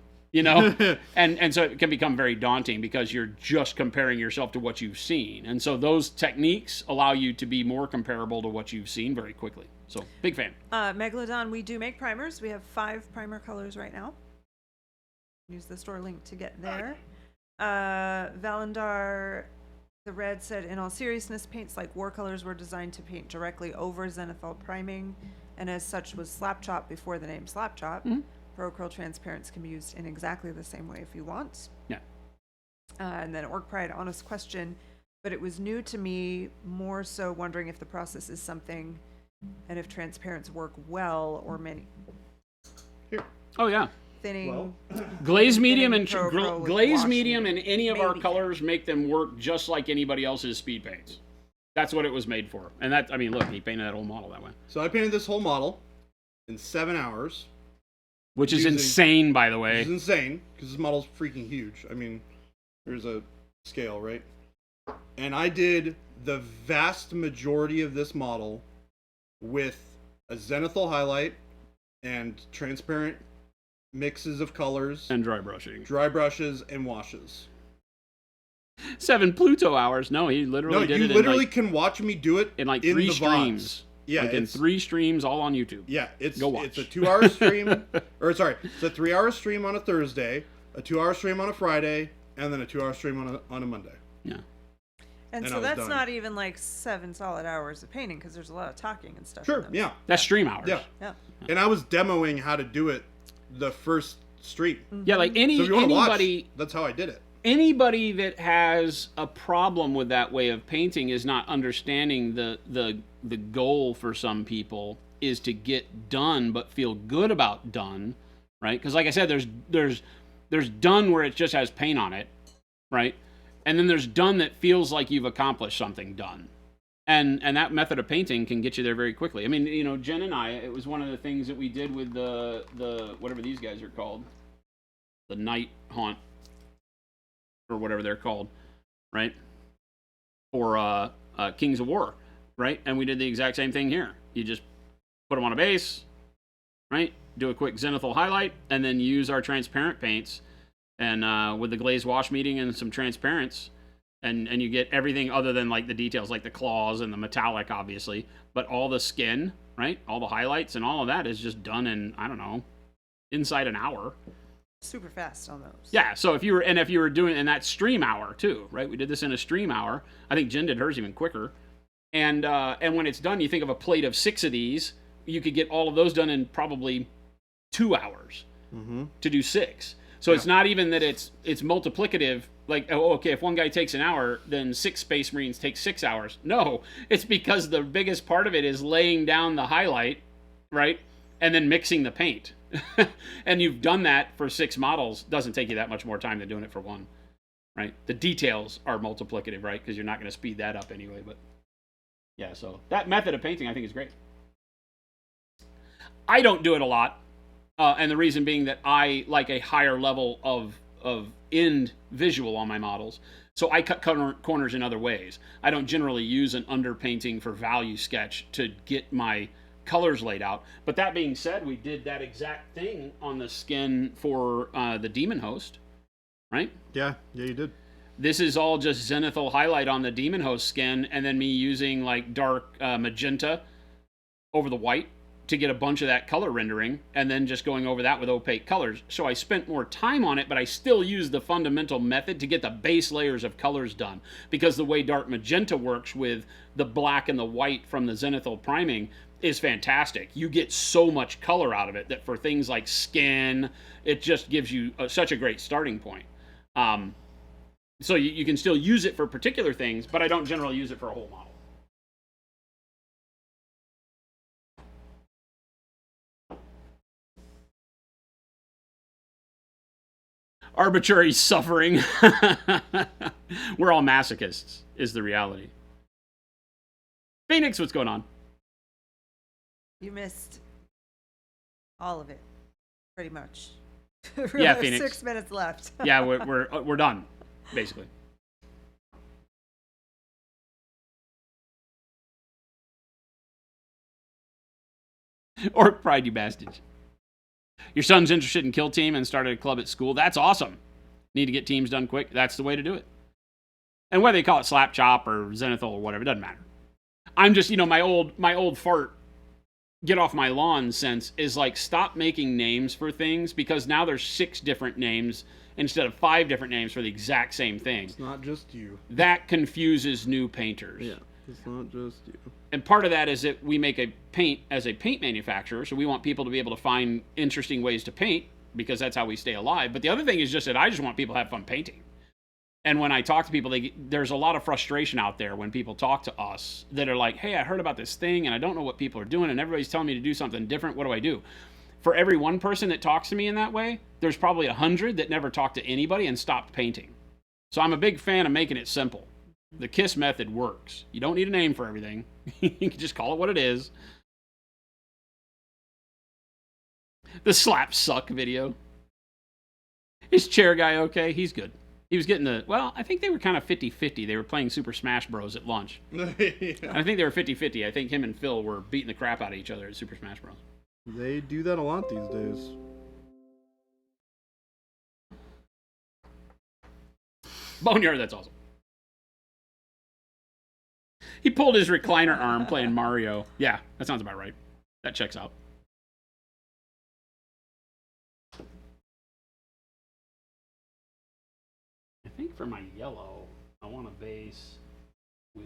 And so it can become very daunting because you're just comparing yourself to what you've seen. And so those techniques allow you to be more comparable to what you've seen very quickly. So big fan. Megalodon, we do make primers. We have 5 primer colors right now. Use the store link to get there. Valandar, the red, said, in all seriousness, paints like Warcolors were designed to paint directly over zenithal priming, and as such was slap chop before the name slap chop. Mm-hmm. Pro Acryl transparents can be used in exactly the same way if you want. Yeah. And then Orc Pride, honest question, but it was new to me, more so wondering if the process is something, and if transparents work well or many. Here. Oh yeah. Thinning. Glaze medium and glaze medium and any of our colors make them work just like anybody else's speed paints. That's what it was made for. And that, I mean, look, he painted that whole model that way. So I painted this whole model in 7 hours. Which is insane, by the way. It's insane, because this model's freaking huge. I mean, there's a scale, right? And I did the vast majority of this model with a zenithal highlight and transparent mixes of colors. And dry brushing. Dry brushes and washes. 7 Pluto hours. No, he literally did it. No, you literally can watch me do it in like 3 streams. Yeah, like in 3 streams all on YouTube. Yeah, Go watch. It's a 2-hour stream, it's a 3-hour stream on a Thursday, a 2-hour stream on a Friday, and then a 2-hour stream on a Monday. Yeah. And so that's not even like 7 solid hours of painting, because there's a lot of talking and stuff. Sure, yeah. That's stream hours. Yeah. And I was demoing how to do it the first stream. Yeah, like So if you want to anybody watch, that's how I did it. anybody that has a problem with that way of painting is not understanding the goal for some people is to get done but feel good about done, right? Because like I said, there's done where it just has paint on it, right? And then there's done that feels like you've accomplished something done. And that method of painting can get you there very quickly. I mean, you know, Jen and I, it was one of the things that we did with the whatever these guys are called, the Night Haunt, or whatever they're called, right? For Kings of War, right? And we did the exact same thing here. You just put them on a base, right? Do a quick zenithal highlight, and then use our transparent paints, and with the glaze wash meeting and some transparents, and you get everything other than like the details, like the claws and the metallic, obviously, but all the skin, right? All the highlights and all of that is just done in, I don't know, inside an hour. Super fast on those. Yeah, so if you were doing in that stream hour too, right? We did this in a stream hour. I think Jen did hers even quicker. And when it's done, you think of a plate of 6 of these, you could get all of those done in probably 2 hours to do 6. So it's not even that it's multiplicative. Like, oh, okay, if one guy takes an hour, then 6 Space Marines take 6 hours. No, it's because the biggest part of it is laying down the highlight, right? And then mixing the paint. And you've done that for 6 models. Doesn't take you that much more time than doing it for 1, right? The details are multiplicative, right? Because you're not going to speed that up anyway. But yeah, so that method of painting I think is great. I don't do it a lot, and the reason being that I like a higher level of end visual on my models. So I cut corners in other ways. I don't generally use an underpainting for value sketch to get my colors laid out. But that being said, we did that exact thing on the skin for the Demon Host, right? Yeah, you did. This is all just zenithal highlight on the Demon Host skin, and then me using like dark magenta over the white to get a bunch of that color rendering, and then just going over that with opaque colors. So I spent more time on it, but I still used the fundamental method to get the base layers of colors done. Because the way dark magenta works with the black and the white from the zenithal priming is fantastic. You get so much color out of it that for things like skin, it just gives you such a great starting point. So you can still use it for particular things, but I don't generally use it for a whole model. Arbitrary suffering. We're all masochists, is the reality. Phoenix, what's going on? You missed all of it, pretty much. Yeah, Phoenix. 6 minutes left. Yeah, we're done, basically. Or pride, you bastards. Your son's interested in Kill Team and started a club at school. That's awesome. Need to get teams done quick. That's the way to do it. And whether you call it Slap Chop or Zenithal or whatever, it doesn't matter. I'm just, my old fart get off my lawn sense is like, stop making names for things, because now there's 6 different names instead of 5 different names for the exact same thing. It's not just you. That confuses new painters. Yeah, it's not just you. And part of that is that we make a paint as a paint manufacturer, so we want people to be able to find interesting ways to paint, because that's how we stay alive. But the other thing is just that I just want people to have fun painting. And when I talk to people, there's a lot of frustration out there when people talk to us that are like, hey, I heard about this thing, and I don't know what people are doing, and everybody's telling me to do something different. What do I do? For every one person that talks to me in that way, there's probably 100 that never talked to anybody and stopped painting. So I'm a big fan of making it simple. The KISS method works. You don't need a name for everything. You can just call it what it is. The slap suck video. Is chair guy okay? He's good. He was getting I think they were kind of 50-50. They were playing Super Smash Bros. At lunch. Yeah. I think they were 50-50. I think him and Phil were beating the crap out of each other at Super Smash Bros. They do that a lot these days. Boneyard, that's awesome. He pulled his recliner arm playing Mario. Yeah, that sounds about right. That checks out. I think for my yellow, I want a base with...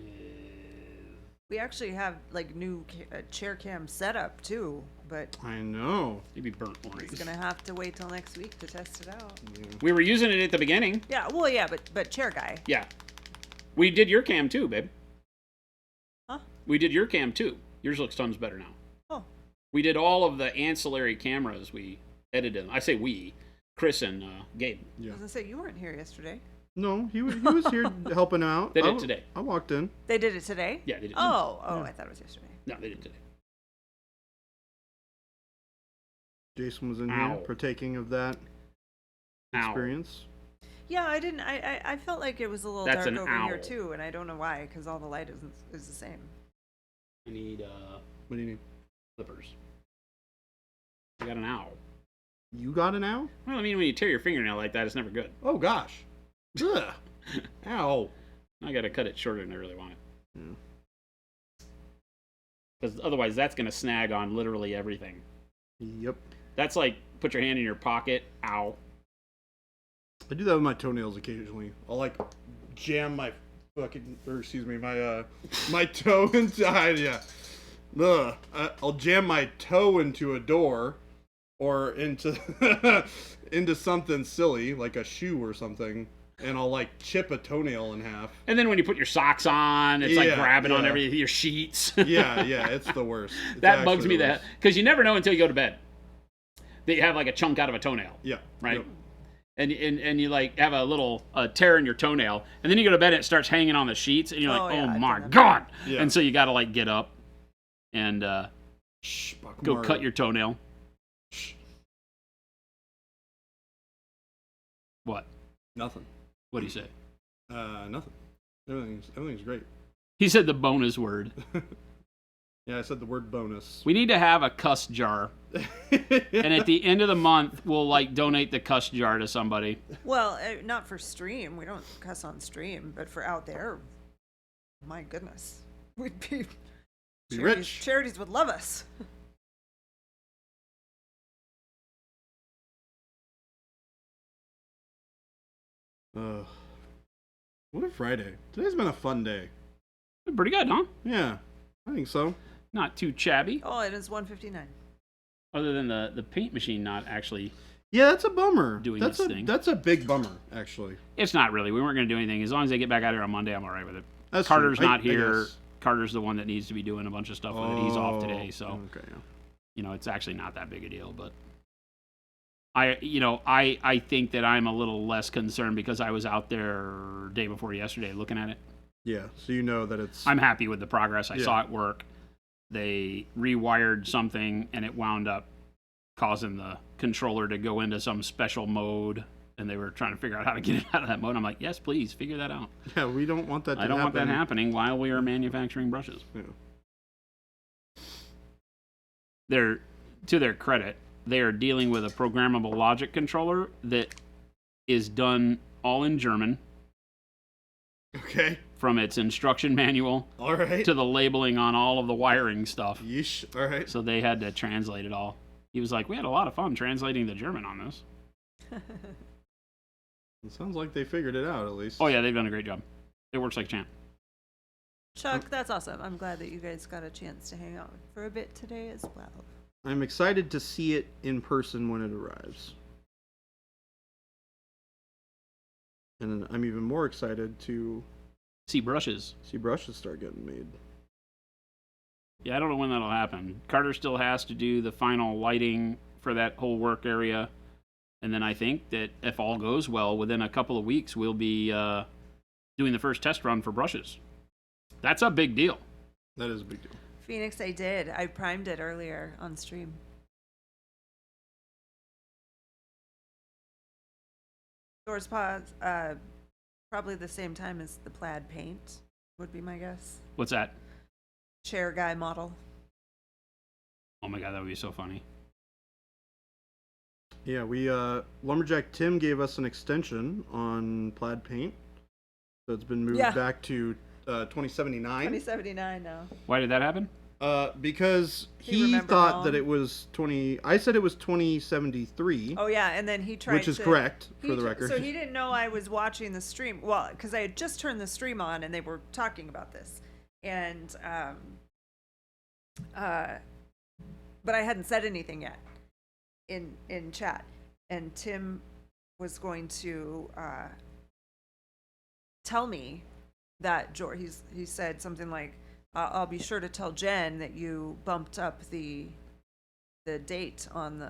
We actually have like new chair cam setup too, but I know. Maybe burnt he's orange. gonna have to wait till next week to test it out. We were using it at the beginning. Yeah, well, yeah, but chair guy. Yeah. We did your cam too, babe. Huh? We did your cam too. Yours looks tons better now. Oh. We did all of the ancillary cameras. We edited them. I say we. Chris and Gabe. I was gonna say you weren't here yesterday. No, he was here helping out. They did it today. I walked in. They did it today? Yeah, they did. Oh, I thought it was yesterday. No, they did today. Jason was in Ow. here partaking of that Ow. experience. Yeah, I didn't. I felt like it was a little That's dark an over here owl. too, and I don't know why, because all the light is the same. I need What do you need? clippers. I got an owl. You got an owl? Well, I mean, when you tear your fingernail like that, it's never good. Oh gosh. Ugh. Ow. I got to cut it shorter than I really want it. Yeah. Because otherwise, that's going to snag on literally everything. Yep. That's like put your hand in your pocket. Ow. I do that with my toenails occasionally. I'll like jam my my toe into yeah. Ugh. I'll jam my toe into a door or into into something silly like a shoe or something, and I'll like chip a toenail in half. And then when you put your socks on, it's like Yeah, grabbing on yeah. everything, your sheets. Yeah, it's the worst. It's That bugs actually me the that worst. because you never know until you go to bed that you have like a chunk out of a toenail, Yeah. right? Yep. And you like have a little tear in your toenail, and then you go to bed and it starts hanging on the sheets, and you're Oh, like, yeah, oh I've my done that. god! Yeah. And so you got to like get up and Shh, go cut your toenail. Shh. What? Nothing. What do you say? Nothing. Everything's great. He said the bonus word. Yeah, I said the word bonus. We need to have a cuss jar, and at the end of the month, we'll like donate the cuss jar to somebody. Well, not for stream. We don't cuss on stream, but for out there, my goodness, we'd be rich. Charities would love us. What a Friday. Today's been a fun day. Pretty good, huh? Yeah, I think so. Not too chabby, Oh, it is 1:59. other than the paint machine not actually. Yeah, that's a bummer. Doing that's its a thing. That's a big bummer, actually. It's not really. We weren't going to do anything. As long as they get back out here on Monday, I'm all right with it. That's Carter's true. not I here. guess. Carter's the one that needs to be doing a bunch of stuff with it. He's off today, Oh, so okay. Yeah. you know it's actually not that big a deal. But I think that I'm a little less concerned because I was out there day before yesterday looking at it. Yeah, so you know that it's. I'm happy with the progress. I Yeah. saw it work. They rewired something and it wound up causing the controller to go into some special mode, and they were trying to figure out how to get it out of that mode. I'm like, yes, please figure that out. Yeah, we don't want that to I don't want that happen. happening while we are manufacturing brushes. Yeah. They're, to their credit, they are dealing with a programmable logic controller that is done all in German, Okay. from its instruction manual All right. to the labeling on all of the wiring stuff. Yeesh. All right. So they had to translate it all. He was like, we had a lot of fun translating the German on this. It sounds like they figured it out at least. Oh, yeah, they've done a great job. It works like a champ. Chuck, that's awesome. I'm glad that you guys got a chance to hang out for a bit today as well. I'm excited to see it in person when it arrives. And I'm even more excited to See brushes. see brushes start getting made. Yeah, I don't know when that'll happen. Carter still has to do the final lighting for that whole work area. And then I think that if all goes well, within a couple of weeks, we'll be doing the first test run for brushes. That's a big deal. That is a big deal. Phoenix, I did. I primed it earlier on stream. Doors pods, probably the same time as the plaid paint, would be my guess. What's that? Chair guy model. Oh my god, that would be so funny. Yeah, we Lumberjack Tim gave us an extension on plaid paint. So it's been moved Yeah. back to 2079. 2079 now. Why did that happen? Because He he remembered thought wrong. that it was 20. I said it was 2073, Oh yeah, and then he tried which is to, correct he for the tr- record. So he didn't know I was watching the stream. Well, because I had just turned the stream on and they were talking about this, and but I hadn't said anything yet in chat, and Tim was going to tell me that he said something like, I'll be sure to tell Jen that you bumped up the date on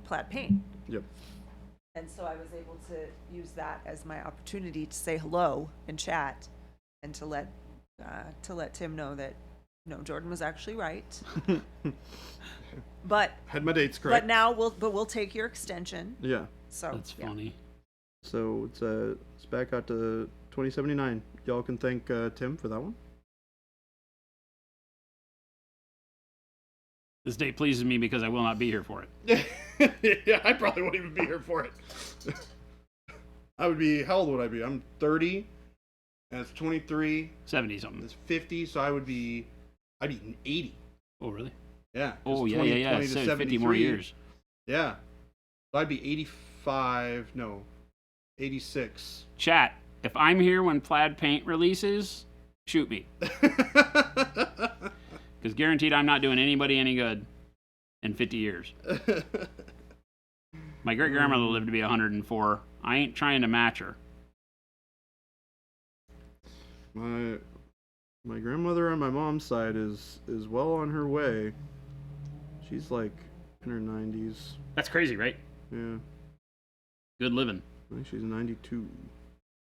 Plaid Paint. Yep. And so I was able to use that as my opportunity to say hello in chat and to let Tim know that Jordan was actually right. But Had my dates correct. but now we'll take your extension. Yeah. So That's yeah. funny. So it's back out to 2079. Y'all can thank Tim for that one. This date pleases me because I will not be here for it. Yeah, I probably won't even be here for it. I would be, how old would I be? I'm 30, and it's 23, 70 something. it's 50, so I'd be 80. Oh, really? Yeah. Oh, it's yeah. 20 to So 50 more 73. years. Yeah. So I'd be 85, no, 86. Chat, if I'm here when Plaid Paint releases, shoot me. Because guaranteed I'm not doing anybody any good in 50 years. My great-grandmother lived to be 104. I ain't trying to match her. My grandmother on my mom's side is well on her way. She's like in her 90s. That's crazy, right? Yeah. Good living. I think she's 92.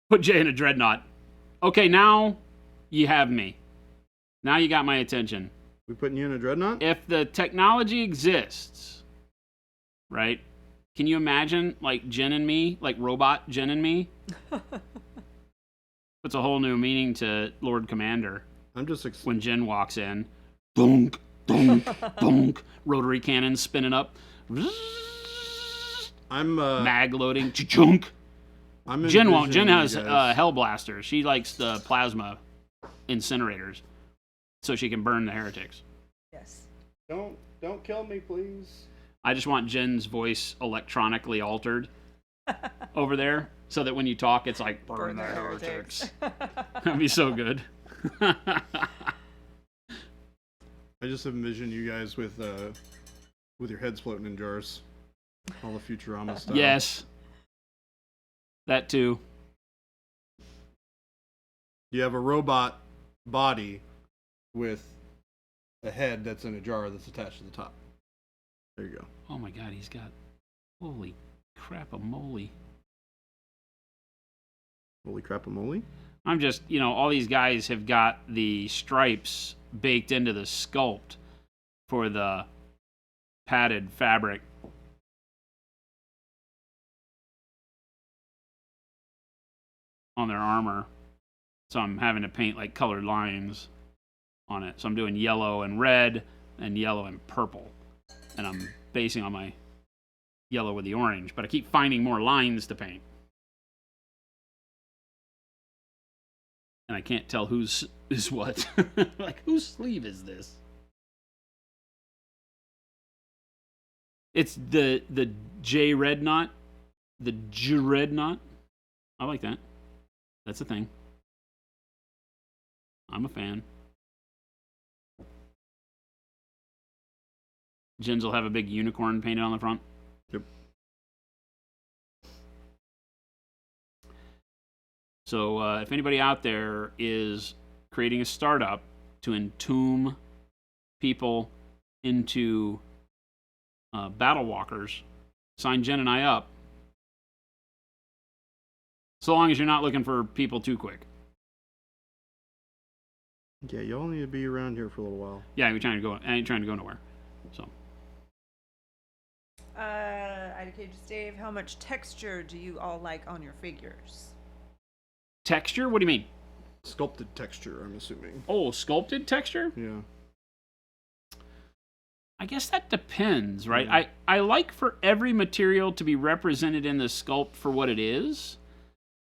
Put Jay in a dreadnought. Okay, now you have me. Now you got my attention. We putting you in a dreadnought? If the technology exists, right? Can you imagine, like, Jen and me, like robot Jen and me? Puts a whole new meaning to Lord Commander I'm just when Jen walks in. Bonk, bonk, bonk. Rotary cannon spinning up. I'm Mag loading. Chunk. I'm Jen won't. Jen envisioning has you guys- Hell Blaster. She likes the plasma incinerators so she can burn the heretics. Yes. Don't kill me, please. I just want Jen's voice electronically altered over there so that when you talk, it's like, burn the heretics. That'd be so good. I just envision you guys with your heads floating in jars. All the Futurama stuff. Yes. That too. You have a robot body with a head that's in a jar that's attached to the top. There you go. Oh my god, he's got. Holy crap-a-moly. Holy crap-a-moly. I'm just, all these guys have got the stripes baked into the sculpt for the padded fabric. On their armor. So I'm having to paint like colored lines on it. So I'm doing yellow and red and yellow and purple. And I'm basing on my yellow with the orange. But I keep finding more lines to paint. And I can't tell whose is what. Like, whose sleeve is this? It's the J red knot. The J red knot. I like that. That's a thing. I'm a fan. Jens will have a big unicorn painted on the front. Yep. So if anybody out there is creating a startup to entomb people into battle walkers, sign Jen and I up. So long as you're not looking for people too quick. Yeah, y'all need to be around here for a little while. Yeah, I ain't trying to go nowhere. So IDK Dave, how much texture do you all like on your figures? texture? What do you mean? Sculpted texture, I'm assuming. Oh, sculpted texture? Yeah. I guess that depends, right? I like for every material to be represented in the sculpt for what it is.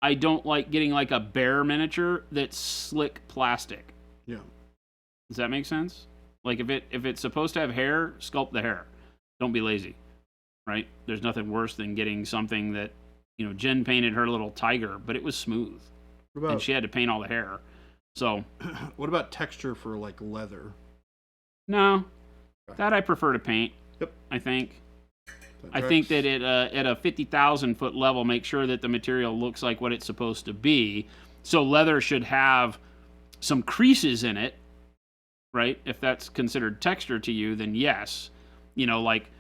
I don't like getting like a bear miniature that's slick plastic. Yeah. Does that make sense? Like if it's supposed to have hair, sculpt the hair. Don't be lazy, right? There's nothing worse than getting something that, Jen painted her little tiger, but it was smooth. What about And she had to paint all the hair. So, what about texture for like leather? no. That I prefer to paint. Yep. I think. That I think tracks. that at a 50,000 foot level, make sure that the material looks like what it's supposed to be. So leather should have some creases in it, right? If that's considered texture to you, then yes. Like,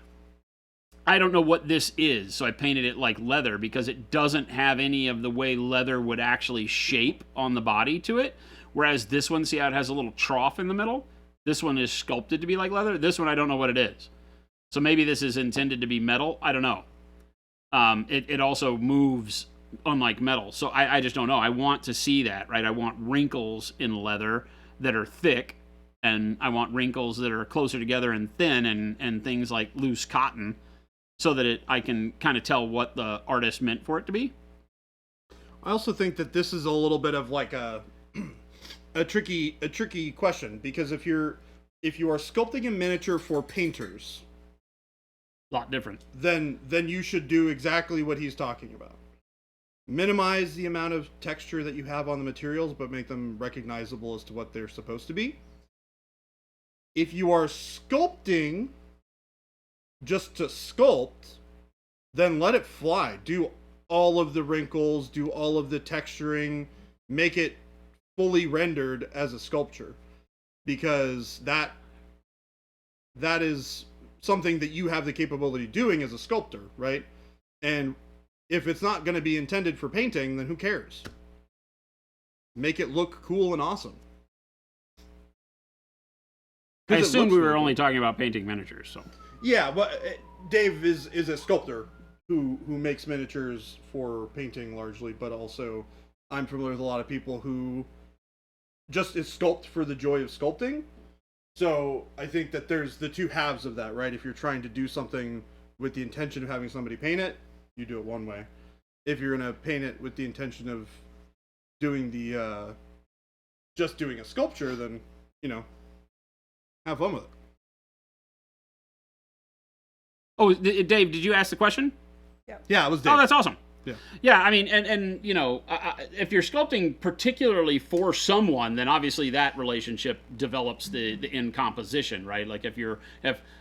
I don't know what this is, so I painted it like leather because it doesn't have any of the way leather would actually shape on the body to it. Whereas this one, see how it has a little trough in the middle? This one is sculpted to be like leather. This one, I don't know what it is. So maybe this is intended to be metal. I don't know. It also moves unlike metal. So I just don't know. I want to see that, right? I want wrinkles in leather that are thick, and I want wrinkles that are closer together and thin, and things like loose cotton, so that I can kind of tell what the artist meant for it to be. I also think that this is a little bit of like a tricky question, because if you are sculpting a miniature for painters, A lot different. then you should do exactly what he's talking about. Minimize the amount of texture that you have on the materials, but make them recognizable as to what they're supposed to be. If you are sculpting just to sculpt, then let it fly. Do all of the wrinkles, do all of the texturing, make it fully rendered as a sculpture, because that is something that you have the capability of doing as a sculptor, right? And if it's not going to be intended for painting, then who cares? Make it look cool and awesome. I 'Cause it assumed looks we were really only cool. talking about painting miniatures, so. Yeah, but Dave is a sculptor who makes miniatures for painting largely, but also I'm familiar with a lot of people who just is sculpt for the joy of sculpting. So I think that there's the two halves of that, right? If you're trying to do something with the intention of having somebody paint it, you do it one way. If you're gonna paint it with the intention of doing the just doing a sculpture, then have fun with it. Oh, Dave, did you ask the question? Yeah, it was Dave. Oh, that's awesome. Yeah. Yeah, I mean, and if you're sculpting particularly for someone, then obviously that relationship develops the in composition, right? Like if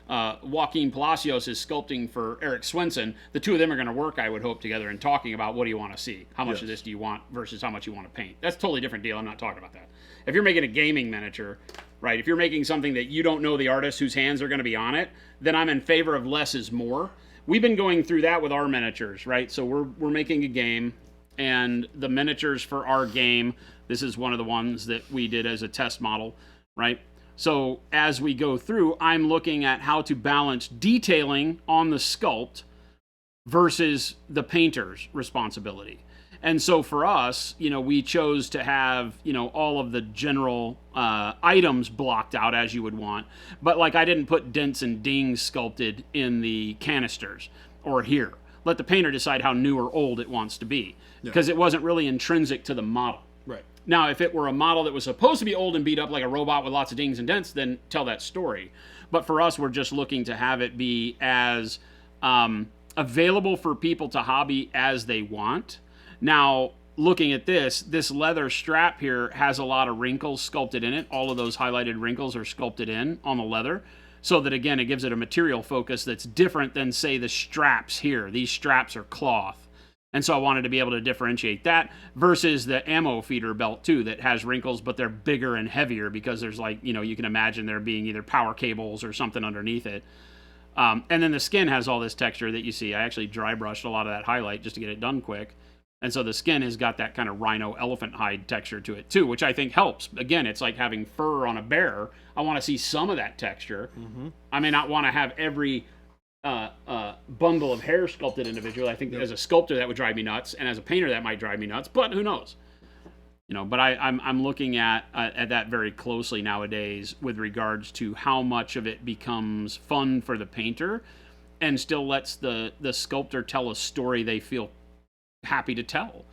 Joaquin Palacios is sculpting for Eric Swenson, the two of them are going to work, I would hope, together and talking about what do you want to see, how much of this do you want versus how much you want to paint. That's a totally different deal. I'm not talking about that. If you're making a gaming miniature, right? If you're making something that you don't know the artist whose hands are going to be on it, then I'm in favor of less is more. We've been going through that with our miniatures, right? So we're making a game, and the miniatures for our game, this is one of the ones that we did as a test model, right? So as we go through, I'm looking at how to balance detailing on the sculpt versus the painter's responsibility. And so for us, we chose to have, all of the general items blocked out as you would want. But like I didn't put dents and dings sculpted in the canisters or here. Let the painter decide how new or old it wants to be, because it wasn't really intrinsic to the model. Right. Now, if it were a model that was supposed to be old and beat up like a robot with lots of dings and dents, then tell that story. But for us, we're just looking to have it be as available for people to hobby as they want. Now, looking at this leather strap here has a lot of wrinkles sculpted in it. All of those highlighted wrinkles are sculpted in on the leather, so that, again, it gives it a material focus that's different than, say, the straps here. These straps are cloth. And so I wanted to be able to differentiate that versus the ammo feeder belt, too, that has wrinkles, but they're bigger and heavier because there's you can imagine there being either power cables or something underneath it. And then the skin has all this texture that you see. I actually dry brushed a lot of that highlight just to get it done quick. And so the skin has got that kind of rhino elephant hide texture to it too, which I think helps. Again, it's like having fur on a bear. I want to see some of that texture. Mm-hmm. I may not want to have every bundle of hair sculpted individually. I think as a sculptor that would drive me nuts, and as a painter that might drive me nuts. But who knows? But I'm looking at that very closely nowadays with regards to how much of it becomes fun for the painter, and still lets the sculptor tell a story they feel happy to tell.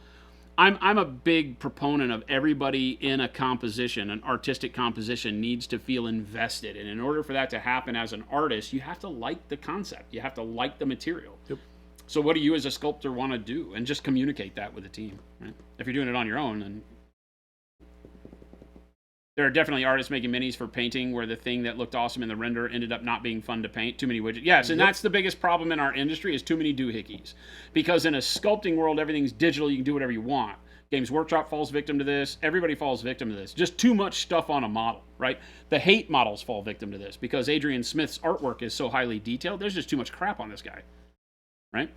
I'm a big proponent of everybody in a composition, an artistic composition, needs to feel invested. And in order for that to happen as an artist, you have to like the concept. You have to like the material. Yep. So what do you as a sculptor want to do? And just communicate that with the team. Right? If you're doing it on your own, then There are definitely artists making minis for painting where the thing that looked awesome in the render ended up not being fun to paint. Too many widgets. Yes, and that's the biggest problem in our industry is too many doohickeys. Because in a sculpting world, everything's digital. You can do whatever you want. Games Workshop falls victim to this. Everybody falls victim to this. Just too much stuff on a model, right? The hate models fall victim to this because Adrian Smith's artwork is so highly detailed. There's just too much crap on this guy, right?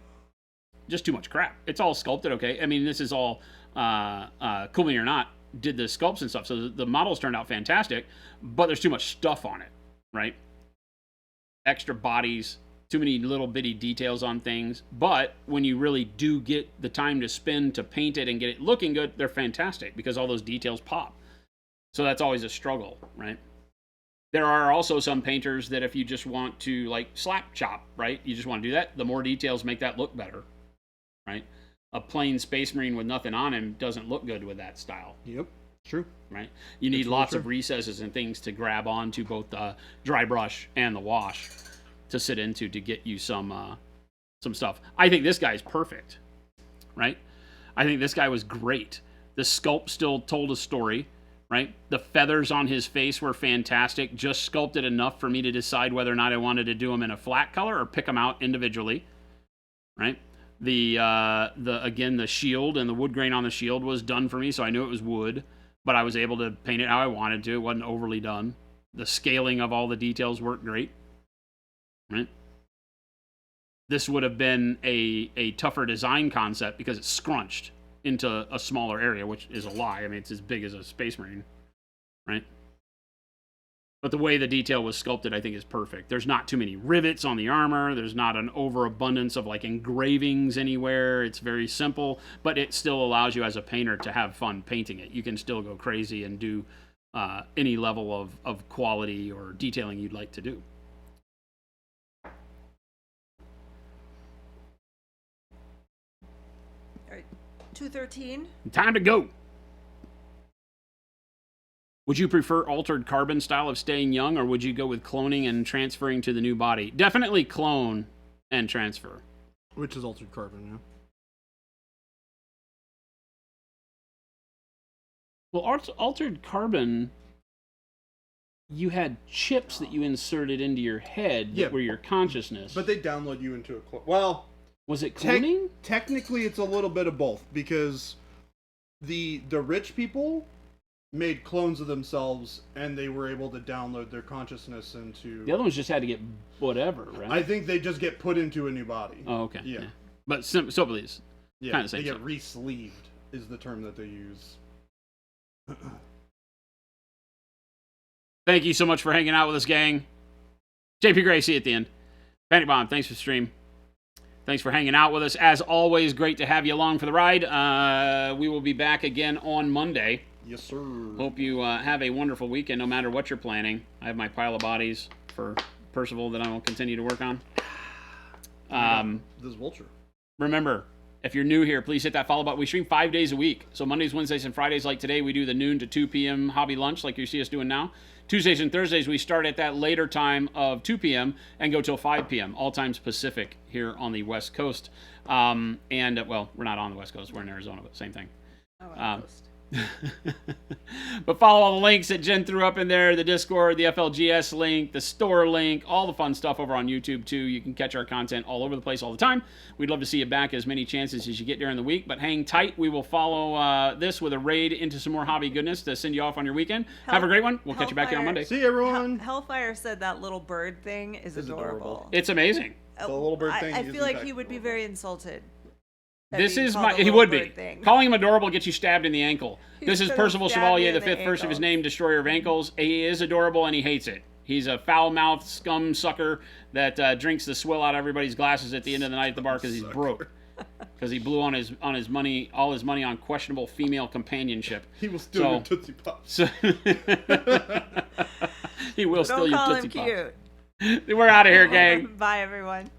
Just too much crap. It's all sculpted, okay? I mean, this is all Cool Mini or Not did the sculpts and stuff, so the models turned out fantastic, but there's too much stuff on it, right? Extra bodies, too many little bitty details on things, but when you really do get the time to spend to paint it and get it looking good, they're fantastic because all those details pop. So that's always a struggle, right? There are also some painters that if you just want to like slap chop, right? You just want to do that, the more details make that look better, right? A plain Space Marine with nothing on him doesn't look good with that style. Yep, true. Right? You need lots of recesses and things to grab onto both the dry brush and the wash to sit into to get you some stuff. I think this guy's perfect, right? I think this guy was great. The sculpt still told a story, right? The feathers on his face were fantastic. Just sculpted enough for me to decide whether or not I wanted to do them in a flat color or pick them out individually, right? The shield and the wood grain on the shield was done for me, so I knew it was wood, but I was able to paint it how I wanted to. It wasn't overly done. The scaling of all the details worked great, right? This would have been a tougher design concept because it's scrunched into a smaller area, which is a lie. I mean, it's as big as a Space Marine, right? But the way the detail was sculpted, I think, is perfect. There's not too many rivets on the armor. There's not an overabundance of like engravings anywhere. It's very simple, but it still allows you as a painter to have fun painting it. You can still go crazy and do any level of quality or detailing you'd like to do. All right, 213. Time to go. Would you prefer altered carbon style of staying young, or would you go with cloning and transferring to the new body? Definitely clone and transfer. Which is altered carbon, yeah. Well, altered carbon, you had chips that you inserted into your head that were your consciousness. But they download you into a clone. Well, was it cloning? Technically, it's a little bit of both because the rich people made clones of themselves and they were able to download their consciousness into... The other ones just had to get whatever, right? I think they just get put into a new body. Oh, okay. Yeah. But so please. Yeah, kind of they same get stuff. re-sleeved is the term that they use. Thank you so much for hanging out with us, gang. JP Gray, see you at the end. Panic Bomb, thanks for the stream. Thanks for hanging out with us. As always, great to have you along for the ride. We will be back again on Monday. Yes, sir. Hope you have a wonderful weekend, no matter what you're planning. I have my pile of bodies for Percival that I will continue to work on. This vulture. Remember, if you're new here, please hit that follow button. We stream 5 days a week. So Mondays, Wednesdays, and Fridays like today, we do the noon to 2 p.m. hobby lunch like you see us doing now. Tuesdays and Thursdays, we start at that later time of 2 p.m. and go till 5 p.m., all times Pacific here on the West Coast. Well, we're not on the West Coast. We're in Arizona, but same thing. But follow all the links that Jen threw up in there, the Discord, the FLGS link, the store link, all the fun stuff over on YouTube too. You can catch our content all over the place all the time. We'd love to see you back as many chances as you get during the week, but hang tight. We will follow this with a raid into some more hobby goodness to send you off on your weekend. Have a great one. We'll catch you back here on Monday. See you, everyone. Hellfire said that little bird thing is adorable. It's amazing. The little bird thing I is feel like in fact he would be adorable. very insulted. This is he would be. Calling him adorable gets you stabbed in the ankle. This is gonna Percival stab Chevalier, you the in the fifth first of his ankles. name, Destroyer of Ankles. He is adorable and he hates it. He's a foul-mouthed scum sucker that drinks the swill out of everybody's glasses at the end of the night at the bar because he's broke. Because he blew on his money, all his money on questionable female companionship. He will steal your Tootsie Pops. So he will steal Don't your call Tootsie him Pops. cute. We're out of here, gang. Bye, everyone.